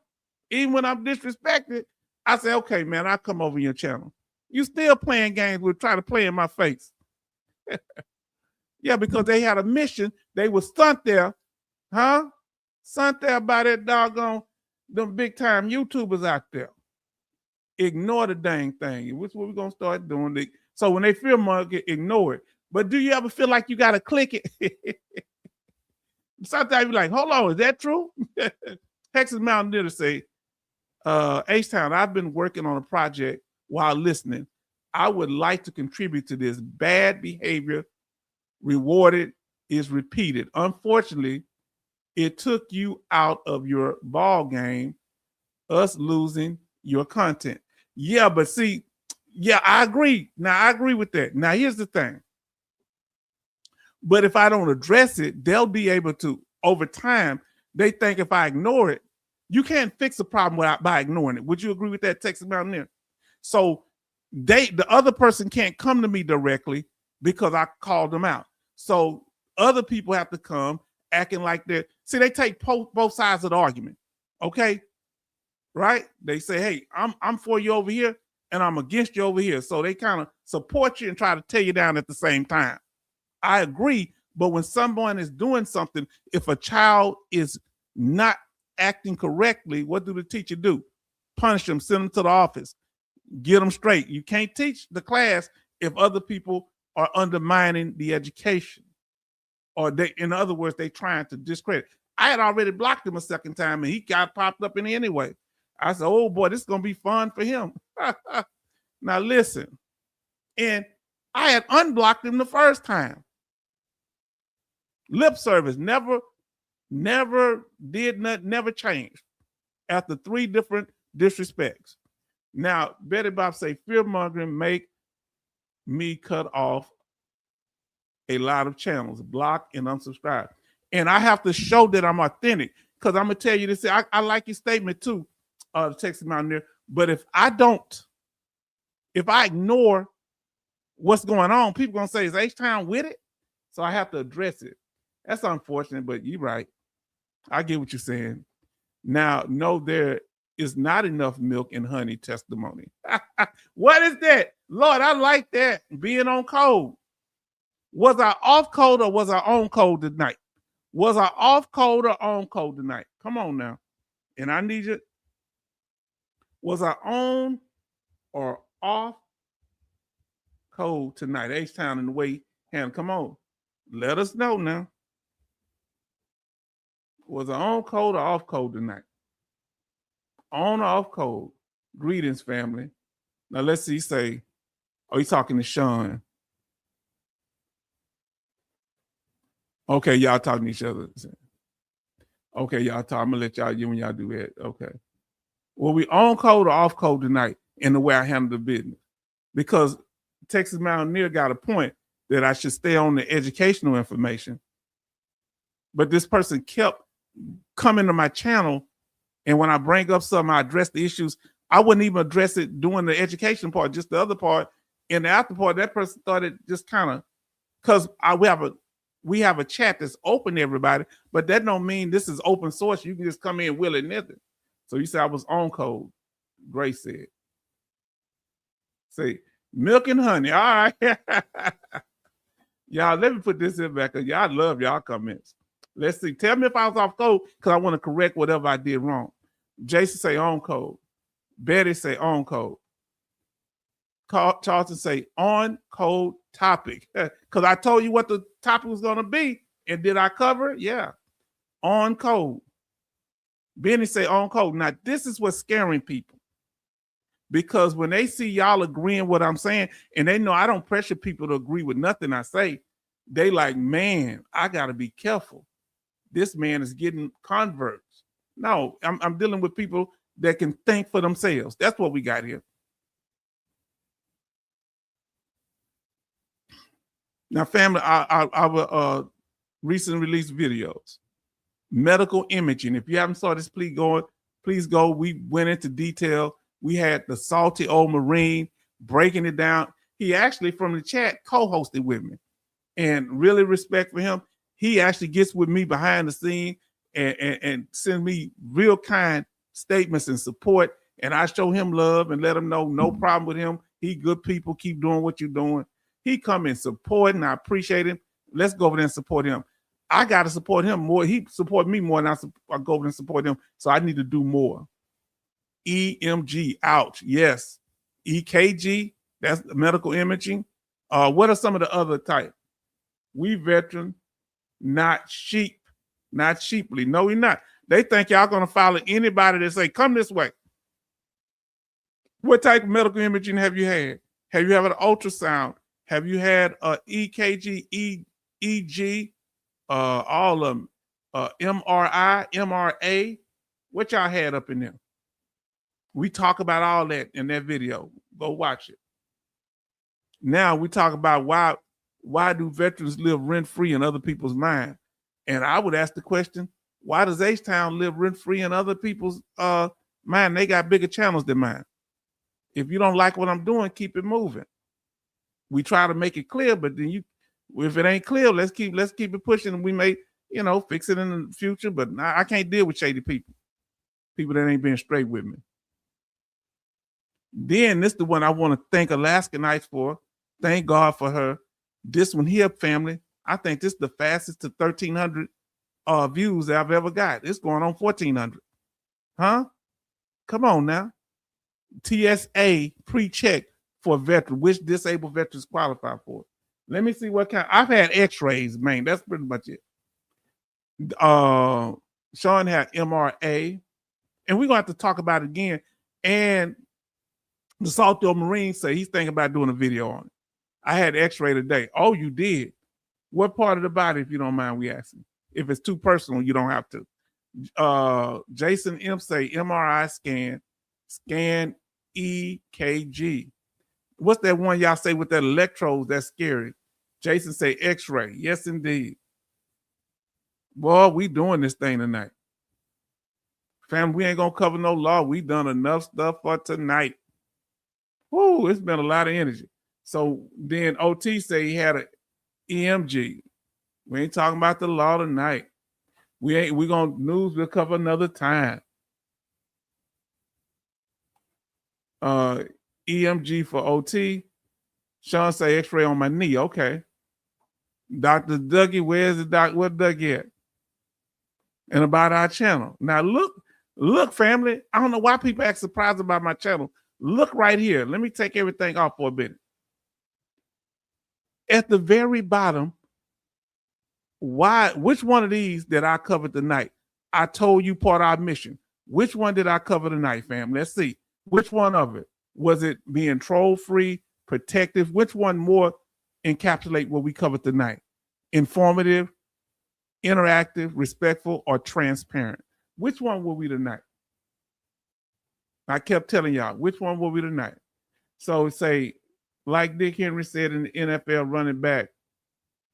[SPEAKER 1] Even when I'm disrespected, I say, okay, man, I'll come over your channel. You still playing games with trying to play in my face. Yeah, because they had a mission. They were sent there. Huh? Sent there by that doggone, them big time YouTubers out there. Ignore the dang thing. Which is what we're going to start doing. So when they fear monger, ignore it. But do you ever feel like you got to click it? Sometimes you're like, hold on, is that true? Texas Mountaineer to say, H-Town, I've been working on a project while listening. I would like to contribute to this. Bad behavior rewarded is repeated. Unfortunately, it took you out of your ball game, us losing your content. Yeah, but see, yeah, I agree. Now, I agree with that. Now, here's the thing. But if I don't address it, they'll be able to, over time, they think if I ignore it, you can't fix a problem by ignoring it. Would you agree with that, Texas Mountaineer? So the other person can't come to me directly because I called them out. So other people have to come acting like they're, see, they take both sides of the argument. Okay. Right? They say, hey, I'm for you over here and I'm against you over here. So they kind of support you and try to tear you down at the same time. I agree. But when someone is doing something, if a child is not acting correctly, what do the teacher do? Punish them, send them to the office, get them straight. You can't teach the class if other people are undermining the education, or in other words, they trying to discredit. I had already blocked him a second time and he got popped up in it anyway. I said, oh boy, this is going to be fun for him. Now listen, and I had unblocked him the first time. Lip service never did nothing, never changed after 3 different disrespects. Now, Betty Bob say, fear mongering make me cut off a lot of channels, block and unsubscribe. And I have to show that I'm authentic, because I'm going to tell you this. I like your statement too, Texas Mountaineer. But if I ignore what's going on, people going to say, is H-Town with it? So I have to address it. That's unfortunate, but you're right. I get what you're saying. Now, no, there is not enough milk and honey testimony. What is that? Lord, I like that. Being on code. Was I off code or was I on code tonight? Was I off code or on code tonight? Come on now. And I need you. Was I on or off code tonight? H-Town in the way. And come on. Let us know now. Was I on code or off code tonight? On or off code? Greetings, family. Now let's see. Say, oh, he's talking to Sean. Okay, y'all talking to each other. Okay, y'all talk. I'm gonna let y'all when y'all do that. Okay. Well, we on code or off code tonight in the way I handle the business, because Texas Mountaineer got a point that I should stay on the educational information. But this person kept coming to my channel, and when I bring up something, I address the issues. I wouldn't even address it doing the education part, just the other part. In the after party, that person started just kind of, because we have a chat that's open to everybody, but that don't mean this is open source. You can just come in willy-nilly. So you say I was on code. Grace said. Say milk and honey. All right. Y'all, let me put this in back, because y'all love y'all comments. Let's see. Tell me if I was off code, because I want to correct whatever I did wrong. Jason say on code. Betty say on code. Charlton say on code topic. Because I told you what the topic was going to be. And did I cover it? Yeah. On code. Benny say on code. Now, this is what's scaring people. Because when they see y'all agreeing what I'm saying, and they know I don't pressure people to agree with nothing I say, they like, man, I got to be careful. This man is getting converts. No, I'm dealing with people that can think for themselves. That's what we got here. Now, family, our recent released videos, medical imaging. If you haven't saw this, please go. We went into detail. We had the salty old Marine breaking it down. He actually, from the chat, co-hosted with me, and really respect for him. He actually gets with me behind the scene and sends me real kind statements and support. And I show him love and let him know no problem with him. He good people. Keep doing what you're doing. He come and support, and I appreciate him. Let's go over there and support him. I got to support him more. He support me more, and I go over and support him. So I need to do more. EMG, ouch. Yes. EKG, that's medical imaging. What are some of the other type? We veteran, not sheep, not sheeply. No, we're not. They think y'all going to follow anybody that say, come this way. What type of medical imaging have you had? Have you had an ultrasound? Have you had EKG, EEG, all of them, MRI, MRA? What y'all had up in there? We talk about all that in that video. Go watch it. Now we talk about why do veterans live rent-free in other people's mind? And I would ask the question, why does H-Town live rent-free in other people's mind? They got bigger channels than mine. If you don't like what I'm doing, keep it moving. We try to make it clear, but then if it ain't clear, let's keep it pushing, and we may, fix it in the future. But I can't deal with shady people that ain't being straight with me. Then this is the one I want to thank Alaska Nights for. Thank God for her. This one here, family, I think this is the fastest to 1,300 views I've ever got. It's going on 1,400. Huh? Come on now. TSA pre-check for veteran, which disabled veterans qualify for. Let me see what kind. I've had x-rays, man. That's pretty much it. Sean had MRA. And we're going to have to talk about it again. And the Salto Marine say he's thinking about doing a video on it. I had x-ray today. Oh, you did? What part of the body, if you don't mind we asking? If it's too personal, you don't have to. Jason M say MRI scan EKG. What's that one y'all say with that electrodes? That's scary. Jason say x-ray. Yes, indeed. Boy, we doing this thing tonight. Fam, we ain't going to cover no law. We done enough stuff for tonight. Woo, it's been a lot of energy. So then OT say he had an EMG. We ain't talking about the law tonight. We're going to news we'll cover another time. EMG for OT. Sean say x-ray on my knee. Okay. Dr. Dougie, where's the doc? What Dougie at? And about our channel. Now look, family. I don't know why people act surprised about my channel. Look right here. Let me take everything off for a bit. At the very bottom, which one of these did I cover tonight? I told you part of our mission. Which one did I cover tonight, fam? Let's see. Which one of it? Was it being troll-free, protective? Which one more encapsulate what we covered tonight? Informative, interactive, respectful, or transparent? Which one will we tonight? I kept telling y'all, which one will we tonight? So say, like Dick Henry said in the NFL running back,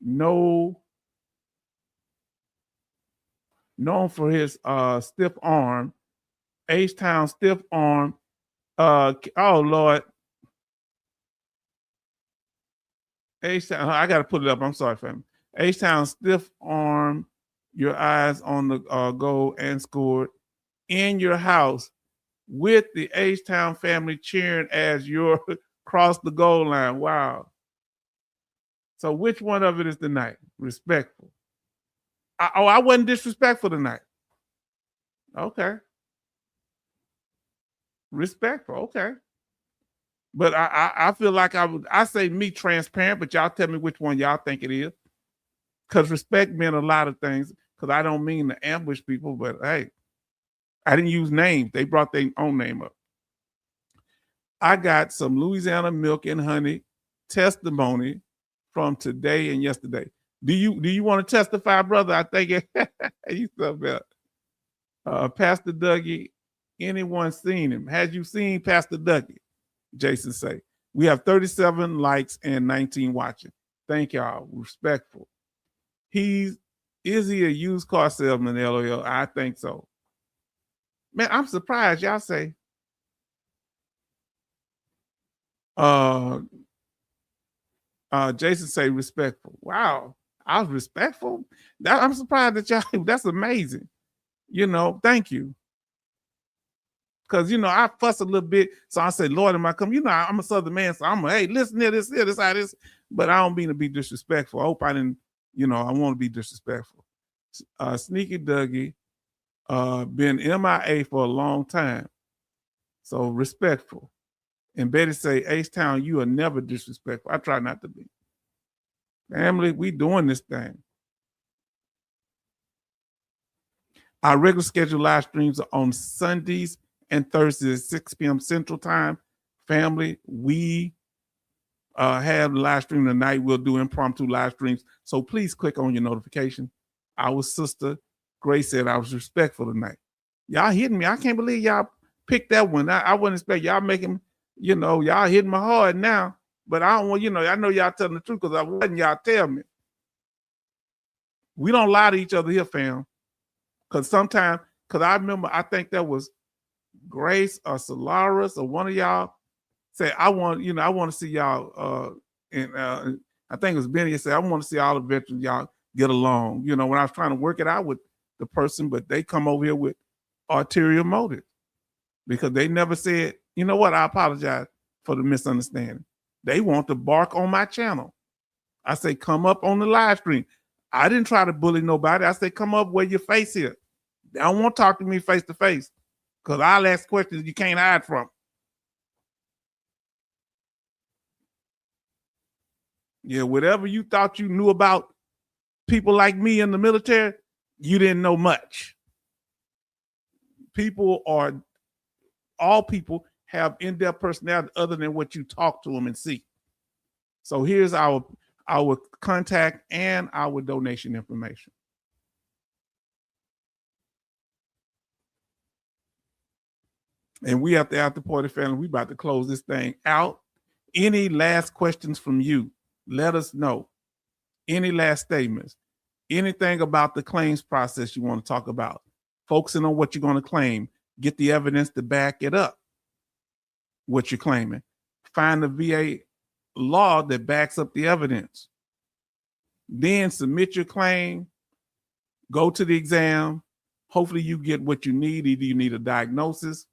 [SPEAKER 1] known for his stiff arm, H-Town stiff arm. Oh, Lord. H-Town, I got to put it up. I'm sorry, family. H-Town stiff arm, your eyes on the goal and scored in your house with the H-Town family cheering as you cross the goal line. Wow. So which one of it is tonight? Respectful. I wasn't disrespectful tonight. Okay. Respectful. Okay. But I feel like I say me transparent, but y'all tell me which one y'all think it is. Because respect meant a lot of things. Because I don't mean to ambush people, but hey, I didn't use names. They brought their own name up. I got some Louisiana milk and honey testimony from today and yesterday. Do you want to testify, brother? I think you stuff about Pastor Dougie. Anyone seen him? Had you seen Pastor Dougie? Jason say. We have 37 likes and 19 watching. Thank y'all. Respectful. Is he a used car salesman, LOL? I think so. Man, I'm surprised y'all say Jason say respectful. Wow. I was respectful. I'm surprised that y'all, that's amazing. Thank you. Because, I fuss a little bit. So I say, Lord, am I coming? I'm a Southern man. So I'm hey, listen to this, how this. But I don't mean to be disrespectful. I hope I didn't, I want to be disrespectful. Sneaky Dougie, been MIA for a long time. So respectful. And Betty say, H-Town, you are never disrespectful. I try not to be. Family, we doing this thing. Our regular scheduled live streams are on Sundays and Thursdays at 6 p.m. Central Time. Family, we have live stream tonight. We'll do impromptu live streams. So please click on your notification. Our sister Grace said I was respectful tonight. Y'all hitting me. I can't believe y'all picked that one. I wouldn't expect y'all making, y'all hitting my hard now. But I don't want, I know y'all telling the truth because I wasn't, y'all tell me. We don't lie to each other here, fam. Because sometimes, I remember, I think that was Grace or Solaris or one of y'all say, I want to see y'all, and I think it was Benny said, I want to see all the veterans, y'all get along. When I was trying to work it out with the person, but they come over here with ulterior motive because they never said, you know what, I apologize for the misunderstanding. They want to bark on my channel. I say, come up on the live stream. I didn't try to bully nobody. I say, come up where your face is. They don't want to talk to me face to face because I'll ask questions you can't hide from. Yeah, whatever you thought you knew about people like me in the military, you didn't know much. All people have in-depth personality other than what you talk to them and see. So here's our contact and our donation information. And we have the after party family. We about to close this thing out. Any last questions from you? Let us know. Any last statements? Anything about the claims process you want to talk about? Focusing on what you're going to claim. Get the evidence to back it up. What you're claiming. Find the VA law that backs up the evidence. Then submit your claim. Go to the exam. Hopefully you get what you need. Either you need a diagnosis,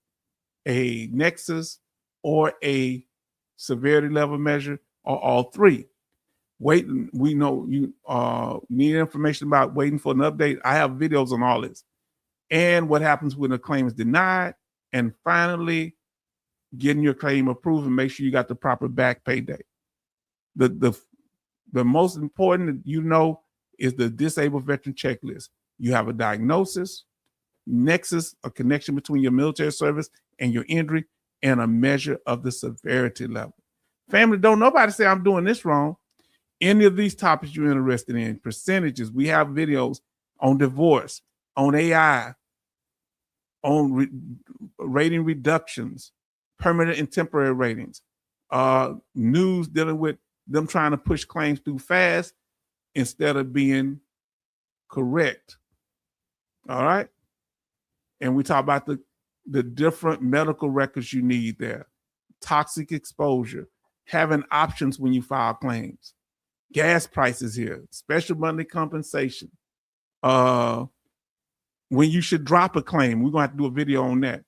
[SPEAKER 1] a nexus, or a severity level measure, or all three. Waiting, we know you need information about waiting for an update. I have videos on all this. And what happens when a claim is denied. And finally, getting your claim approved and make sure you got the proper back pay date. The most important is the disabled veteran checklist. You have a diagnosis, nexus, a connection between your military service and your injury, and a measure of the severity level. Family, don't nobody say I'm doing this wrong. Any of these topics you're interested in, percentages, we have videos on divorce, on AI, on rating reductions, permanent and temporary ratings, news dealing with them trying to push claims through fast instead of being correct. All right. And we talk about the different medical records you need there, toxic exposure, having options when you file claims. gas prices here, special monthly compensation, when you should drop a claim. We're going to have to do a video on that.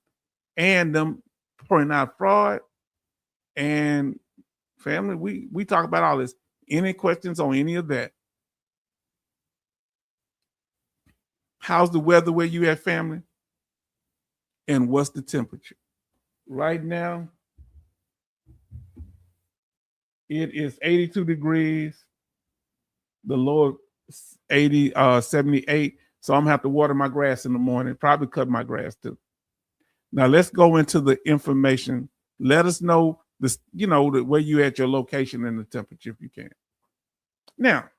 [SPEAKER 1] And them pointing out fraud. And family, we talk about all this. Any questions on any of that? How's the weather where you at, family? And what's the temperature? Right now, it is 82 degrees. The low 78. So I'm gonna have to water my grass in the morning, probably cut my grass too. Now let's go into the information. Let us know this, where you at, your location and the temperature if you can. Now,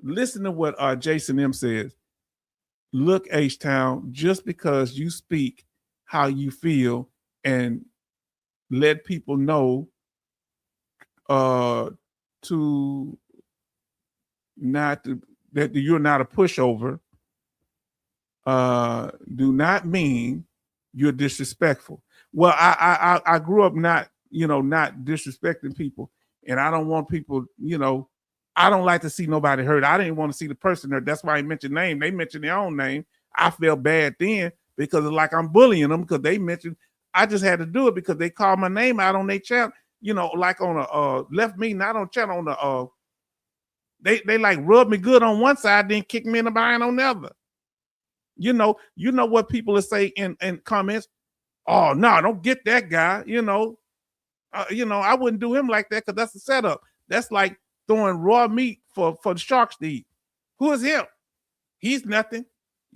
[SPEAKER 1] listen to what Jason M says. Look, H-Town, just because you speak how you feel and let people know that you're not a pushover, do not mean you're disrespectful. Well, I grew up not disrespecting people, and I don't want people, I don't like to see nobody hurt. I didn't want to see the person hurt. That's why I mentioned name. They mentioned their own name. I felt bad then because it's like I'm bullying them because they mentioned. I just had to do it because they called my name out on their channel. Like on a left me, not on channel, on the they like rubbed me good on one side, then kicked me in the behind on the other. You know what people will say in comments. Oh no, don't get that guy. I wouldn't do him like that because that's a setup. That's like throwing raw meat for the sharks to eat. Who is him? He's nothing.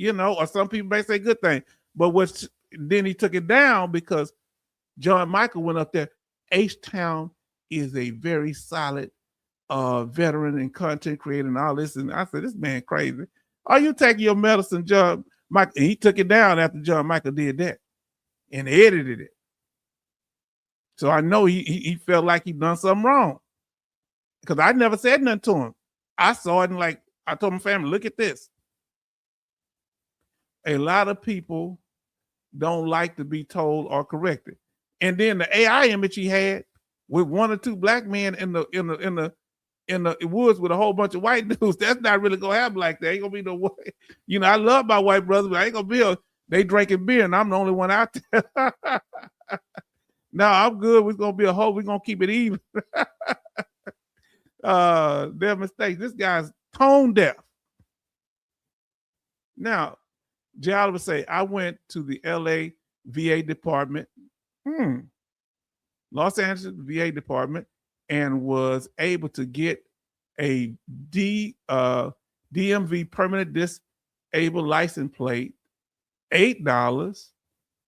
[SPEAKER 1] Or some people may say good thing, but then he took it down because John Michael went up there. H-Town is a very solid veteran and content creator and all this. And I said, this man crazy. Are you taking your medicine, John Michael? And he took it down after John Michael did that and edited it. So I know he felt like he done something wrong because I never said nothing to him. I saw it and I told my family, look at this. A lot of people don't like to be told or corrected. And then the AI image he had with one or two black men in the woods with a whole bunch of white dudes, that's not really gonna happen like that. Ain't gonna be no way. I love my white brothers, but I ain't gonna be they drinking beer and I'm the only one out there. No, I'm good. We're gonna be a whole, we're gonna keep it even. Their mistakes. This guy's tone deaf. Now, Jay Oliver say, I went to the LA VA department, Los Angeles VA department, and was able to get a DMV permanent disabled license plate, $8,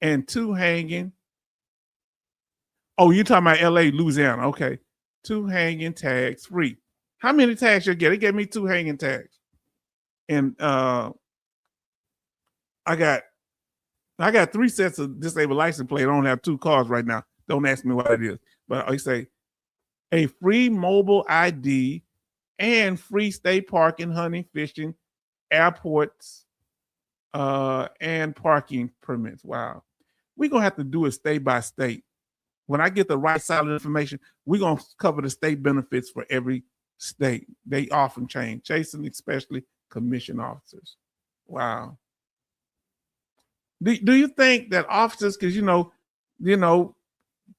[SPEAKER 1] and 2 hanging. Oh, you're talking about LA, Louisiana. Okay. 2 hanging tags free. How many tags you get? They gave me 2 hanging tags. And I got 3 sets of disabled license plate. I don't have 2 cars right now. Don't ask me what it is. But I say a free mobile ID and free state parking, hunting, fishing, airports, and parking permits. Wow. We're going to have to do it state by state. When I get the right solid information, we're going to cover the state benefits for every state. They often change, chasing especially commission officers. Wow. Do you think that officers, because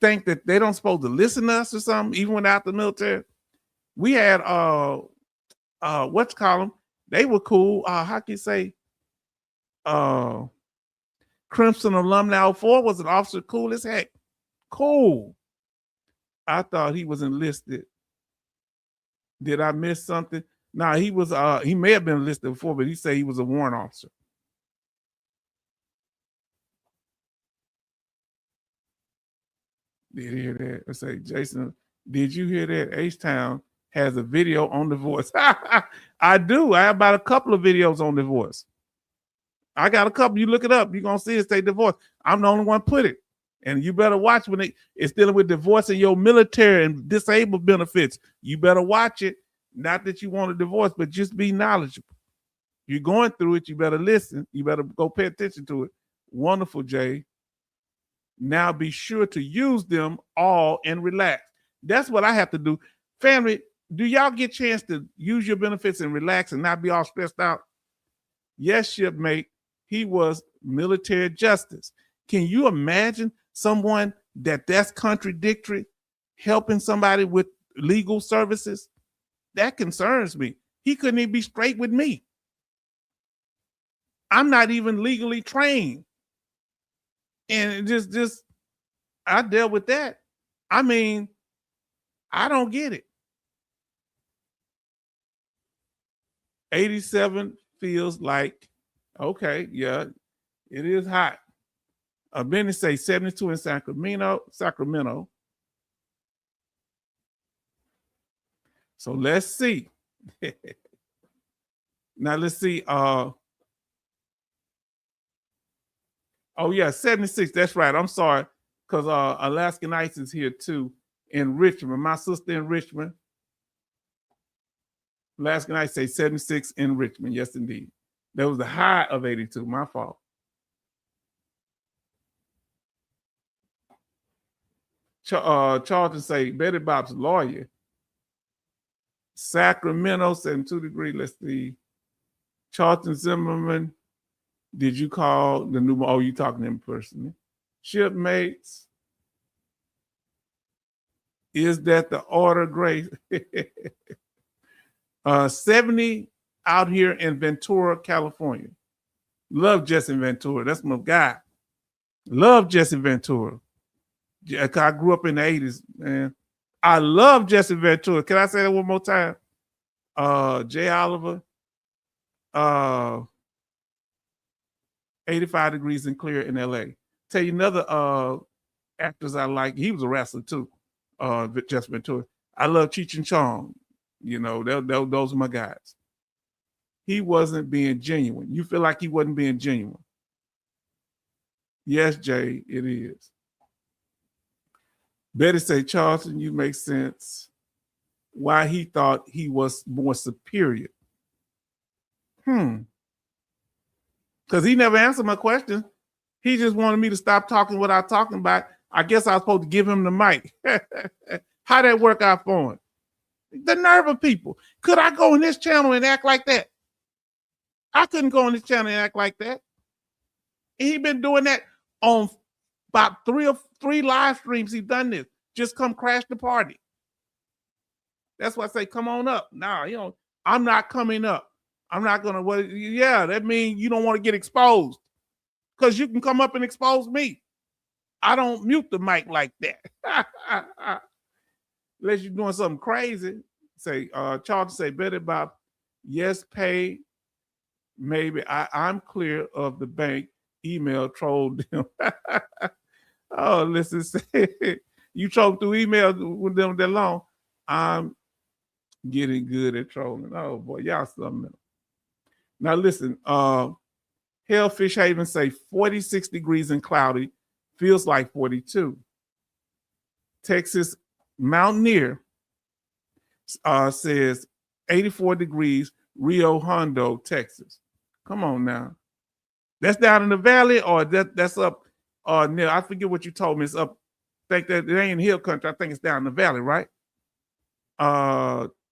[SPEAKER 1] think that they don't supposed to listen to us or something, even without the military? We had what's call them? They were cool. How can you say? Crimson Alumni 04 was an officer, cool as heck. Cool. I thought he was enlisted. Did I miss something? No, he was. He may have been enlisted before, but he said he was a warrant officer. Did you hear that? I say, Jason, did you hear that? H-Town has a video on The Voice. I do. I have about a couple of videos on The Voice. I got a couple. You look it up. You're going to see it say The Voice. I'm the only one put it. And you better watch when it's dealing with divorce and your military and disabled benefits. You better watch it. Not that you want a divorce, but just be knowledgeable. You're going through it. You better listen. You better go pay attention to it. Wonderful, Jay. Now be sure to use them all and relax. That's what I have to do. Family, Do y'all get a chance to use your benefits and relax and not be all stressed out? Yes, shipmate, he was military justice. Can you imagine someone that's contradictory helping somebody with legal services? That concerns me. He couldn't even be straight with me. I'm not even legally trained. And just I dealt with that. I mean, I don't get it. 87 feels like, okay, yeah, it is hot. Benny say 72 in Sacramento. So let's see. Now let's see. Oh yeah, 76. That's right. I'm sorry, because Alaskan Ice is here too in Richmond. My sister in Richmond. Alaskan Ice say 76 in Richmond. Yes, indeed. That was the high of 82. My fault. Charlton say Betty Bob's lawyer. Sacramento, 72 degrees. Let's see. Charlton Zimmerman. Did you call the new? Oh, you talking to him personally? Shipmates. Is that the order, Grace? 70 out here in Ventura, California. Love Jesse Ventura. That's my guy. Love Jesse Ventura. I grew up in the 80s, man. I love Jesse Ventura. Can I say that one more time? Jay Oliver. 85 degrees and clear in LA. Tell you another actors I like. He was a wrestler too. Jesse Ventura. I love Cheech and Chong. You know, those are my guys. He wasn't being genuine. You feel like he wasn't being genuine? Yes, Jay, it is. Betty say, Charlton, you make sense. Why he thought he was more superior. Because he never answered my question. He just wanted me to stop talking without talking about. I guess I was supposed to give him the mic. How that work out for him? The nerve of people. Could I go on this channel and act like that? I couldn't go on this channel and act like that. And he been doing that on about three live streams. He done this. Just come crash the party. That's why I say, come on up. Nah, you know, I'm not coming up. I'm not gonna. Well, yeah, that means you don't want to get exposed, because you can come up and expose me. I don't mute the mic like that. Unless you're doing something crazy. Say, Charles say, Betty Bob, yes, pay. Maybe I'm clear of the bank. Email trolled them. Oh, listen, you troll through email with them that long. I'm getting good at trolling. Oh boy, y'all something else. Now listen, Hellfish Haven say 46 degrees and cloudy, feels like 42. Texas Mountaineer says 84 degrees, Rio Hondo, Texas. Come on now. That's down in the valley, or that's up near, I forget what you told me. It's up, I think that it ain't hill country. I think it's down in the valley, right?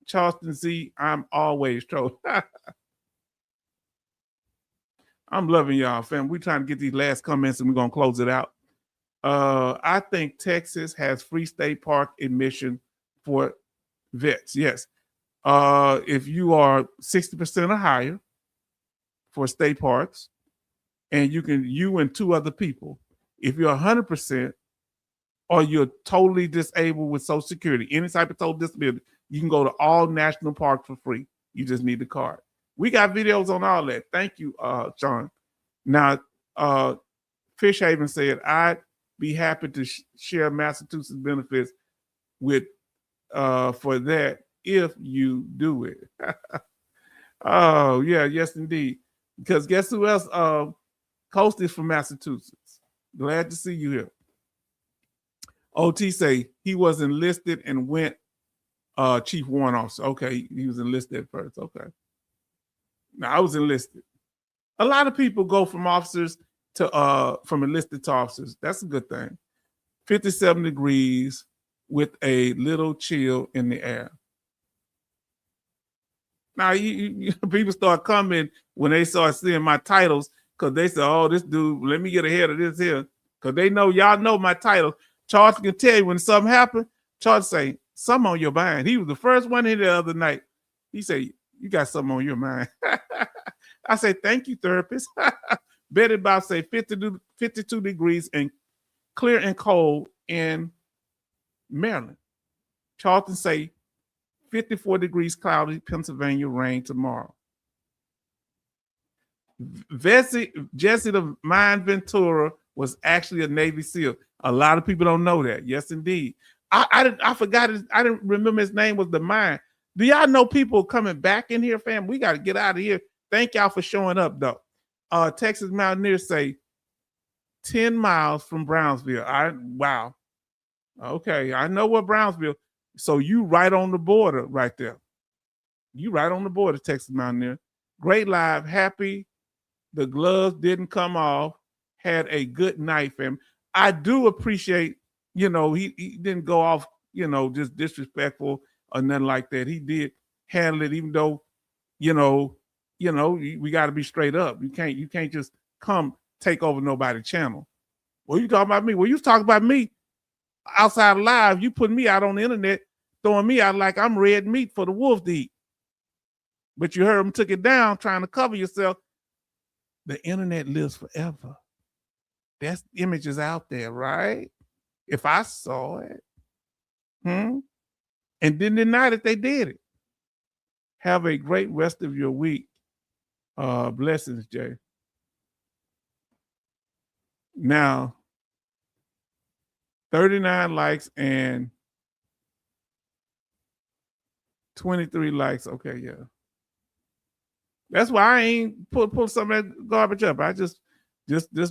[SPEAKER 1] Charleston Z, I'm always trolling. I'm loving y'all, fam. We're trying to get these last comments and we're going to close it out. I think Texas has free state park admission for vets. Yes. If you are 60% or higher for state parks, and you and two other people. If you're 100% or you're totally disabled with Social Security, any type of total disability, you can go to all national parks for free. You just need the card. We got videos on all that. Thank you, Sean. Now, Fish Haven said, I'd be happy to share Massachusetts benefits with for that if you do it. Oh, yeah, yes, indeed. Because guess who else? Coast is from Massachusetts. Glad to see you here. OT say he was enlisted and went chief warrant officer. Okay, he was enlisted at first. Okay. Now I was enlisted. A lot of people go from officers to from enlisted to officers. That's a good thing. 57 degrees with a little chill in the air. Now, people start coming when they start seeing my titles because they say, oh, this dude, let me get ahead of this here. Because they know, y'all know my title. Charles can tell you when something happened. Charles say, something on your mind. He was the first one here the other night. He said, you got something on your mind. I say, thank you, therapist. Betty Bob say 52 degrees and clear and cold in Maryland. Charlton say 54 degrees cloudy, Pennsylvania, rain tomorrow. Jesse the Mind Ventura was actually a Navy SEAL. A lot of people don't know that. Yes, indeed. I forgot it. I didn't remember his name was the Mind. Do y'all know people coming back in here, fam? We got to get out of here. Thank y'all for showing up, though. Texas Mountaineers say 10 miles from Brownsville. Wow. Okay, I know what Brownsville. So you right on the border right there. You right on the border, Texas Mountaineer. Great live, happy. The gloves didn't come off. Had a good night, fam. I do appreciate, he didn't go off, just disrespectful or nothing like that. He did handle it, even though, we got to be straight up. You can't just come take over nobody's channel. Well, you talking about me? Well, you talking about me outside live. You putting me out on the internet, throwing me out like I'm red meat for the wolf to eat. But you heard him took it down, trying to cover yourself. The internet lives forever. That's images out there, right? If I saw it, and didn't deny that they did it. Have a great rest of your week. Blessings, Jay. Now, 39 likes and 23 likes. Okay, yeah. That's why I ain't pull some of that garbage up. I just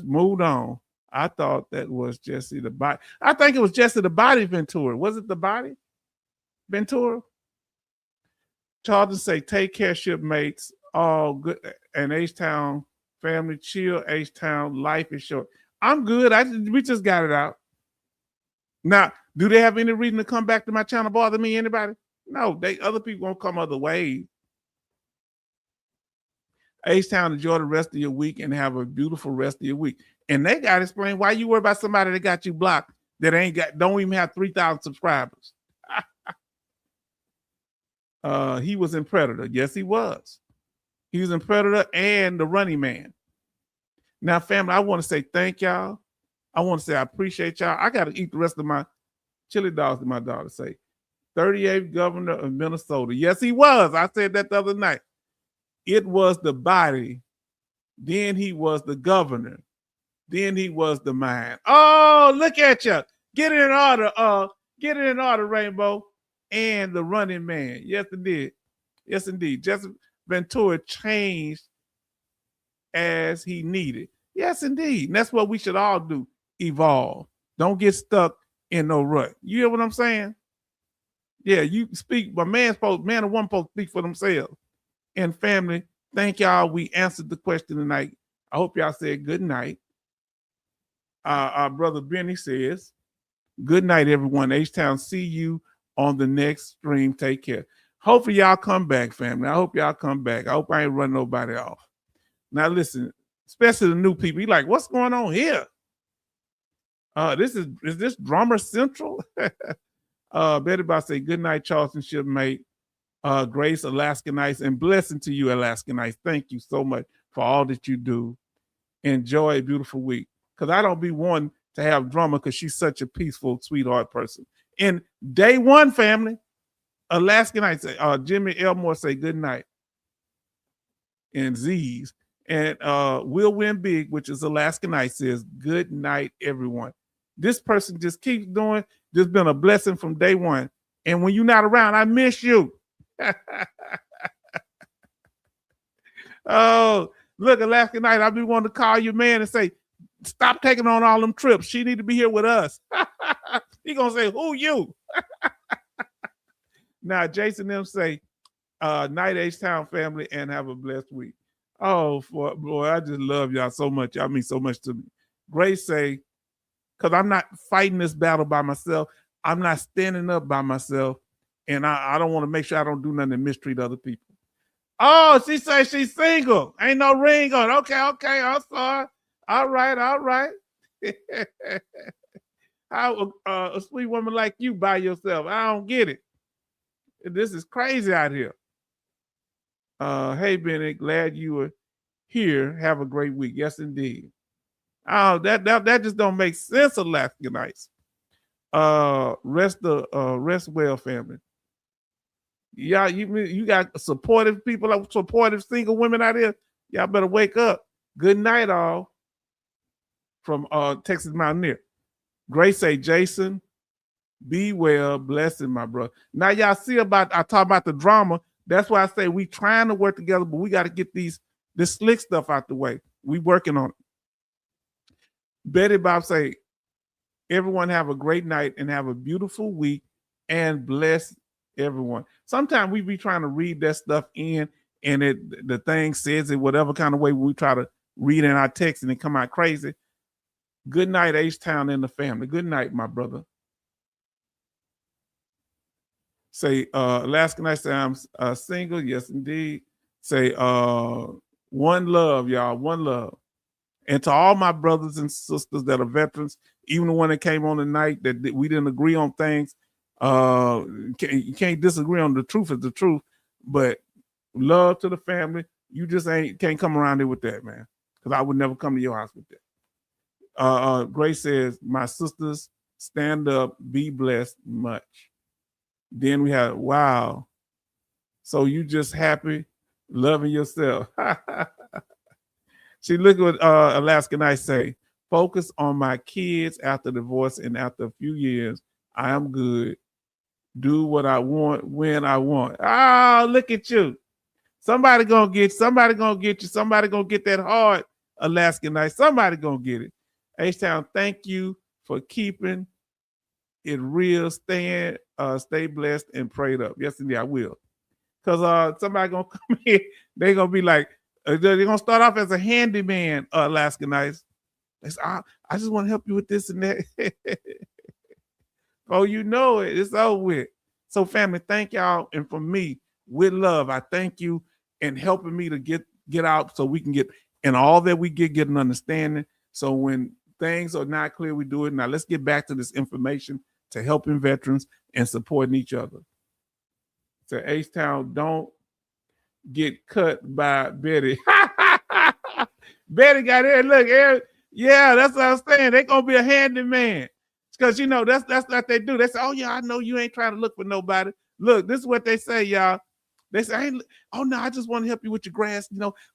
[SPEAKER 1] moved on. I thought that was Jesse the Body. I think it was Jesse the Body Ventura. Was it the Body Ventura? Charlton say, take care, shipmates. All good. And H-Town family, chill. H-Town, life is short. I'm good. We just got it out. Now, do they have any reason to come back to my channel, bother me, anybody? No, other people won't come other ways. H-Town, enjoy the rest of your week and have a beautiful rest of your week. And they got to explain why you worry about somebody that got you blocked that don't even have 3,000 subscribers. He was in Predator. Yes, he was. He was in Predator and The Running Man. Now, family, I want to say thank y'all. I want to say I appreciate y'all. I got to eat the rest of my chili dogs, to my daughter say. 38th governor of Minnesota. Yes, he was. I said that the other night. It was the Body. Then he was the governor. Then he was the Mind. Oh, look at you. Get it in order. Get it in order, Rainbow. And the Running Man. Yes, indeed. Yes, indeed. Jesse Ventura changed as he needed. Yes, indeed. And that's what we should all do. Evolve. Don't get stuck in no rut. You hear what I'm saying? Yeah, you speak, but man and woman supposed to speak for themselves. And family, thank y'all. We answered the question tonight. I hope y'all said good night. Our brother Benny says, good night, everyone. H-Town, see you on the next stream. Take care. Hopefully y'all come back, family. I hope y'all come back. I hope I ain't run nobody off. Now listen, especially the new people. You like, what's going on here? Is this Drummer Central? Betty Bob say, good night, Charleston shipmate. Grace, Alaskanites, and blessing to you, Alaskanites. Thank you so much for all that you do. Enjoy a beautiful week. Because I don't be one to have drama because she's such a peaceful, sweetheart person. And day one, family, Alaskanites, Jimmy Elmore say good night. And Z's. And Will Win Big, which is Alaskanite, says good night, everyone. This person just keeps doing. There's been a blessing from day one. And when you're not around, I miss you. Oh, look, Alaskanite, I be wanting to call your man and say, stop taking on all them trips. She need to be here with us. He gonna say, who you? Now, Jason them say, night H-Town family and have a blessed week. Oh, boy, I just love y'all so much. Y'all mean so much to me. Grace say, because I'm not fighting this battle by myself. I'm not standing up by myself. And I don't want to make sure I don't do nothing to mistreat other people. Oh, she says she's single. Ain't no ring on. Okay, I'm sorry. All right. How a sweet woman like you by yourself? I don't get it. This is crazy out here. Hey Benny, glad you were here. Have a great week. Yes, indeed. Oh, that just don't make sense, Alaska Nights. Rest well, family. Y'all, you got supportive people, like supportive single women out here. Y'all better wake up. Good night, all. From Texas Mountaineer. Grace say, Jason, be well, blessing, my brother. Now y'all see I talk about the drama. That's why I say we trying to work together, but we got to get this slick stuff out the way. We working on it. Betty Bob say, everyone have a great night and have a beautiful week and bless everyone. Sometimes we be trying to read that stuff in and the thing says it whatever kind of way we try to read in our text and it come out crazy. Good night, H-Town and the family. Good night, my brother. Say, Alaskan Night say I'm single. Yes, indeed. Say, one love, y'all. One love. And to all my brothers and sisters that are veterans, even the one that came on tonight that we didn't agree on things, you can't disagree on the truth is the truth, but love to the family. You just can't come around here with that, man, because I would never come to your house with that. Grace says, my sisters, stand up, be blessed much. Then we have, wow. So you just happy, loving yourself. See, look what Alaska Night say. Focus on my kids after divorce and after a few years. I am good. Do what I want when I want. Oh, look at you. Somebody gonna get you. Somebody gonna get that hard, Alaska Night. Somebody gonna get it. H-Town, thank you for keeping it real. Stay blessed and prayed up. Yes, indeed, I will. Because somebody gonna come in, they gonna be like, they're gonna start off as a handyman, Alaska Nights. They say, I just want to help you with this and that. Oh, you know it. It's over with. So, family, thank y'all. And for me, with love, I thank you in helping me to get out so we can get, and all that we get an understanding. So when things are not clear, we do it. Now let's get back to this information to helping veterans and supporting each other. So H-Town, don't get cut by Betty. Betty got it. Look, yeah, that's what I'm saying. They're gonna be a handyman. Because that's what they do. They say, oh yeah, I know you ain't trying to look for nobody. Look, this is what they say, y'all. They say, oh no, I just want to help you with your grass.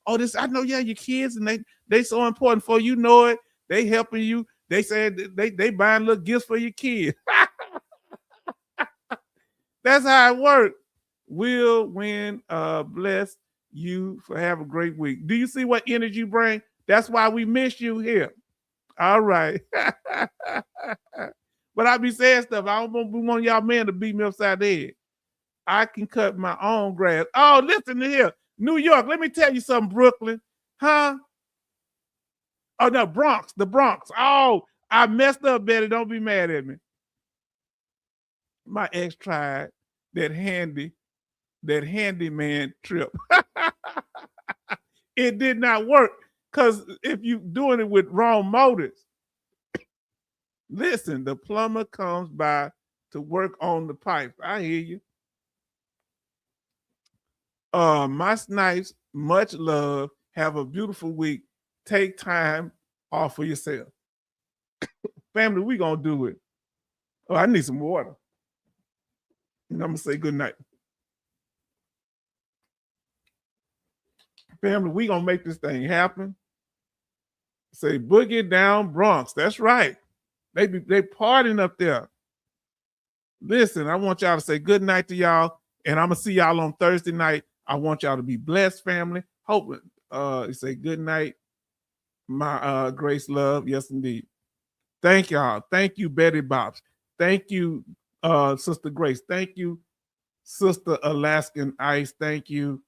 [SPEAKER 1] Oh, this, I know, yeah, your kids, and they so important for you, know it. They helping you. They say they buying little gifts for your kids. That's how it works. Will win, bless you for have a great week. Do you see what energy you bring? That's why we miss you here. All right. But I be saying stuff. I don't want y'all men to beat me upside the head. I can cut my own grass. Oh, listen to here. New York, let me tell you something, Brooklyn. Huh? Oh, no, Bronx, the Bronx. Oh, I messed up, Betty. Don't be mad at me. My ex tried that handyman trip. It did not work because if you doing it with wrong motives, listen, the plumber comes by to work on the pipe. I hear you. My snipes, much love. Have a beautiful week. Take time off for yourself. Family, we gonna do it. Oh, I need some water. And I'm gonna say good night. Family, we gonna make this thing happen. Say boogie down Bronx. That's right. They partying up there. Listen, I want y'all to say good night to y'all, and I'm gonna see y'all on Thursday night. I want y'all to be blessed, family. Hope say good night, my Grace Love. Yes, indeed. Thank y'all. Thank you, Betty Bobs. Thank you, Sister Grace. Thank you, Sister Alaskan Ice. Thank you.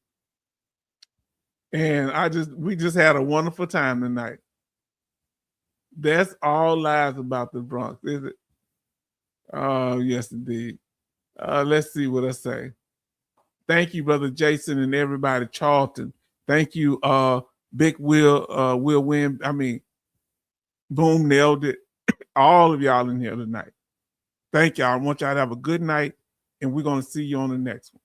[SPEAKER 1] And we just had a wonderful time tonight. That's all lies about the Bronx, is it? Oh, yes, indeed. Let's see what I say. Thank you, Brother Jason, and everybody, Charlton. Thank you, Big Will, Will Win. I mean, Boom nailed it. All of y'all in here tonight. Thank y'all. I want y'all to have a good night, and we're going to see you on the next one.